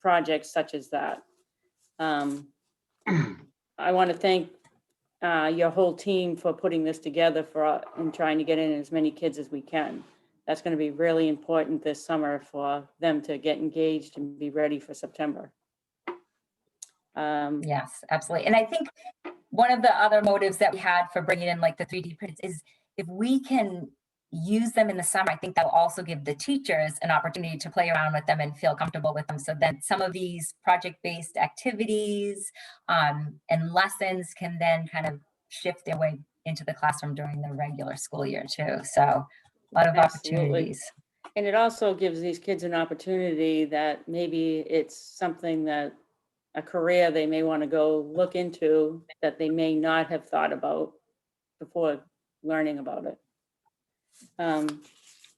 projects such as that. I want to thank your whole team for putting this together and trying to get in as many kids as we can. That's going to be really important this summer for them to get engaged and be ready for September. Yes, absolutely. And I think one of the other motives that we had for bringing in like the 3D prints is if we can use them in the summer, I think that will also give the teachers an opportunity to play around with them and feel comfortable with them. So then some of these project-based activities and lessons can then kind of shift their way into the classroom during the regular school year too. So a lot of opportunities. And it also gives these kids an opportunity that maybe it's something that a career they may want to go look into that they may not have thought about before learning about it.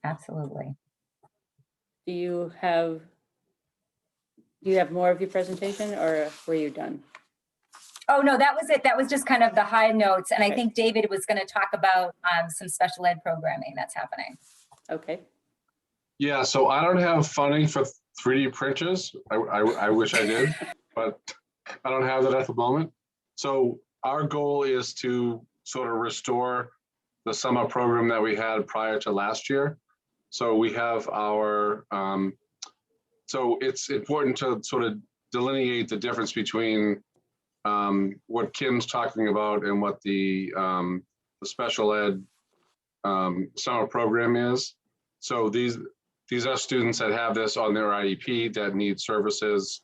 Absolutely. Do you have more of your presentation, or were you done? Oh, no, that was it. That was just kind of the high notes. And I think David was going to talk about some special ed programming that's happening. Okay. Yeah, so I don't have funding for 3D printers. I wish I did, but I don't have that at the moment. So our goal is to sort of restore the summer program that we had prior to last year. So we have our, so it's important to sort of delineate the difference between what Kim's talking about and what the special ed summer program is. So these are students that have this on their IEP that need services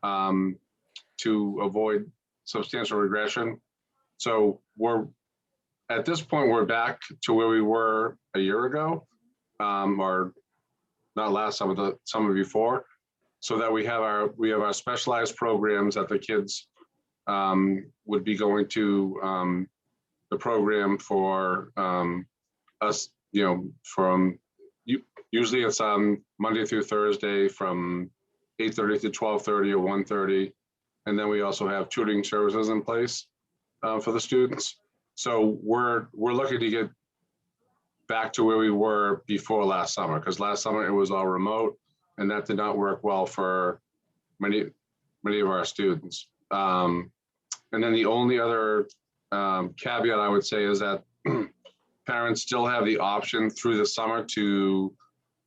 to avoid substantial regression. So at this point, we're back to where we were a year ago, or not last summer, the summer before, so that we have our specialized programs that the kids would be going to the program for us, you know, from usually it's Monday through Thursday from 8:30 to 12:30 or 1:30, and then we also have tutoring services in place for the students. So we're looking to get back to where we were before last summer, because last summer it was all remote, and that did not work well for many of our students. And then the only other caveat I would say is that parents still have the option through the summer to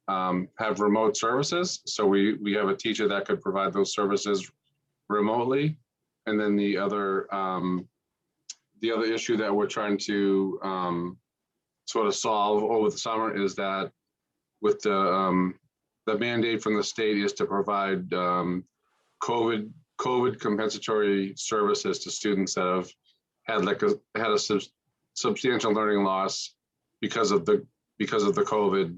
have remote services. So we have a teacher that could provide those services remotely. And then the other issue that we're trying to sort of solve over the summer is that with the mandate from the state is to provide COVID compensatory services to students that have had a substantial learning loss because of the COVID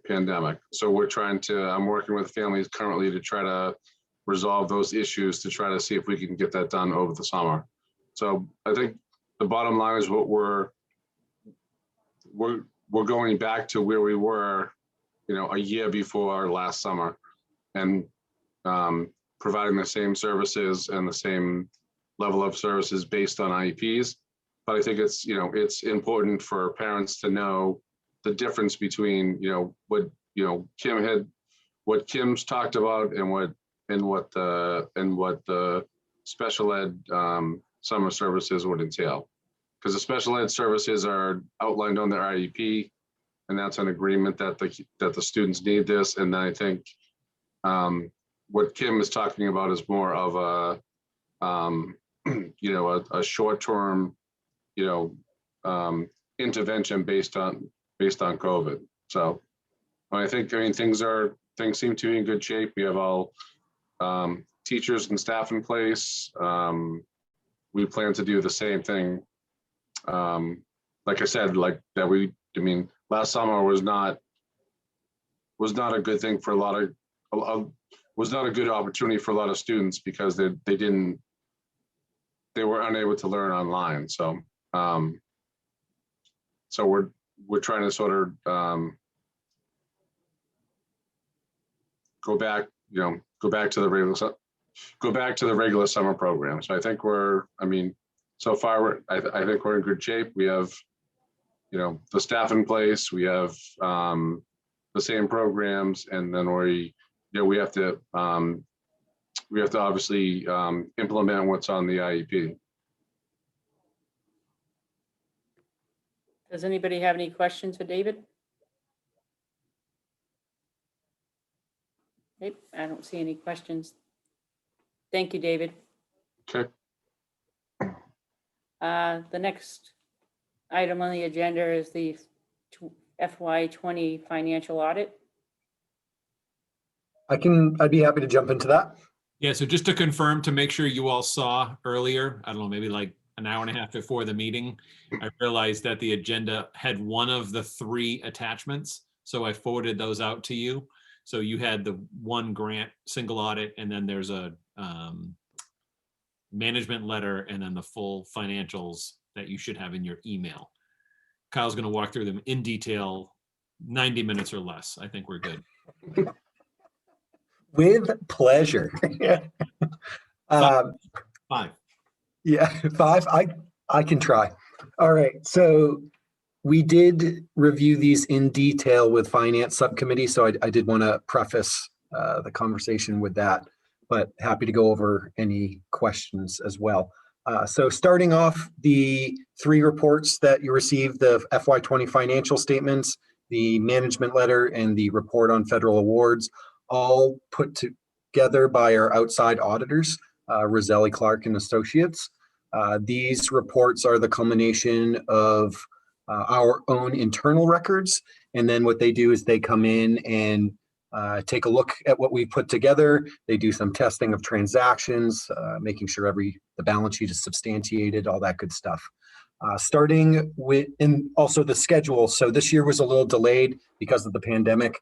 pandemic. So I'm working with families currently to try to resolve those issues, to try to see if we can get that done over the summer. So I think the bottom line is what we're going back to where we were, a year before last summer, and providing the same services and the same level of services based on IEPs. But I think it's important for parents to know the difference between what Kim's talked about and what the special ed summer services would entail, because the special ed services are outlined on their IEP, and that's an agreement that the students need this. And then I think what Kim is talking about is more of a short-term intervention based on COVID. So things seem to be in good shape. We have all teachers and staff in place. We plan to do the same thing. Like I said, last summer was not a good thing for was not a good opportunity for a lot of students because they were unable to learn online. So we're trying to sort of go back to the regular summer program. So I think so far I think we're in good shape. We have the staff in place. We have the same programs, and then we have to obviously implement what's on the IEP. Does anybody have any questions for David? Nope, I don't see any questions. Thank you, David. Okay. The next item on the agenda is the FY20 financial audit. I'd be happy to jump into that. Yeah, so just to confirm, to make sure you all saw earlier, I don't know, maybe like an hour and a half before the meeting, I realized that the agenda had one of the 3 attachments. So I forwarded those out to you. So you had the one grant single audit, and then there's a management letter, and then the full financials that you should have in your email. Kyle's going to walk through them in detail, 90 minutes or less. I think we're good. With pleasure. 5. Yeah, 5. I can try. All right. So we did review these in detail with Finance Subcommittee. So I did want to preface the conversation with that, but happy to go over any questions as well. So starting off, the 3 reports that you received, the FY20 financial statements, the management letter, and the report on federal awards, all put together by our outside auditors, Roselli Clark and Associates. These reports are the culmination of our own internal records. And then what they do is they come in and take a look at what we put together. They do some testing of transactions, making sure the balance sheet is substantiated, all that good stuff. Starting with, and also the schedule. So this year was a little delayed because of the pandemic.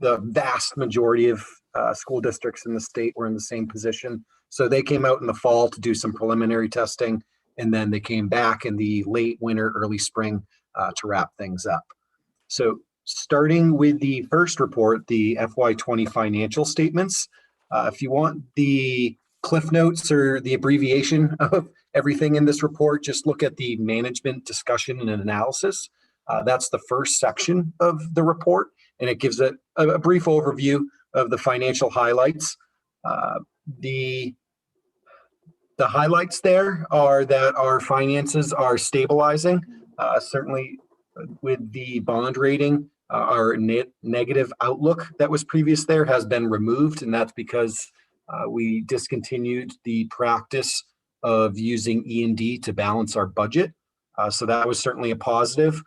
The vast majority of school districts in the state were in the same position. So they came out in the fall to do some preliminary testing, and then they came back in the late winter, early spring to wrap things up. So starting with the first report, the FY20 financial statements, if you want the cliff notes or the abbreviation of everything in this report, just look at the management discussion and analysis. That's the first section of the report, and it gives a brief overview of the financial highlights. The highlights there are that our finances are stabilizing, certainly with the bond rating Our negative outlook that was previous there has been removed, and that's because we discontinued the practice of using E&D to balance our budget. So that was certainly a positive.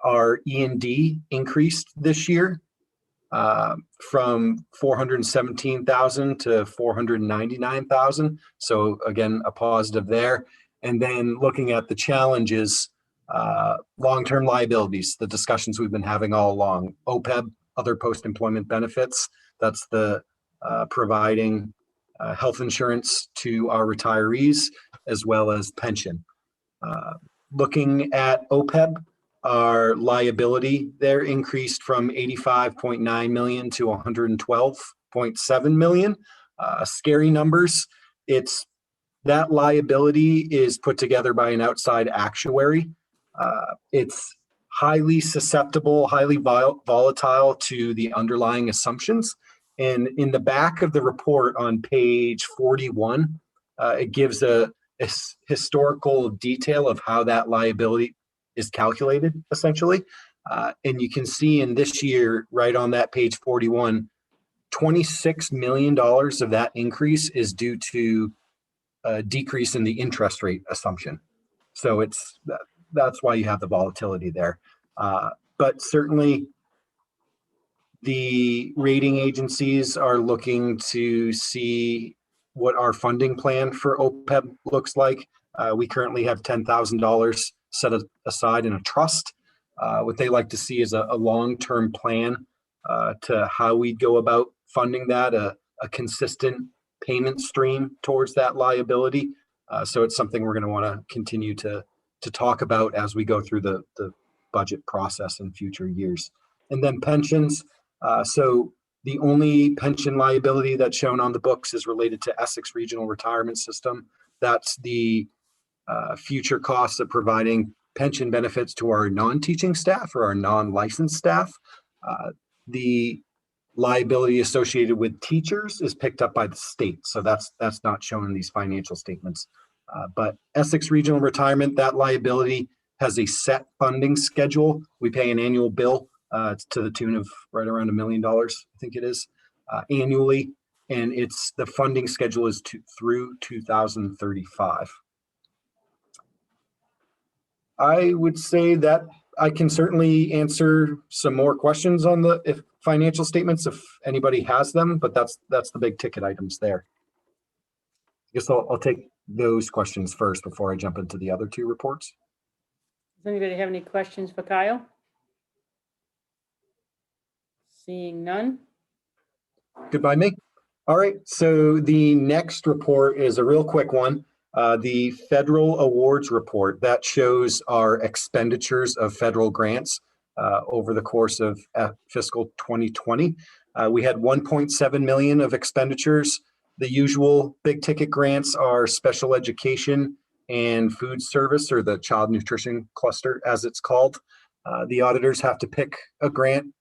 Our E&D increased this year from 417,000 to 499,000. So again, a positive there. And then looking at the challenges, long-term liabilities, the discussions we've been having all along, OPEB, other post-employment benefits, that's the providing health insurance to our retirees, as well as pension. Looking at OPEB, our liability there increased from 85.9 million to 112.7 million. Scary numbers. That liability is put together by an outside actuary. It's highly susceptible, highly volatile to the underlying assumptions. And in the back of the report on page 41, it gives a historical detail of how that liability is calculated, essentially. And you can see in this year, right on that page 41, $26 million of that increase is due to a decrease in the interest rate assumption. So that's why you have the volatility there. But certainly the rating agencies are looking to see what our funding plan for OPEB looks like. We currently have $10,000 set aside in a trust. What they like to see is a long-term plan to how we go about funding that, a consistent payment stream towards that liability. So it's something we're going to want to continue to talk about as we go through the budget process in future years. And then pensions. So the only pension liability that's shown on the books is related to Essex Regional Retirement System. That's the future costs of providing pension benefits to our non-teaching staff or our non-licensed staff. The liability associated with teachers is picked up by the state. So that's not shown in these financial statements. But Essex Regional Retirement, that liability has a set funding schedule. We pay an annual bill. It's to the tune of right around $1 million, I think it is, annually. And the funding schedule is through 2035. I would say that I can certainly answer some more questions on the financial statements if anybody has them, but that's the big ticket items there. I guess I'll take those questions first before I jump into the other two reports. Does anybody have any questions for Kyle? Seeing none. Goodbye, me. All right, so the next report is a real quick one. The federal awards report that shows our expenditures of federal grants over the course of fiscal 2020. We had 1.7 million of expenditures. The usual big ticket grants are special education and food service, or the child nutrition cluster as it's called. The auditors have to pick a grant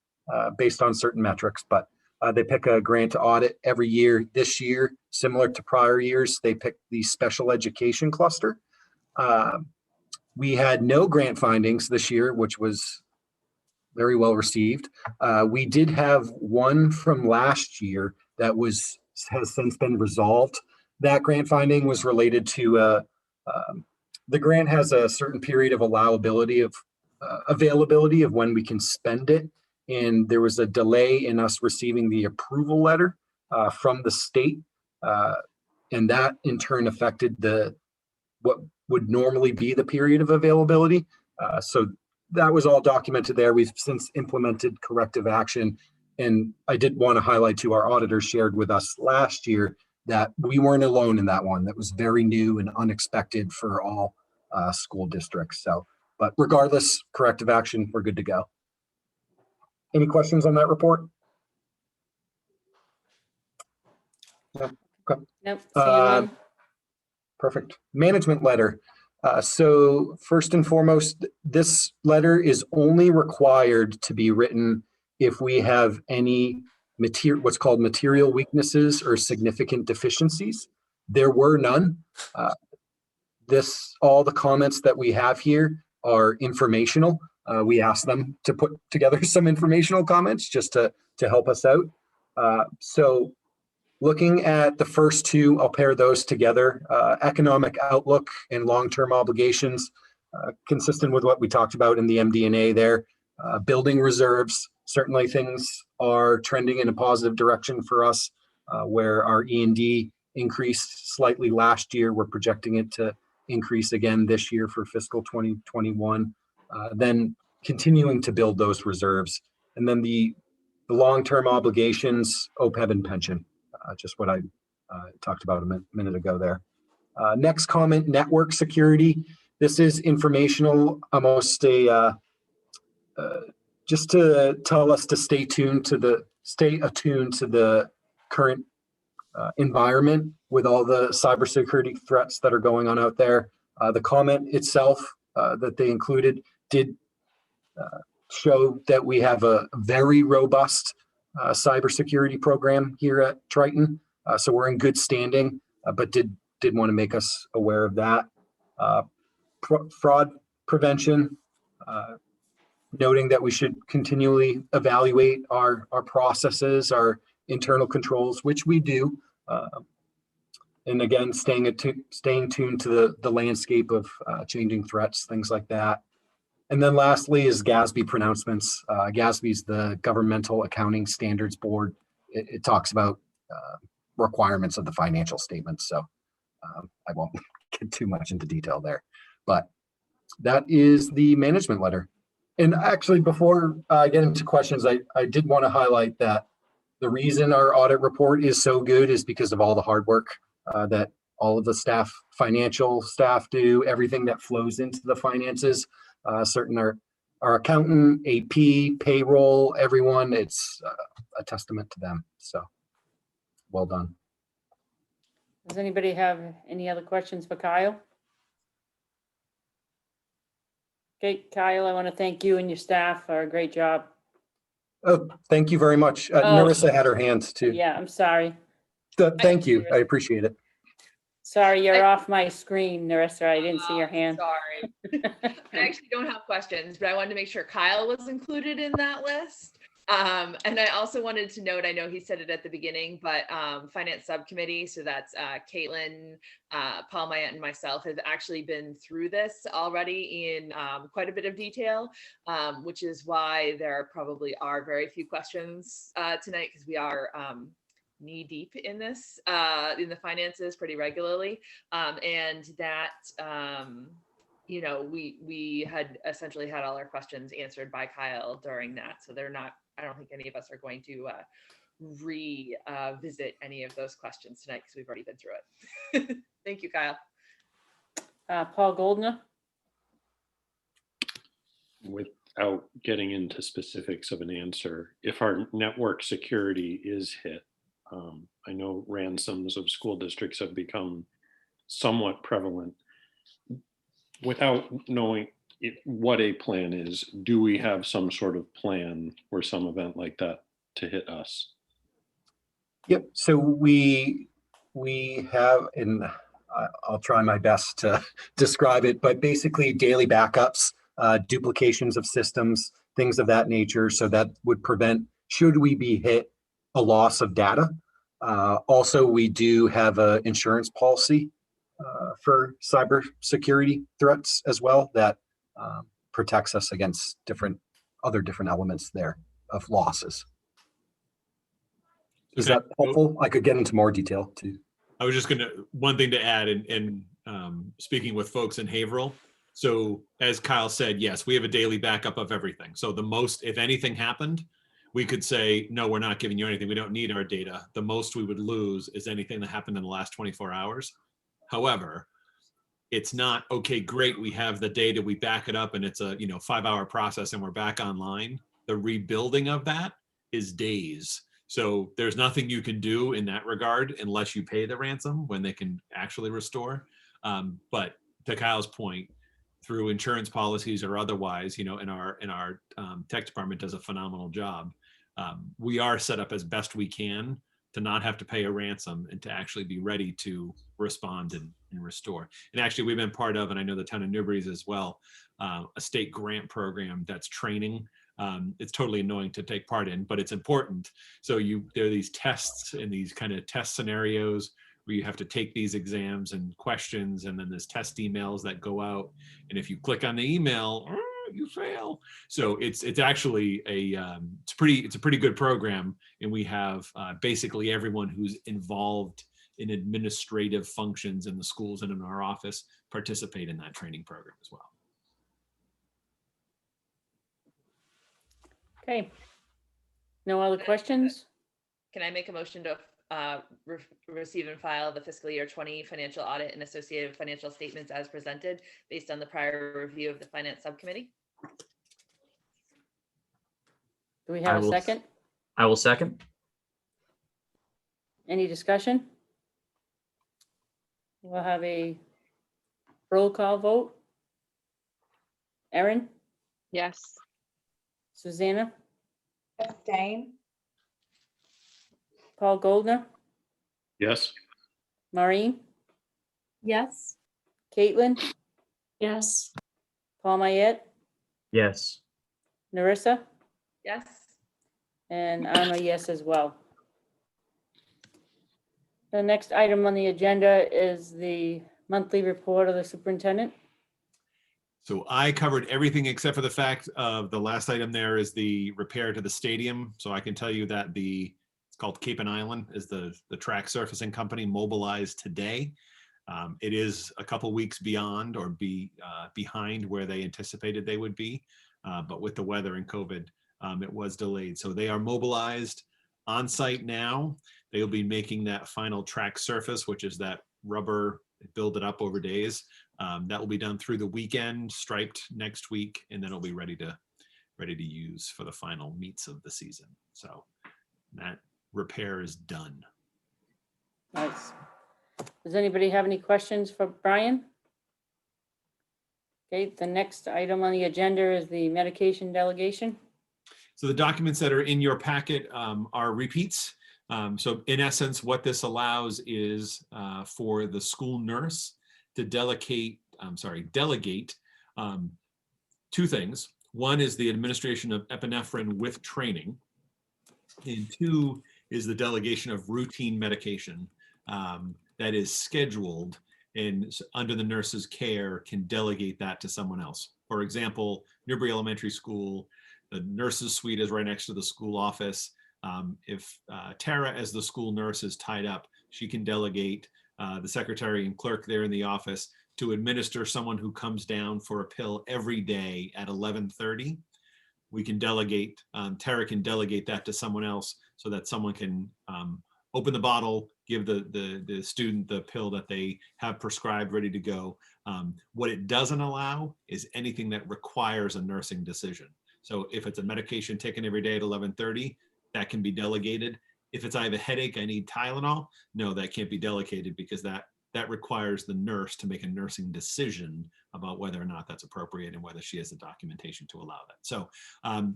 based on certain metrics, but they pick a grant to audit every year. This year, similar to prior years, they picked the special education cluster. We had no grant findings this year, which was very well received. We did have one from last year that has since been resolved. That grant finding was related to the grant has a certain period of availability of when we can spend it. And there was a delay in us receiving the approval letter from the state. And that in turn affected what would normally be the period of availability. So that was all documented there. We've since implemented corrective action. And I did want to highlight to our auditors shared with us last year that we weren't alone in that one. That was very new and unexpected for all school districts. But regardless, corrective action, we're good to go. Any questions on that report? No. Okay. Nope. Seeing none. Perfect. Management letter. So first and foremost, this letter is only required to be written if we have any what's called material weaknesses or significant deficiencies. There were none. All the comments that we have here are informational. we asked them to put together some informational comments just to help us out. So looking at the first two, I'll pair those together. Economic outlook and long-term obligations, consistent with what we talked about in the MD&A there. Building reserves, certainly things are trending in a positive direction for us, where our E&D increased slightly last year. We're projecting it to increase again this year for fiscal 2021. Then continuing to build those reserves. And then the long-term obligations, OPEB and pension, just what I talked about a minute ago there. Next comment, network security. This is informational, almost just to tell us to stay attuned to the current environment with all the cybersecurity threats that are going on out there. The comment itself that they included did show that we have a very robust cybersecurity program here at Triton. So we're in good standing, but did want to make us aware of that. Fraud prevention, noting that we should continually evaluate our processes, our internal controls, which we do. And again, staying tuned to the landscape of changing threats, things like that. And then lastly is GASB pronouncements. GASB is the Governmental Accounting Standards Board. It talks about requirements of the financial statements. So I won't get too much into detail there, but that is the management letter. And actually, before I get into questions, I did want to highlight that the reason our audit report is so good is because of all the hard work that all of the staff, financial staff do, everything that flows into the finances. Certain our accountant, AP, payroll, everyone, it's a testament to them. So well done. Does anybody have any other questions for Kyle? Okay, Kyle, I want to thank you and your staff for a great job. Oh, thank you very much. Narissa had her hands too. Yeah, I'm sorry. Thank you. I appreciate it. Sorry, you're off my screen, Narissa. I didn't see your hand. Sorry. I actually don't have questions, but I wanted to make sure Kyle was included in that list. And I also wanted to note, I know he said it at the beginning, but finance subcommittee, so that's Caitlin, Paul Mayette, and myself have actually been through this already in quite a bit of detail, which is why there probably are very few questions tonight, because we are knee deep in this, in the finances pretty regularly. And that, you know, we had essentially had all our questions answered by Kyle during that. So they're not, I don't think any of us are going to revisit any of those questions tonight because we've already been through it. Thank you, Kyle. Paul Goldner. Without getting into specifics of an answer, if our network security is hit, I know ransoms of school districts have become somewhat prevalent. Without knowing what a plan is, do we have some sort of plan for some event like that to hit us? Yep. So we have, and I'll try my best to describe it, but basically daily backups, duplications of systems, things of that nature. So that would prevent, should we be hit, a loss of data. Also, we do have an insurance policy for cybersecurity threats as well that protects us against other different elements there of losses. Is that helpful? I could get into more detail too. I was just one thing to add in speaking with folks in Haverhill. So as Kyle said, yes, we have a daily backup of everything. So the most, if anything happened, we could say, no, we're not giving you anything. We don't need our data. The most we would lose is anything that happened in the last 24 hours. However, it's not, okay, great, we have the data, we back it up and it's a 5-hour process and we're back online. The rebuilding of that is days. So there's nothing you can do in that regard unless you pay the ransom when they can actually restore. But to Kyle's point, through insurance policies or otherwise, and our tech department does a phenomenal job. We are set up as best we can to not have to pay a ransom and to actually be ready to respond and restore. And actually, we've been part of, and I know the town of Newbury's as well, a state grant program that's training. It's totally annoying to take part in, but it's important. So there are these tests and these kind of test scenarios where you have to take these exams and questions, and then there's test emails that go out. And if you click on the email, you fail. So it's actually it's a pretty good program, and we have basically everyone who's involved in administrative functions in the schools and in our office participate in that training program as well. Okay. No other questions? Can I make a motion to receive and file the fiscal year 20 financial audit and associated financial statements as presented based on the prior review of the finance subcommittee? Do we have a second? I will second. Any discussion? We'll have a roll call vote. Erin? Yes. Susanna? Abstain. Paul Goldner? Yes. Maureen? Yes. Caitlin? Yes. Paul Mayette? Yes. Narissa? Yes. And I'm a yes as well. The next item on the agenda is the monthly report of the superintendent. So I covered everything except for the fact of the last item there is the repair to the stadium. So I can tell you that it's called Cape and Island is the track surfacing company mobilized today. It is a couple weeks beyond or behind where they anticipated they would be. But with the weather and COVID, it was delayed. So they are mobilized on site now. They'll be making that final track surface, which is that rubber, build it up over days. That will be done through the weekend, striped next week, and then it'll be ready to use for the final meets of the season. So that repair is done. Nice. Does anybody have any questions for Brian? Okay, the next item on the agenda is the medication delegation. So the documents that are in your packet are repeats. So in essence, what this allows is for the school nurse to delegate two things. One is the administration of epinephrine with training, and two is the delegation of routine medication that is scheduled and under the nurse's care can delegate that to someone else. For example, Newbury Elementary School, the nurse's suite is right next to the school office. If Tara, as the school nurse, is tied up, she can delegate the secretary and clerk there in the office to administer someone who comes down for a pill every day at 11:30. We can delegate, Tara can delegate that to someone else so that someone can open the bottle, give the student the pill that they have prescribed ready to go. What it doesn't allow is anything that requires a nursing decision. So if it's a medication taken every day at 11:30, that can be delegated. If it's I have a headache, I need Tylenol, no, that can't be delegated because that requires the nurse to make a nursing decision about whether or not that's appropriate and whether she has the documentation to allow that. So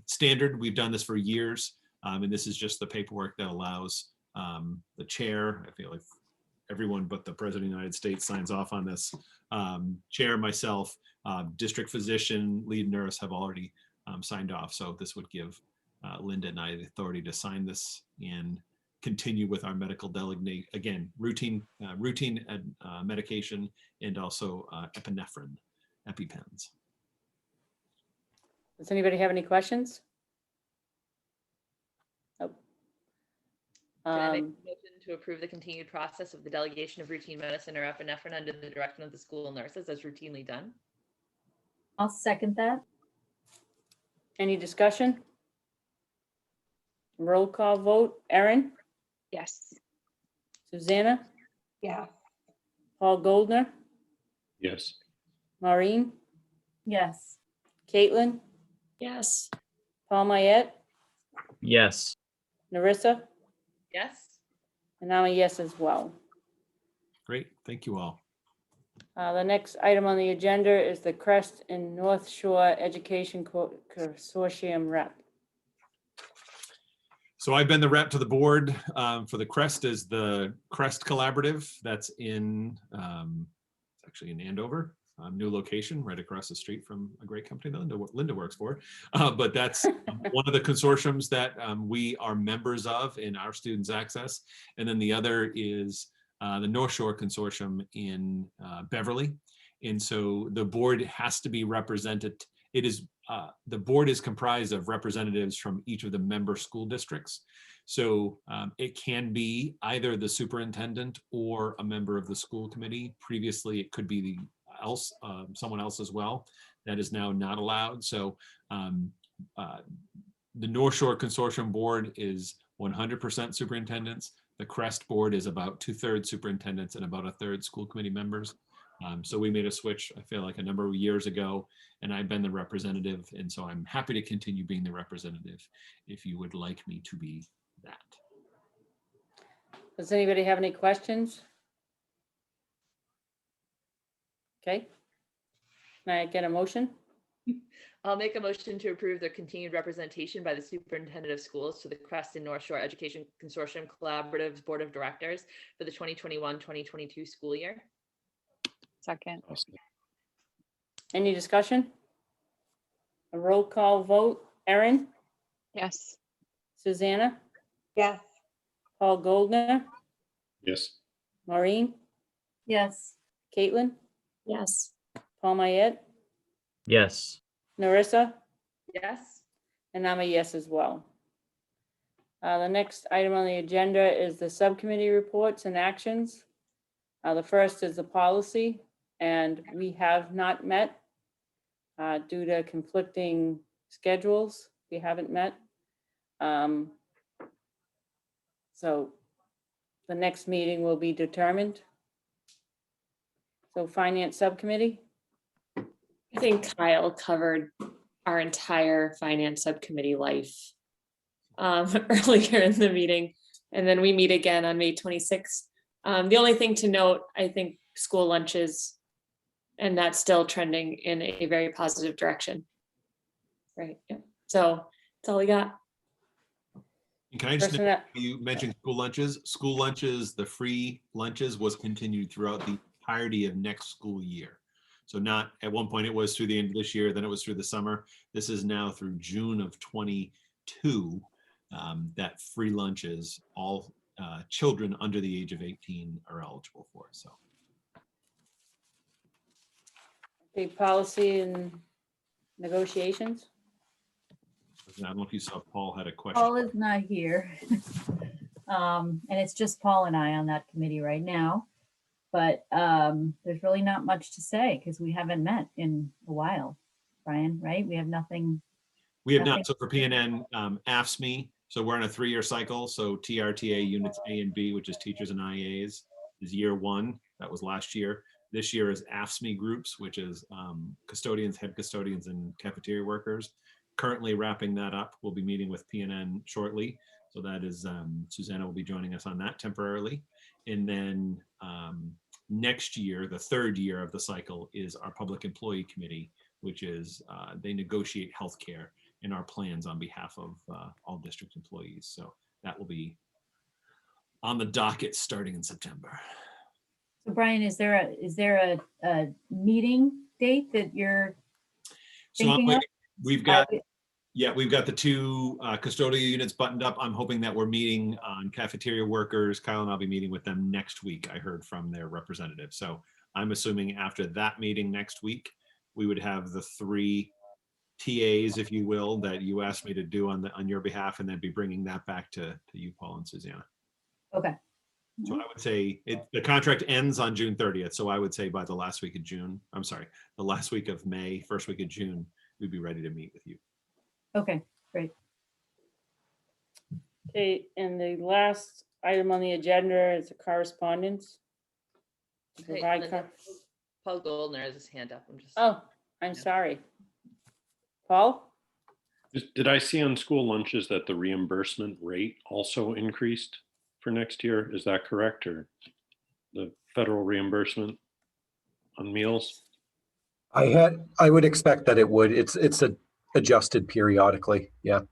standard, we've done this for years, and this is just the paperwork that allows the chair, I feel like everyone but the President of the United States signs off on this, chair, myself, district physician, lead nurse have already signed off. So this would give Linda and I the authority to sign this and continue with our medical delegate, again, routine medication and also epinephrine, EpiPens. Does anybody have any questions? Nope. Can I make a motion to approve the continued process of the delegation of routine medicine or epinephrine under the direction of the school nurses as routinely done? I'll second that. Any discussion? Roll call vote. Erin? Yes. Susanna? Yeah. Paul Goldner? Yes. Maureen? Yes. Caitlin? Yes. Paul Mayette? Yes. Narissa? Yes. And I'm a yes as well. Great, thank you all. The next item on the agenda is the Crest and North Shore Education Consortium rep. So I've been the rep to the board for the CREST is the CREST Collaborative. That's in, it's actually in Andover, new location right across the street from a great company that Linda works for. But that's one of the consortiums that we are members of in our Students Access. And then the other is the North Shore Consortium in Beverly. And so the board has to be represented. It is, the board is comprised of representatives from each of the member school districts. So it can be either the superintendent or a member of the school committee. Previously, it could be someone else as well. That is now not allowed. So the North Shore Consortium board is 100% superintendents. The CREST board is about 2/3 superintendents and about 1/3 school committee members. So we made a switch, I feel like a number of years ago, and I've been the representative. And so I'm happy to continue being the representative if you would like me to be that. Does anybody have any questions? Okay. Can I get a motion? I'll make a motion to approve the continued representation by the superintendent of schools to the CREST and North Shore Education Consortium Collaboratives Board of Directors for the 2021-2022 school year. Second. Any discussion? A roll call vote. Erin? Yes. Susanna? Yes. Paul Goldner? Yes. Maureen? Yes. Caitlin? Yes. Paul Mayette? Yes. Narissa? Yes. And I'm a yes as well. The next item on the agenda is the subcommittee reports and actions. The first is the policy, and we have not met due to conflicting schedules. We haven't met. So the next meeting will be determined. So finance subcommittee. I think Kyle covered our entire finance subcommittee life earlier in the meeting. And then we meet again on May 26th. The only thing to note, I think school lunches, and that's still trending in a very positive direction. Right. Yeah. So that's all we got. And can I just note, you mentioned school lunches. School lunches, the free lunches was continued throughout the entirety of next school year. So not at one point it was through the end of this year, then it was through the summer. This is now through June of 22 that free lunches, all children under the age of 18 are eligible for. So. The policy and negotiations. I don't know if you saw Paul had a question. Paul is not here. And it's just Paul and I on that committee right now. But there's really not much to say because we haven't met in a while, Brian, right? We have nothing. We have not. So for PNN, AFSME, so we're on a 3-year cycle. So TRTA units A and B, which is teachers and IAs, is year 1. That was last year. This year is AFSME groups, which is custodians, head custodians, and cafeteria workers. Currently wrapping that up. We'll be meeting with PNN shortly. So that is, Susanna will be joining us on that temporarily. And then next year, the 3rd year of the cycle is our public employee committee, which is they negotiate healthcare in our plans on behalf of all district employees. So that will be on the docket starting in September. So Brian, is there a meeting date that you're thinking of? We've got the 2 custodial units buttoned up. I'm hoping that we're meeting on cafeteria workers. Kyle and I'll be meeting with them next week. I heard from their representative. So I'm assuming after that meeting next week, we would have the 3 TAs, if you will, that you asked me to do on your behalf, and then be bringing that back to you, Paul and Susanna. Okay. So I would say the contract ends on June 30th. So I would say by the last week of June, I'm sorry, the last week of May, first week of June, we'd be ready to meet with you. Okay, great. Okay, and the last item on the agenda is the correspondence. Hey, Provide Linda, Paul Goldner has his hand up. Oh, I'm sorry. Paul? Did I see on school lunches that the reimbursement rate also increased for next year? Is that correct? Or the federal reimbursement on meals? I would expect that it would. It's adjusted periodically. Yeah.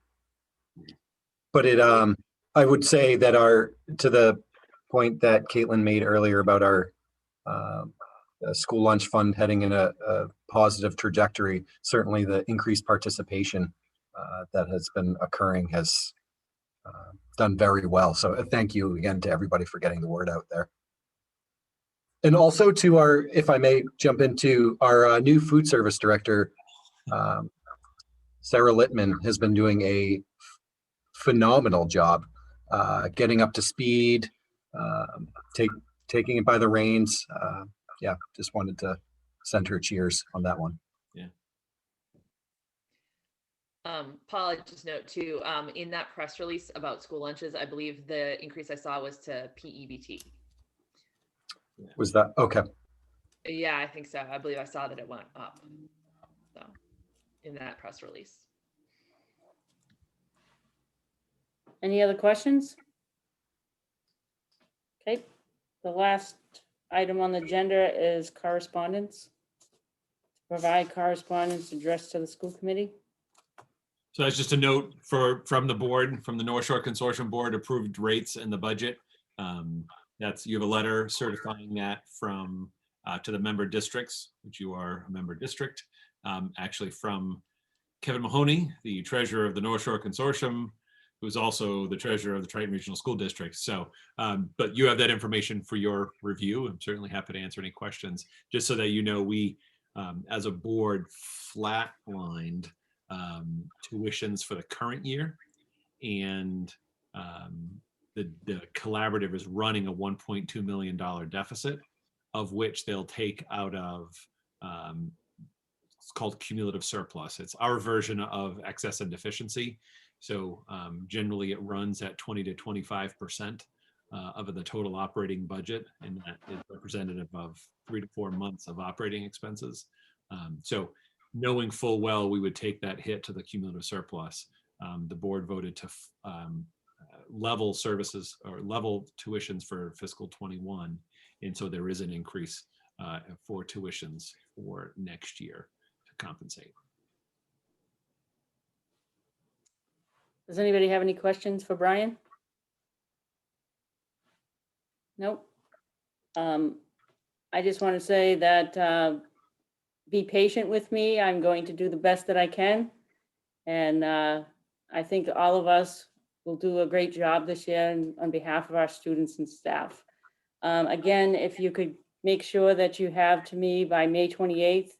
But I would say that to the point that Caitlin made earlier about our school lunch fund heading in a positive trajectory, certainly the increased participation that has been occurring has done very well. So thank you again to everybody for getting the word out there. And also to if I may jump into our new food service director, Sarah Littman has been doing a phenomenal job getting up to speed, taking it by the reins. Yeah, just wanted to send her cheers on that one. Yeah. Paul, I'd just note too, in that press release about school lunches, I believe the increase I saw was to PEBT. Was that okay? Yeah, I think so. I believe I saw that it went up. So in that press release. Any other questions? Okay, the last item on the agenda is correspondence. Provide correspondence addressed to the school committee. So that's just a note from the board, from the North Shore Consortium Board, approved rates in the budget. You have a letter certifying that from to the member districts, which you are a member district, actually from Kevin Mahoney, the treasurer of the North Shore Consortium, who's also the treasurer of the Triton Regional School District. So, but you have that information for your review. I'm certainly happy to answer any questions, just so that you know we, as a board, flatlined tuitions for the current year, and the collaborative is running a $1.2 million deficit, of which they'll take out of it's called cumulative surplus. It's our version of excess and deficiency. So generally it runs at 20 to 25% of the total operating budget, and that is representative of 3 to 4 months of operating expenses. So knowing full well we would take that hit to the cumulative surplus, the board voted to level services or level tuitions for fiscal 21. And so there is an increase for tuitions for next year to compensate. Does anybody have any questions for Brian? Nope. I just want to say that be patient with me. I'm going to do the best that I can. And I think all of us will do a great job this year on behalf of our students and staff. Again, if you could make sure that you have to me by May 28th,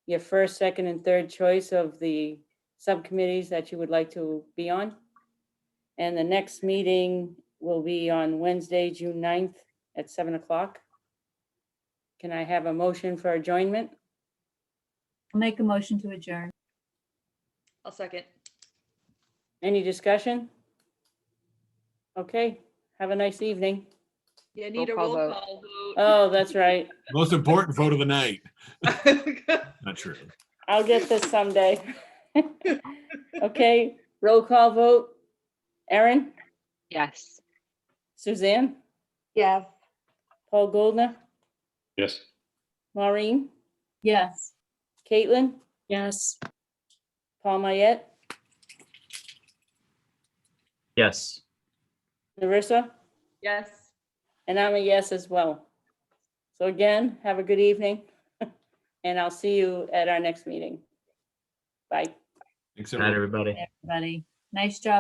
your first, second, and third choice of the subcommittees that you would like to be on. And the next meeting will be on Wednesday, June 9th at 7 o'clock. Can I have a motion for adjournment? I'll make a motion to adjourn. I'll second. Any discussion? Okay, have a nice evening. You need a roll call vote. Oh, that's right. Most important vote of the night. Not true. I'll get this someday. Okay, roll call vote. Erin? Yes. Suzanne? Yes. Paul Goldner? Yes. Maureen? Yes. Caitlin? Yes. Paul Mayette? Yes. Larissa? Yes. And I'm a yes as well. So again, have a good evening. And I'll see you at our next meeting. Bye. Thanks, Good night, everybody. Everybody, nice job.